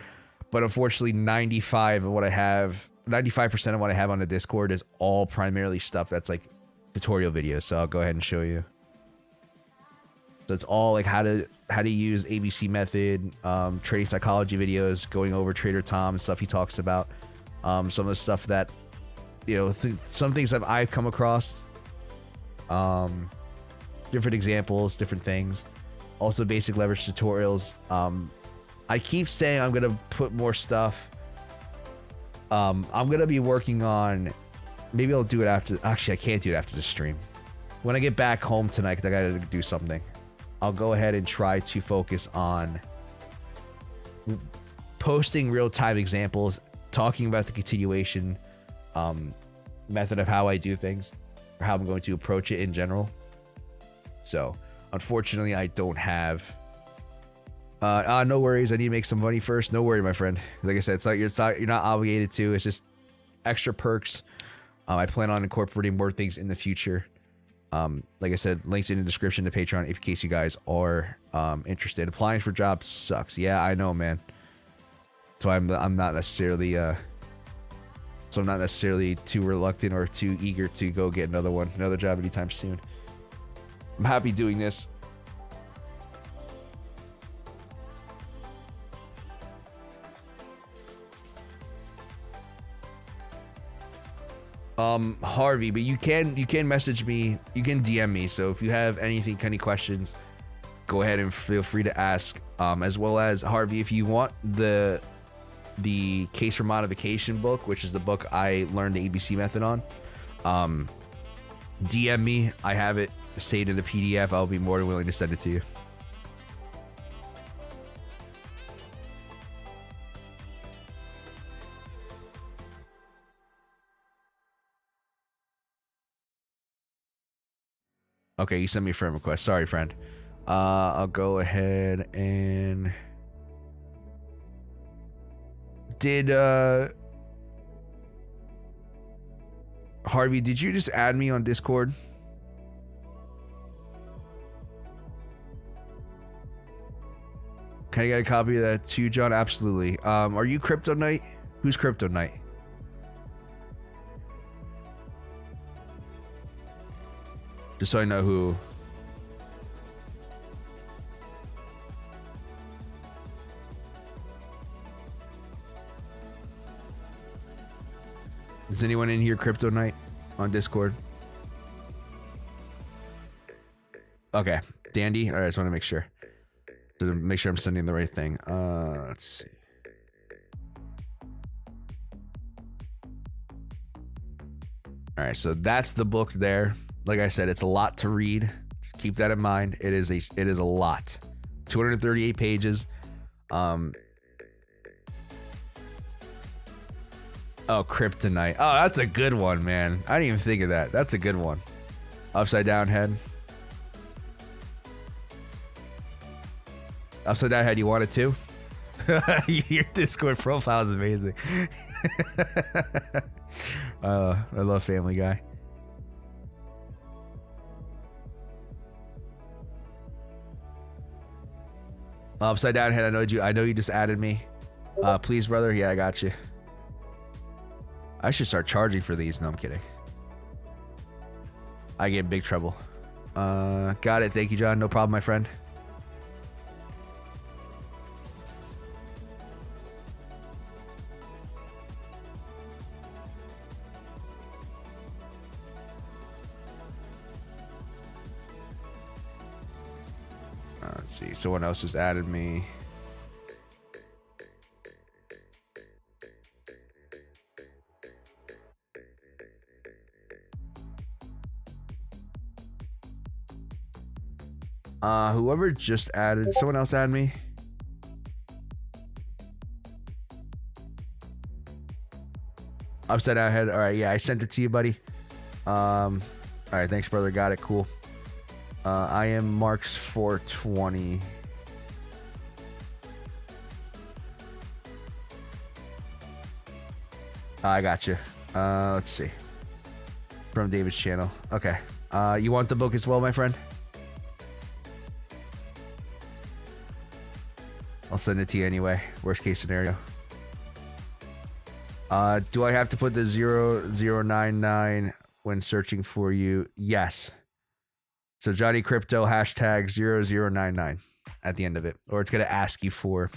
but unfortunately 95% of what I have on the Discord is all primarily stuff that's like tutorial videos. So I'll go ahead and show you. So it's all like how to use ABC method, trading psychology videos, going over Trader Tom and stuff he talks about. Some of the stuff that, you know, some things that I've come across, different examples, different things, also basic leverage tutorials. I keep saying I'm gonna put more stuff. I'm gonna be working on, maybe I'll do it after, actually I can't do it after the stream. When I get back home tonight, because I gotta do something, I'll go ahead and try to focus on posting real-time examples, talking about the continuation method of how I do things, or how I'm going to approach it in general. So unfortunately I don't have no worries. I need to make some money first. No worry, my friend. Like I said, you're not obligated to. It's just extra perks. I plan on incorporating more things in the future. Like I said, links in the description to Patreon in case you guys are interested. Applying for jobs sucks. Yeah, I know, man. So I'm not necessarily too reluctant or too eager to go get another job anytime soon. I'm happy doing this. Harvey, but you can message me, you can DM me. So if you have any questions, go ahead and feel free to ask. As well as Harvey, if you want the case for modification book, which is the book I learned the ABC method on, DM me. I have it saved in the PDF. I'll be more than willing to send it to you. Okay, you sent me a friend request. Sorry, friend. I'll go ahead and... Harvey, did you just add me on Discord? Can I get a copy of that too, John? Absolutely. Are you Crypto Knight? Who's Crypto Knight? Just so I know who. Is anyone in here Crypto Knight on Discord? Okay, Dandy. All right, I just want to make sure. To make sure I'm sending the right thing. Let's see. All right, so that's the book there. Like I said, it's a lot to read. Keep that in mind. It is a lot. 238 pages. Oh, kryptonite. Oh, that's a good one, man. I didn't even think of that. That's a good one. Upside down head. Upside down head, you want it too? Your Discord profile is amazing. I love Family Guy. Upside down head, I know you just added me. Please, brother. Yeah, I got you. I should start charging for these. No, I'm kidding. I get in big trouble. Got it. Thank you, John. No problem, my friend. Let's see. Someone else just added me. Whoever just added, someone else added me. Upside down head. All right, yeah, I sent it to you, buddy. All right, thanks, brother. Got it. Cool. I am Mark's 420. I got you. Let's see. From David's channel. Okay. You want the book as well, my friend? I'll send it to you anyway. Worst case scenario. Do I have to put the 0099 when searching for you? Yes. So Johnny Crypto hashtag 0099 at the end of it, or it's gonna ask you for.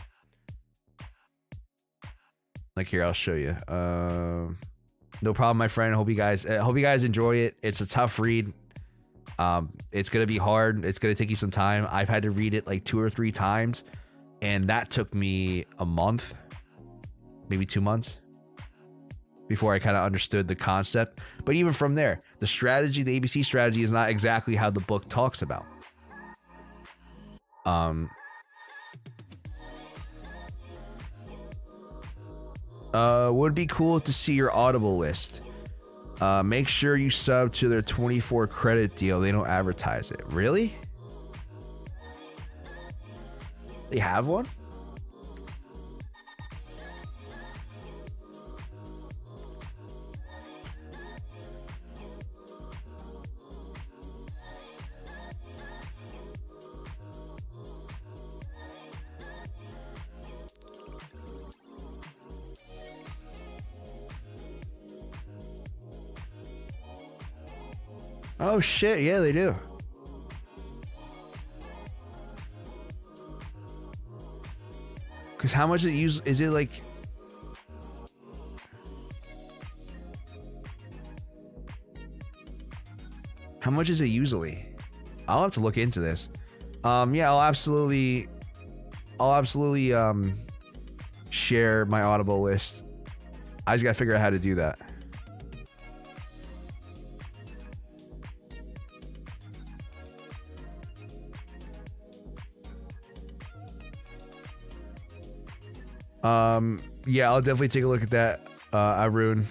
Like here, I'll show you. No problem, my friend. Hope you guys enjoy it. It's a tough read. It's gonna be hard. It's gonna take you some time. I've had to read it like 2 or 3 times. And that took me a month, maybe 2 months, before I kind of understood the concept. But even from there, the strategy, the ABC strategy, is not exactly how the book talks about. Would be cool to see your Audible list. Make sure you sub to their 24 credit deal. They don't advertise it. Really? They have one? Oh shit, yeah, they do. Because how much is it like? How much is it usually? I'll have to look into this. Yeah, I'll absolutely share my Audible list. I just gotta figure out how to do that. Yeah, I'll definitely take a look at that. Arun,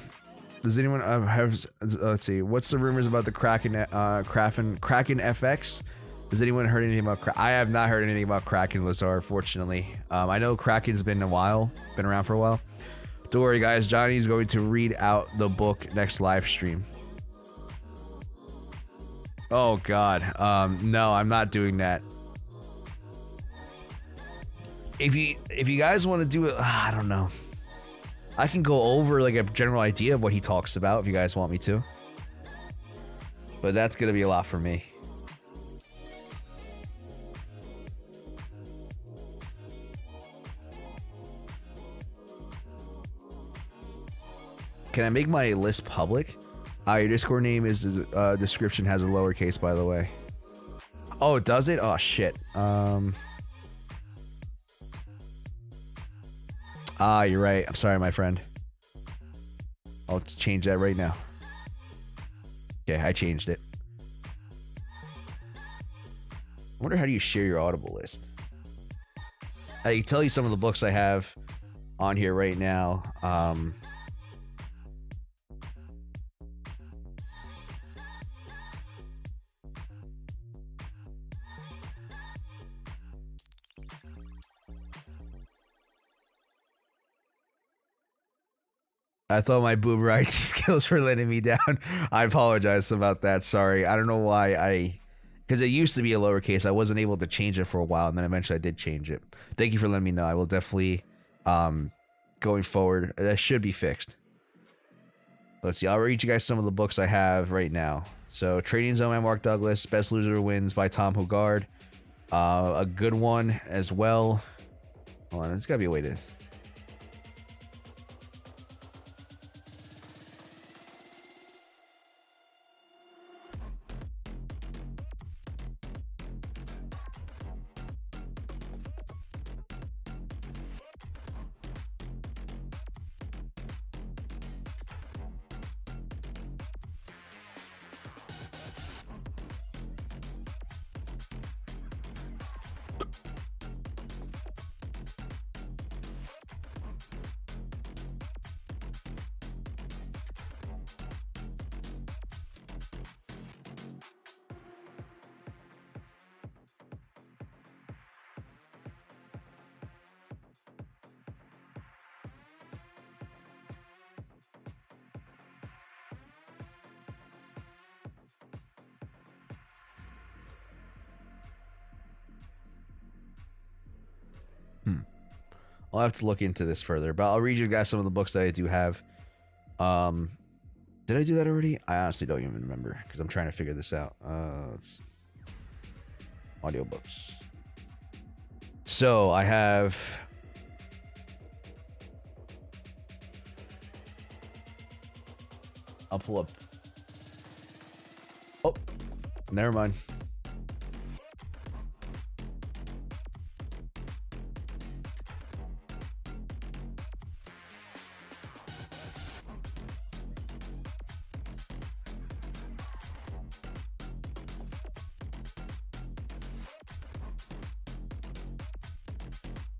does anyone have? Let's see. What's the rumors about the Kraken FX? Has anyone heard anything about Kraken? I have not heard anything about Kraken, Lazar, fortunately. I know Kraken's been around for a while. Don't worry, guys. Johnny's going to read out the book next live stream. Oh God, no, I'm not doing that. If you guys want to do it, I don't know. I can go over like a general idea of what he talks about if you guys want me to. But that's gonna be a lot for me. Can I make my list public? Your Discord name is description has a lowercase, by the way. Oh, does it? Oh shit. You're right. I'm sorry, my friend. I'll change that right now. Okay, I changed it. wonder how do you share your Audible list? I can tell you some of the books I have on here right now. I thought my boomer IT skills were letting me down. I apologize about that. Sorry. I don't know why because it used to be a lowercase. I wasn't able to change it for a while, and then eventually I did change it. Thank you for letting me know. I will definitely, going forward, that should be fixed. Let's see. I'll read you guys some of the books I have right now. So, Trading Zone by Mark Douglas, Best Loser Wins by Tom Hogard. A good one as well. Hold on, there's gotta be a way to. I'll have to look into this further, but I'll read you guys some of the books that I do have. Did I do that already? I honestly don't even remember because I'm trying to figure this out. Let's see. Audiobooks. So I have I'll pull up. Oh, never mind.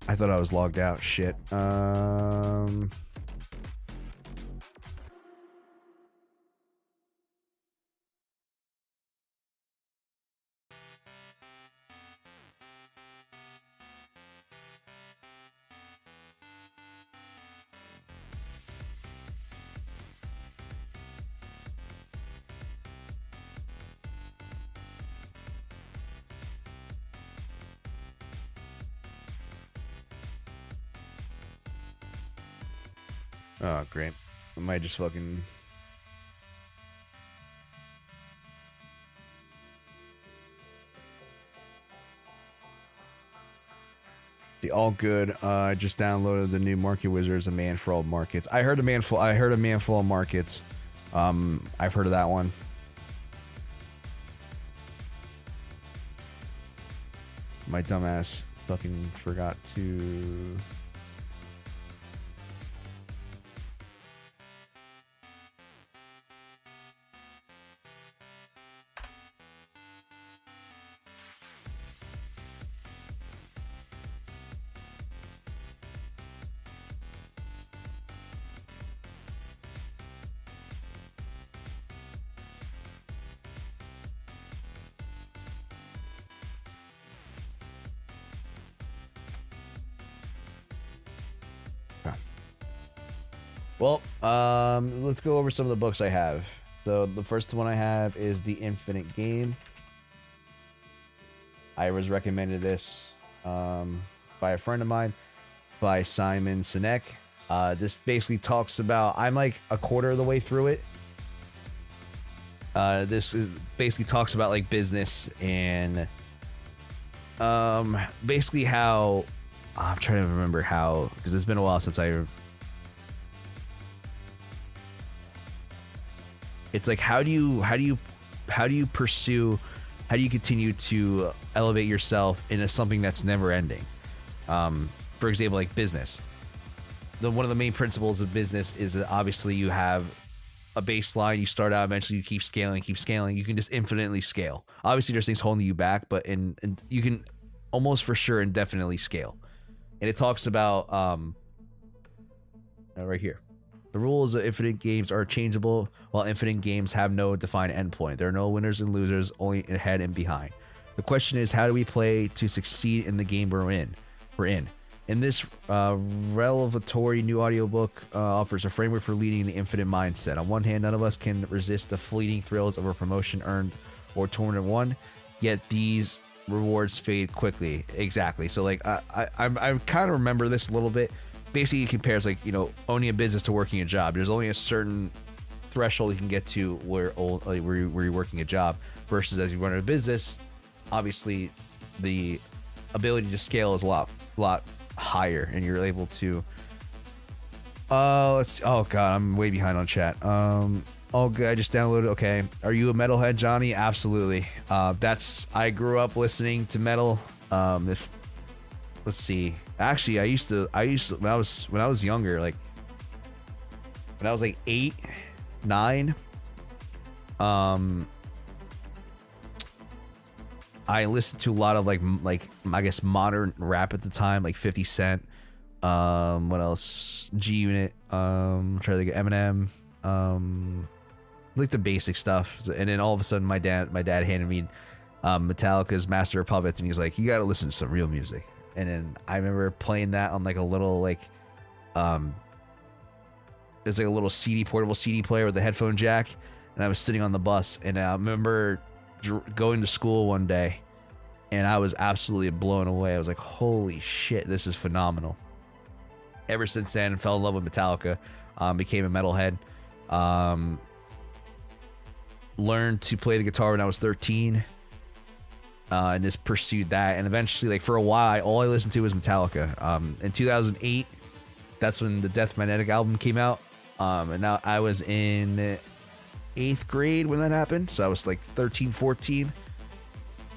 I thought I was logged out. Shit. Oh, great. I might just fucking... all good. I just downloaded the new Market Wizards, A Man for All Markets. I heard a Man for All Markets. I've heard of that one. My dumbass fucking forgot to... Well, let's go over some of the books I have. So the first one I have is The Infinite Game. I was recommended this by a friend of mine, by Simon Sinek. This basically talks about, I'm like a quarter of the way through it. This is basically talks about like business and basically how, I'm trying to remember how, because it's been a while since it's like how do you continue to elevate yourself into something that's never ending? For example, like business. One of the main principles of business is that obviously you have a baseline. You start out, eventually you keep scaling. You can just infinitely scale. Obviously, there's things holding you back, but you can almost for sure indefinitely scale. And it talks about right here. The rules of infinite games are changeable, while infinite games have no defined endpoint. There are no winners and losers, only ahead and behind. The question is, how do we play to succeed in the game we're in? In this revelatory new audiobook offers a framework for leading the infinite mindset. On one hand, none of us can resist the fleeting thrills of a promotion earned or tournament won, yet these rewards fade quickly. Exactly. So like I kind of remember this a little bit. Basically, it compares like, you know, owning a business to working a job. There's only a certain threshold you can get to where you're working a job, versus as you run a business, obviously the ability to scale is a lot higher, and you're able to let's see. Oh god, I'm way behind on chat. Oh good, I just downloaded. Okay, are you a metalhead, Johnny? Absolutely. I grew up listening to metal. Let's see. Actually, I used to when I was younger, like when I was like 8, 9, I listened to a lot of like I guess modern rap at the time, like 50 Cent. What else? G Unit. Try to think of Eminem. Like the basic stuff. And then all of a sudden, my dad handed me Metallica's Master of Puppets, and he's like, "You got to listen to some real music." And then I remember playing that on like a little there's like a little portable CD player with a headphone jack, and I was sitting on the bus, and I remember going to school one day, and I was absolutely blown away. I was like, holy shit, this is phenomenal. Ever since then, fell in love with Metallica, became a metalhead, learned to play the guitar when I was 13, and just pursued that. And eventually, like for a while, all I listened to was Metallica. In 2008, that's when the Death Magnetic album came out, and now I was in 8th grade when that happened, so I was like 13, 14.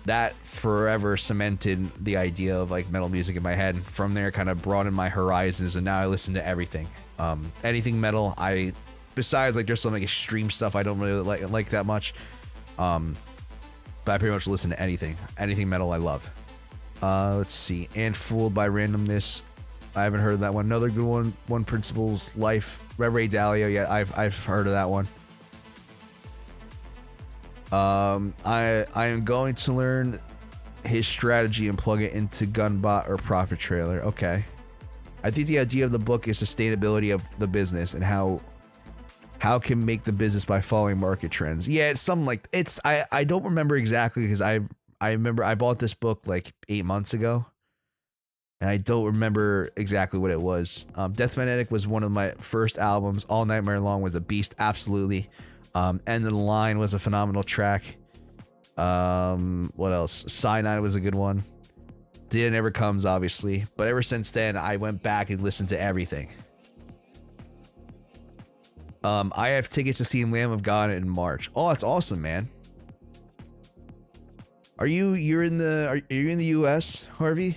That forever cemented the idea of like metal music in my head. From there, kind of broadened my horizons, and now I listen to everything, anything metal. Besides like there's some like extreme stuff I don't really like that much, but I pretty much listen to anything metal I love. Let's see. And Fooled by Randomness, I haven't heard of that one. Another good one, One Principles Life, Red Ray Dalio. Yeah, I've heard of that one. I am going to learn his strategy and plug it into Gunbot or Profit Trailer. Okay. I think the idea of the book is sustainability of the business and how can make the business by following market trends. Yeah, it's something like I don't remember exactly, because I remember I bought this book like 8 months ago, and I don't remember exactly what it was. Death Magnetic was one of my first albums. All Nightmare Long was a beast, absolutely. End of the Line was a phenomenal track. What else? Cyanide was a good one. Day Never Comes, obviously. But ever since then, I went back and listened to everything. I have tickets to see Lamb of God in March. Oh, that's awesome, man. Are you in the US, Harvey?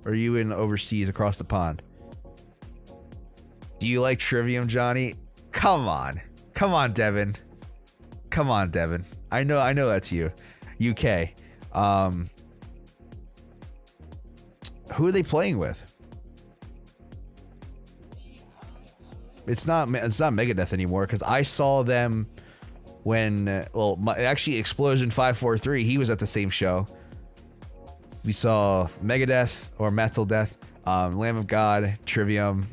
Or are you in overseas across the pond? Do you like Trivium, Johnny? Come on, Devin. Come on, Devin. I know that's you. UK. Who are they playing with? It's not Megadeth anymore, because I saw them when actually Explosion 543. He was at the same show. We saw Megadeth or Metal Death, Lamb of God, Trivium,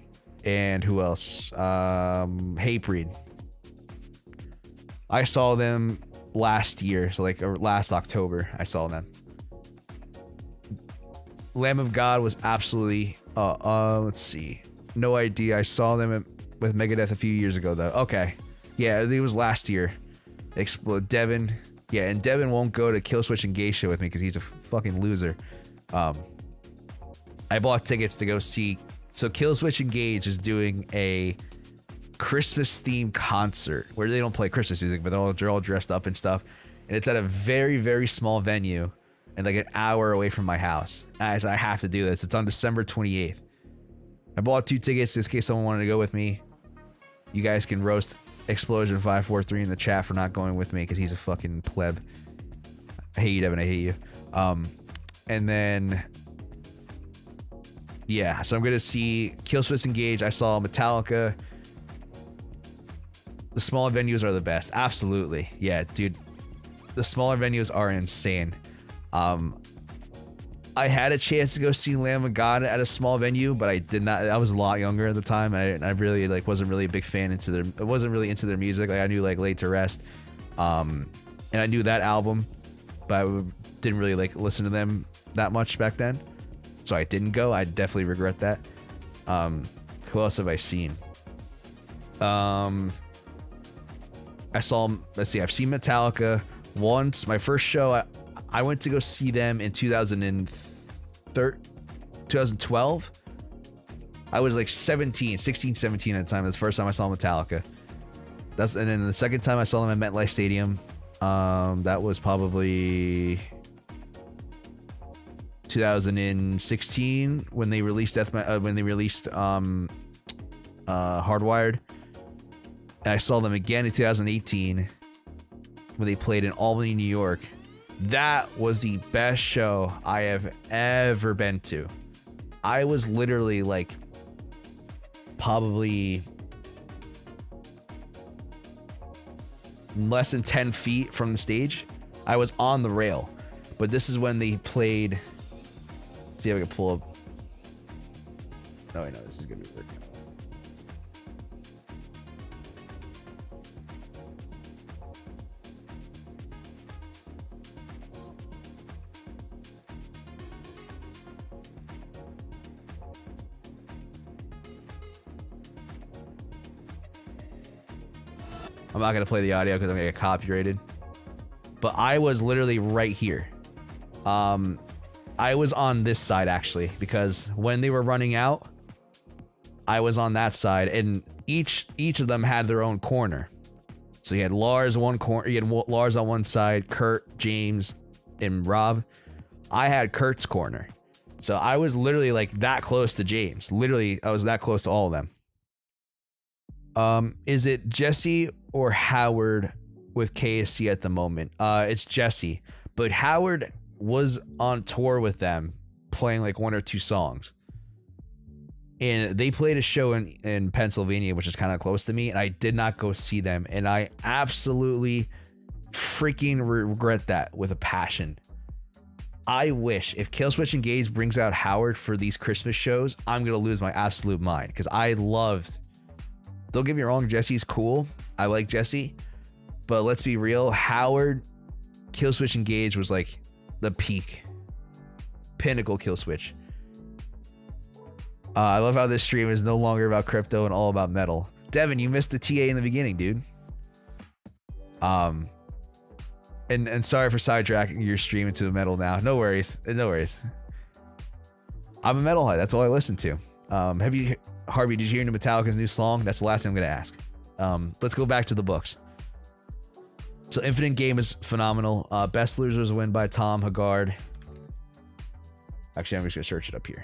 and who else? Hatebreed. I saw them last year, so like last October. I saw them. Lamb of God was absolutely. Let's see. No idea. I saw them with Megadeth a few years ago, though. Okay, yeah, it was last year. Explode Devin. Yeah, and Devin won't go to Killswitch and Geisha with me because he's a fucking loser. I bought tickets to go see. So Killswitch Engage is doing a Christmas themed concert where they don't play Christmas music, but they're all dressed up and stuff. And it's at a very, very small venue and like an hour away from my house. As I have to do this. It's on December 28th. I bought 2 tickets just in case someone wanted to go with me. You guys can roast Explosion 543 in the chat for not going with me because he's a fucking pleb. I hate you, Devin. I hate you. And then yeah, so I'm gonna see Killswitch Engage. I saw Metallica. The smaller venues are the best. Absolutely. Yeah, dude. The smaller venues are insane. I had a chance to go see Lamb of God at a small venue, but I did not. I was a lot younger at the time. I really like wasn't really a big fan into their. I wasn't really into their music. Like I knew like Laid to Rest, and I knew that album, but I didn't really like listen to them that much back then. So I didn't go. I definitely regret that. Who else have I seen? I saw. Let's see. I've seen Metallica once. My first show. I went to go see them in 2012. I was like 16, 17 at the time. That's the first time I saw Metallica. And then the second time I saw them at MetLife Stadium. That was probably 2016 when they released Hardwired. And I saw them again in 2018 when they played in Albany, New York. That was the best show I have ever been to. I was literally like probably less than 10 feet from the stage. I was on the rail, but this is when they played. See if I can pull up. Oh, I know this is gonna be working. I'm not going to play the audio because I'm going to get copyrighted. But I was literally right here. I was on this side, actually, because when they were running out, I was on that side. And each of them had their own corner. So you had Lars one corner. You had Lars on one side, Kurt, James, and Rob. I had Kurt's corner. So I was literally like that close to James. Literally, I was that close to all of them. Is it Jesse or Howard with KSC at the moment? It's Jesse, but Howard was on tour with them playing like one or two songs, and they played a show in Pennsylvania, which is kind of close to me, and I did not go see them, and I absolutely freaking regret that with a passion. I wish if Killswitch Engage brings out Howard for these Christmas shows, I'm gonna lose my absolute mind because I loved. Don't get me wrong, Jesse's cool. I like Jesse. But let's be real, Howard, Killswitch Engage was like the peak. Pinnacle Killswitch. I love how this stream is no longer about crypto and all about metal. Devin, you missed the TA in the beginning, dude. And sorry for sidetracking your stream into the metal now. No worries. No worries. I'm a metalhead. That's all I listen to. Have you... Harvey, did you hear Metallica's new song? That's the last thing I'm going to ask. Let's go back to the books. So Infinite Game is phenomenal. Best Losers Win by Tom Haggard. Actually, I'm just going to search it up here.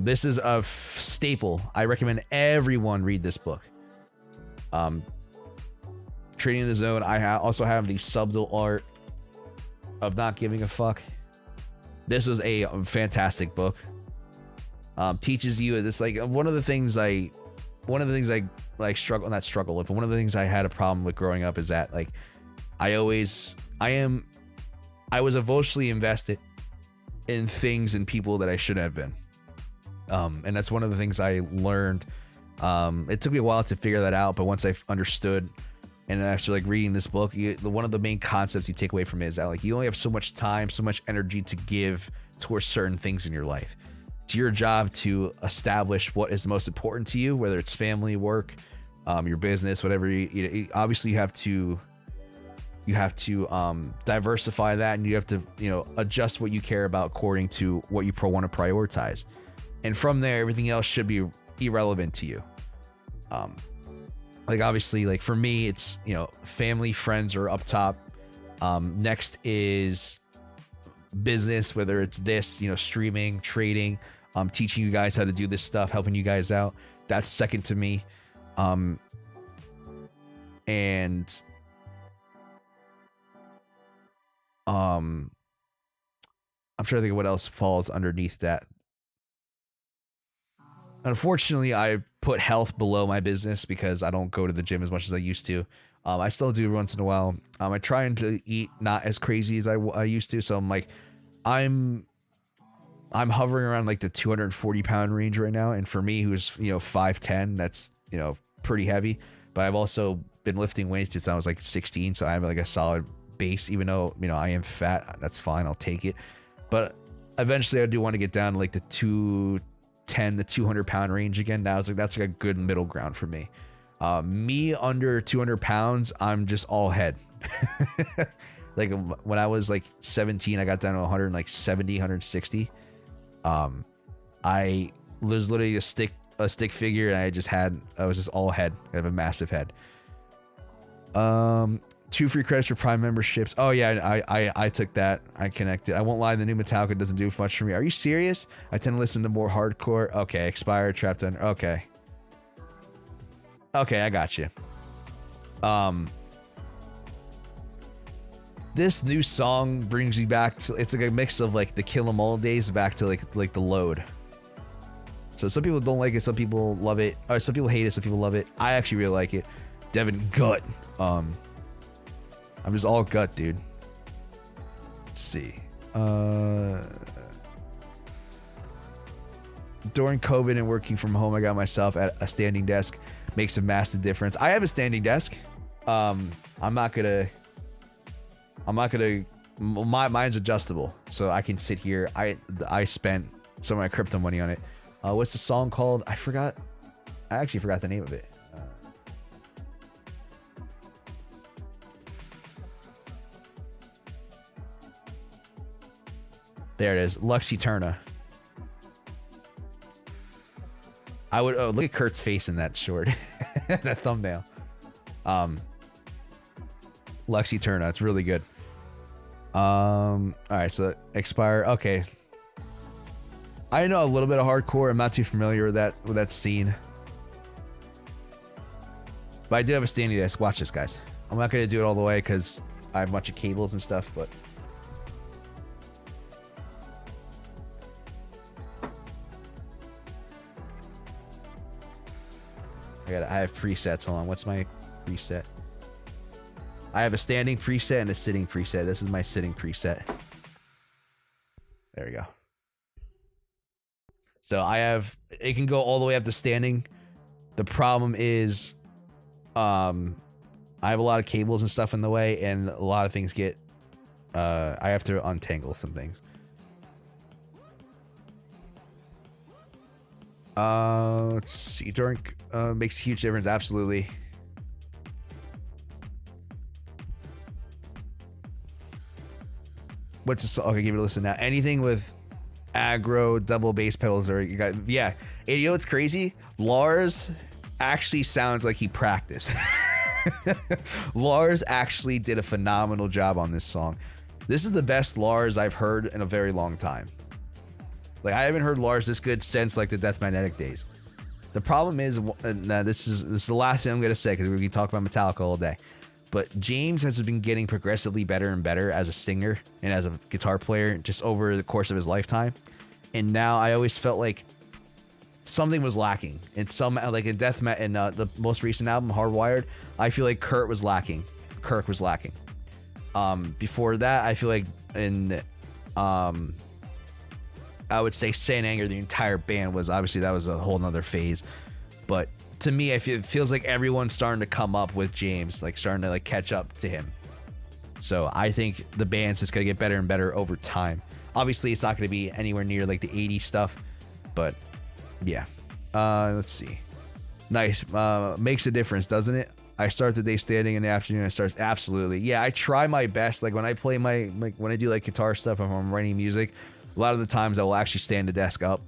This is a staple. I recommend everyone read this book. Trading in the Zone. I also have the subtle art of not giving a fuck. This was a fantastic book. Teaches you this, like, one of the things I like struggle, not struggle with, but one of the things I had a problem with growing up is that, like, I was emotionally invested in things and people that I shouldn't have been. And that's one of the things I learned. It took me a while to figure that out, but once I understood, and after like reading this book, one of the main concepts you take away from it is that, like, you only have so much time, so much energy to give towards certain things in your life. It's your job to establish what is most important to you, whether it's family, work, your business, whatever. Obviously you have to diversify that, and you have to, adjust what you care about according to what you want to prioritize. And from there, everything else should be irrelevant to you. Like, obviously, like, for me, it's, family, friends are up top. Next is business, whether it's this, streaming, trading. teaching you guys how to do this stuff, helping you guys out. That's second to me. And I'm trying to think of what else falls underneath that. Unfortunately, I put health below my business because I don't go to the gym as much as I used to. I still do once in a while. I try to eat not as crazy as I used to. So I'm like, I'm hovering around like the 240 pound range right now. And for me, who's, 5'10", that's, pretty heavy. But I've also been lifting weights since I was like 16. So I have like a solid base, even though, I am fat. That's fine. I'll take it. But eventually I do want to get down to like the 210 to 200 pound range again. Now it's like, that's like a good middle ground for me. Me under 200 pounds, I'm just all head. Like when I was like 17, I got down to 170, 160. I was literally a stick figure, and I was just all head. I have a massive head. 2 free credits for Prime memberships. Oh yeah, I took that. I connected. I won't lie, the new Metallica doesn't do much for me. Are you serious? I tend to listen to more hardcore. Okay, expired, trapped under. Okay. Okay, I got you. This new song brings you back to, it's like a mix of like the Kill 'Em All days back to like the Load. So some people don't like it, some people love it, or some people hate it, some people love it. I actually really like it. Devin gut. I'm just all gut, dude. Let's see. During COVID and working from home, I got myself at a standing desk. Makes a massive difference. I have a standing desk. Mine's adjustable, so I can sit here. I spent some of my crypto money on it. What's the song called? I actually forgot the name of it. There it is. Lux Eterna. look at Kurt's face in that short. That thumbnail. Lux Eterna. It's really good. Alright, so expire. Okay. I know a little bit of hardcore. I'm not too familiar with that scene. But I do have a standing desk. Watch this, guys. I'm not going to do it all the way because I have a bunch of cables and stuff, but I have presets. Hold on. What's my preset? I have a standing preset and a sitting preset. This is my sitting preset. There we go. So it can go all the way up to standing. The problem is, I have a lot of cables and stuff in the way, and a lot of things get, I have to untangle some things. Let's see. During, makes a huge difference. Absolutely. What's this? Okay, give it a listen now. Anything with aggro, double bass pedals, or you got, yeah. And you know what's crazy? Lars actually sounds like he practiced. Lars actually did a phenomenal job on this song. This is the best Lars I've heard in a very long time. Like, I haven't heard Lars this good since like the Death Magnetic days. The problem is, this is the last thing I'm gonna say because we can talk about Metallica all day. But James has been getting progressively better and better as a singer and as a guitar player just over the course of his lifetime. And now I always felt like something was lacking. And like in the most recent album, Hardwired, I feel like Kirk was lacking. Before that, I feel like in I would say Saint Anger, the entire band was obviously, that was a whole nother phase. But to me, it feels like everyone's starting to come up with James, like starting to like catch up to him. So I think the band's just gonna get better and better over time. Obviously, it's not gonna be anywhere near like the 80s stuff, but yeah. Let's see. Nice. Makes a difference, doesn't it? I start the day standing in the afternoon. I start absolutely. Yeah, I try my best. Like when I play when I do like guitar stuff, if I'm writing music, a lot of the times I will actually stand the desk up.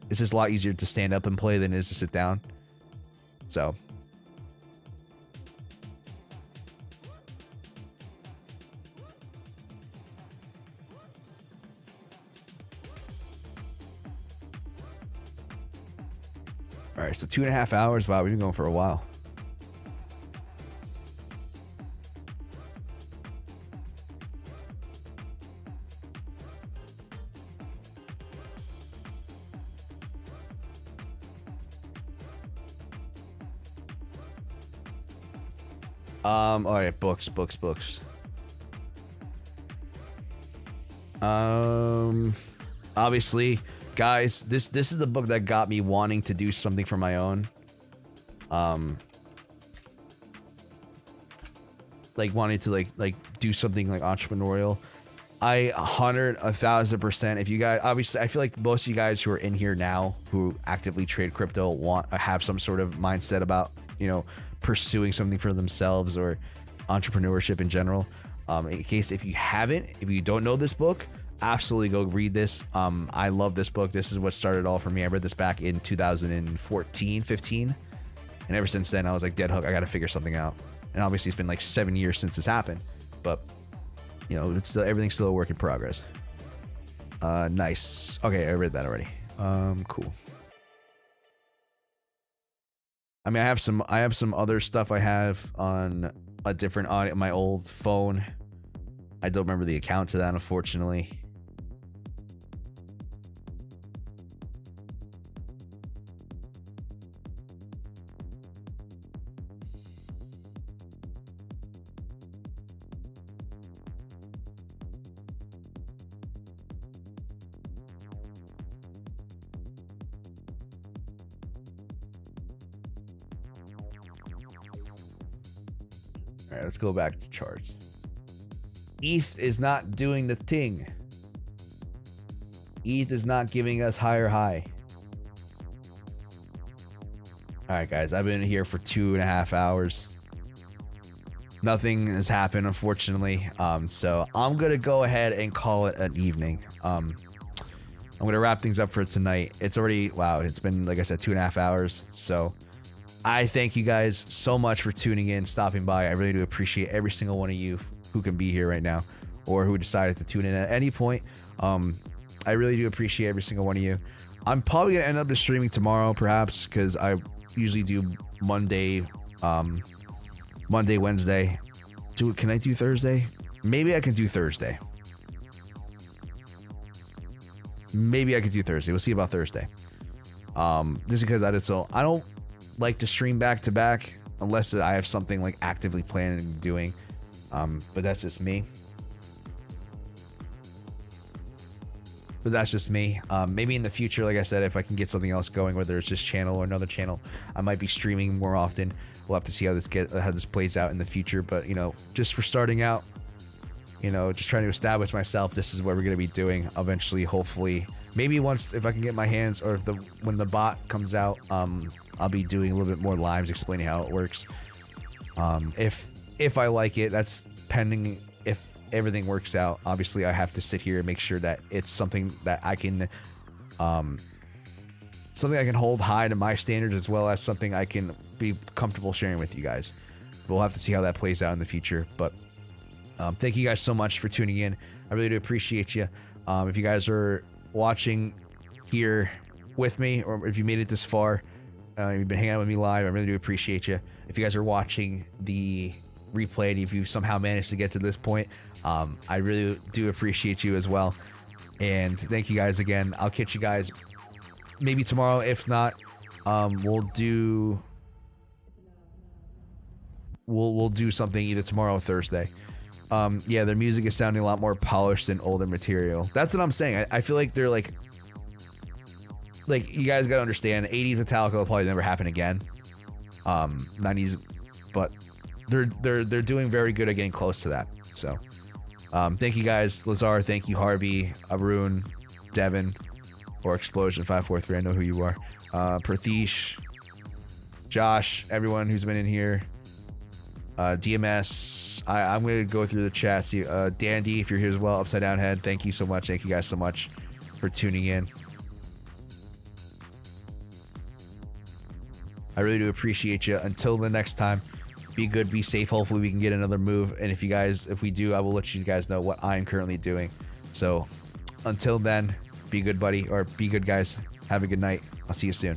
It's just a lot easier to stand up and play than it is to sit down. So. All right, so 2.5 hours. Wow, we've been going for a while. All right, books. Obviously, guys, this is the book that got me wanting to do something for my own. Like wanting to like do something like entrepreneurial. I 1,000%. If you guys, obviously, I feel like most of you guys who are in here now who actively trade crypto have some sort of mindset about, you know, pursuing something for themselves or entrepreneurship in general. In case if you don't know this book, absolutely go read this. I love this book. This is what started it all for me. I read this back in 2014, 15, and ever since then I was like, dead hook, I gotta figure something out. And obviously it's been like 7 years since this happened, but you know, it's still, everything's still a work in progress. Nice. Okay, I read that already. Cool. I mean, I have some other stuff I have on a different audio, my old phone. I don't remember the account to that, unfortunately. All right, let's go back to charts. ETH is not doing the thing. ETH is not giving us higher high. All right, guys, I've been here for 2.5 hours. Nothing has happened, unfortunately. So I'm gonna go ahead and call it an evening. I'm gonna wrap things up for tonight. It's already, wow, it's been, like I said, 2.5 hours. So I thank you guys so much for tuning in, stopping by. I really do appreciate every single one of you who can be here right now or who decided to tune in at any point. I really do appreciate every single one of you. I'm probably gonna end up just streaming tomorrow, perhaps, because I usually do Monday, Wednesday. Can I do Thursday? Maybe I can do Thursday. Maybe I could do Thursday. We'll see about Thursday. Just because I don't like to stream back to back unless I have something like actively planning and doing. But that's just me. Maybe in the future, like I said, if I can get something else going, whether it's this channel or another channel, I might be streaming more often. We'll have to see how this plays out in the future. But you know, just for starting out, you know, just trying to establish myself, this is what we're going to be doing eventually. Hopefully, maybe once, if I can get my hands, or when the bot comes out, I'll be doing a little bit more lives explaining how it works. If I like it, that's pending. If everything works out, obviously I have to sit here and make sure that it's something that I can hold high to my standards, as well as something I can be comfortable sharing with you guys. We'll have to see how that plays out in the future. But thank you guys so much for tuning in. I really do appreciate you. If you guys are watching here with me, or if you made it this far, you've been hanging out with me live, I really do appreciate you. If you guys are watching the replay and if you somehow managed to get to this point, I really do appreciate you as well. And thank you guys again. I'll catch you guys maybe tomorrow. If not, we'll do something either tomorrow or Thursday. Yeah, their music is sounding a lot more polished than older material. That's what I'm saying. I feel like they're like you guys gotta understand, 80s Metallica will probably never happen again. 90s, but they're doing very good at getting close to that. So thank you guys. Lazar, thank you. Harvey, Arun, Devin, or Explosion 543, I know who you are. Prathish, Josh, everyone who's been in here. DMS, I'm gonna go through the chat. See, Dandy, if you're here as well. Upside Down Head, thank you so much. Thank you guys so much for tuning in. I really do appreciate you. Until the next time, be good, be safe. Hopefully we can get another move. And if we do, I will let you guys know what I'm currently doing. So until then, be good, buddy, or be good, guys. Have a good night. I'll see you soon.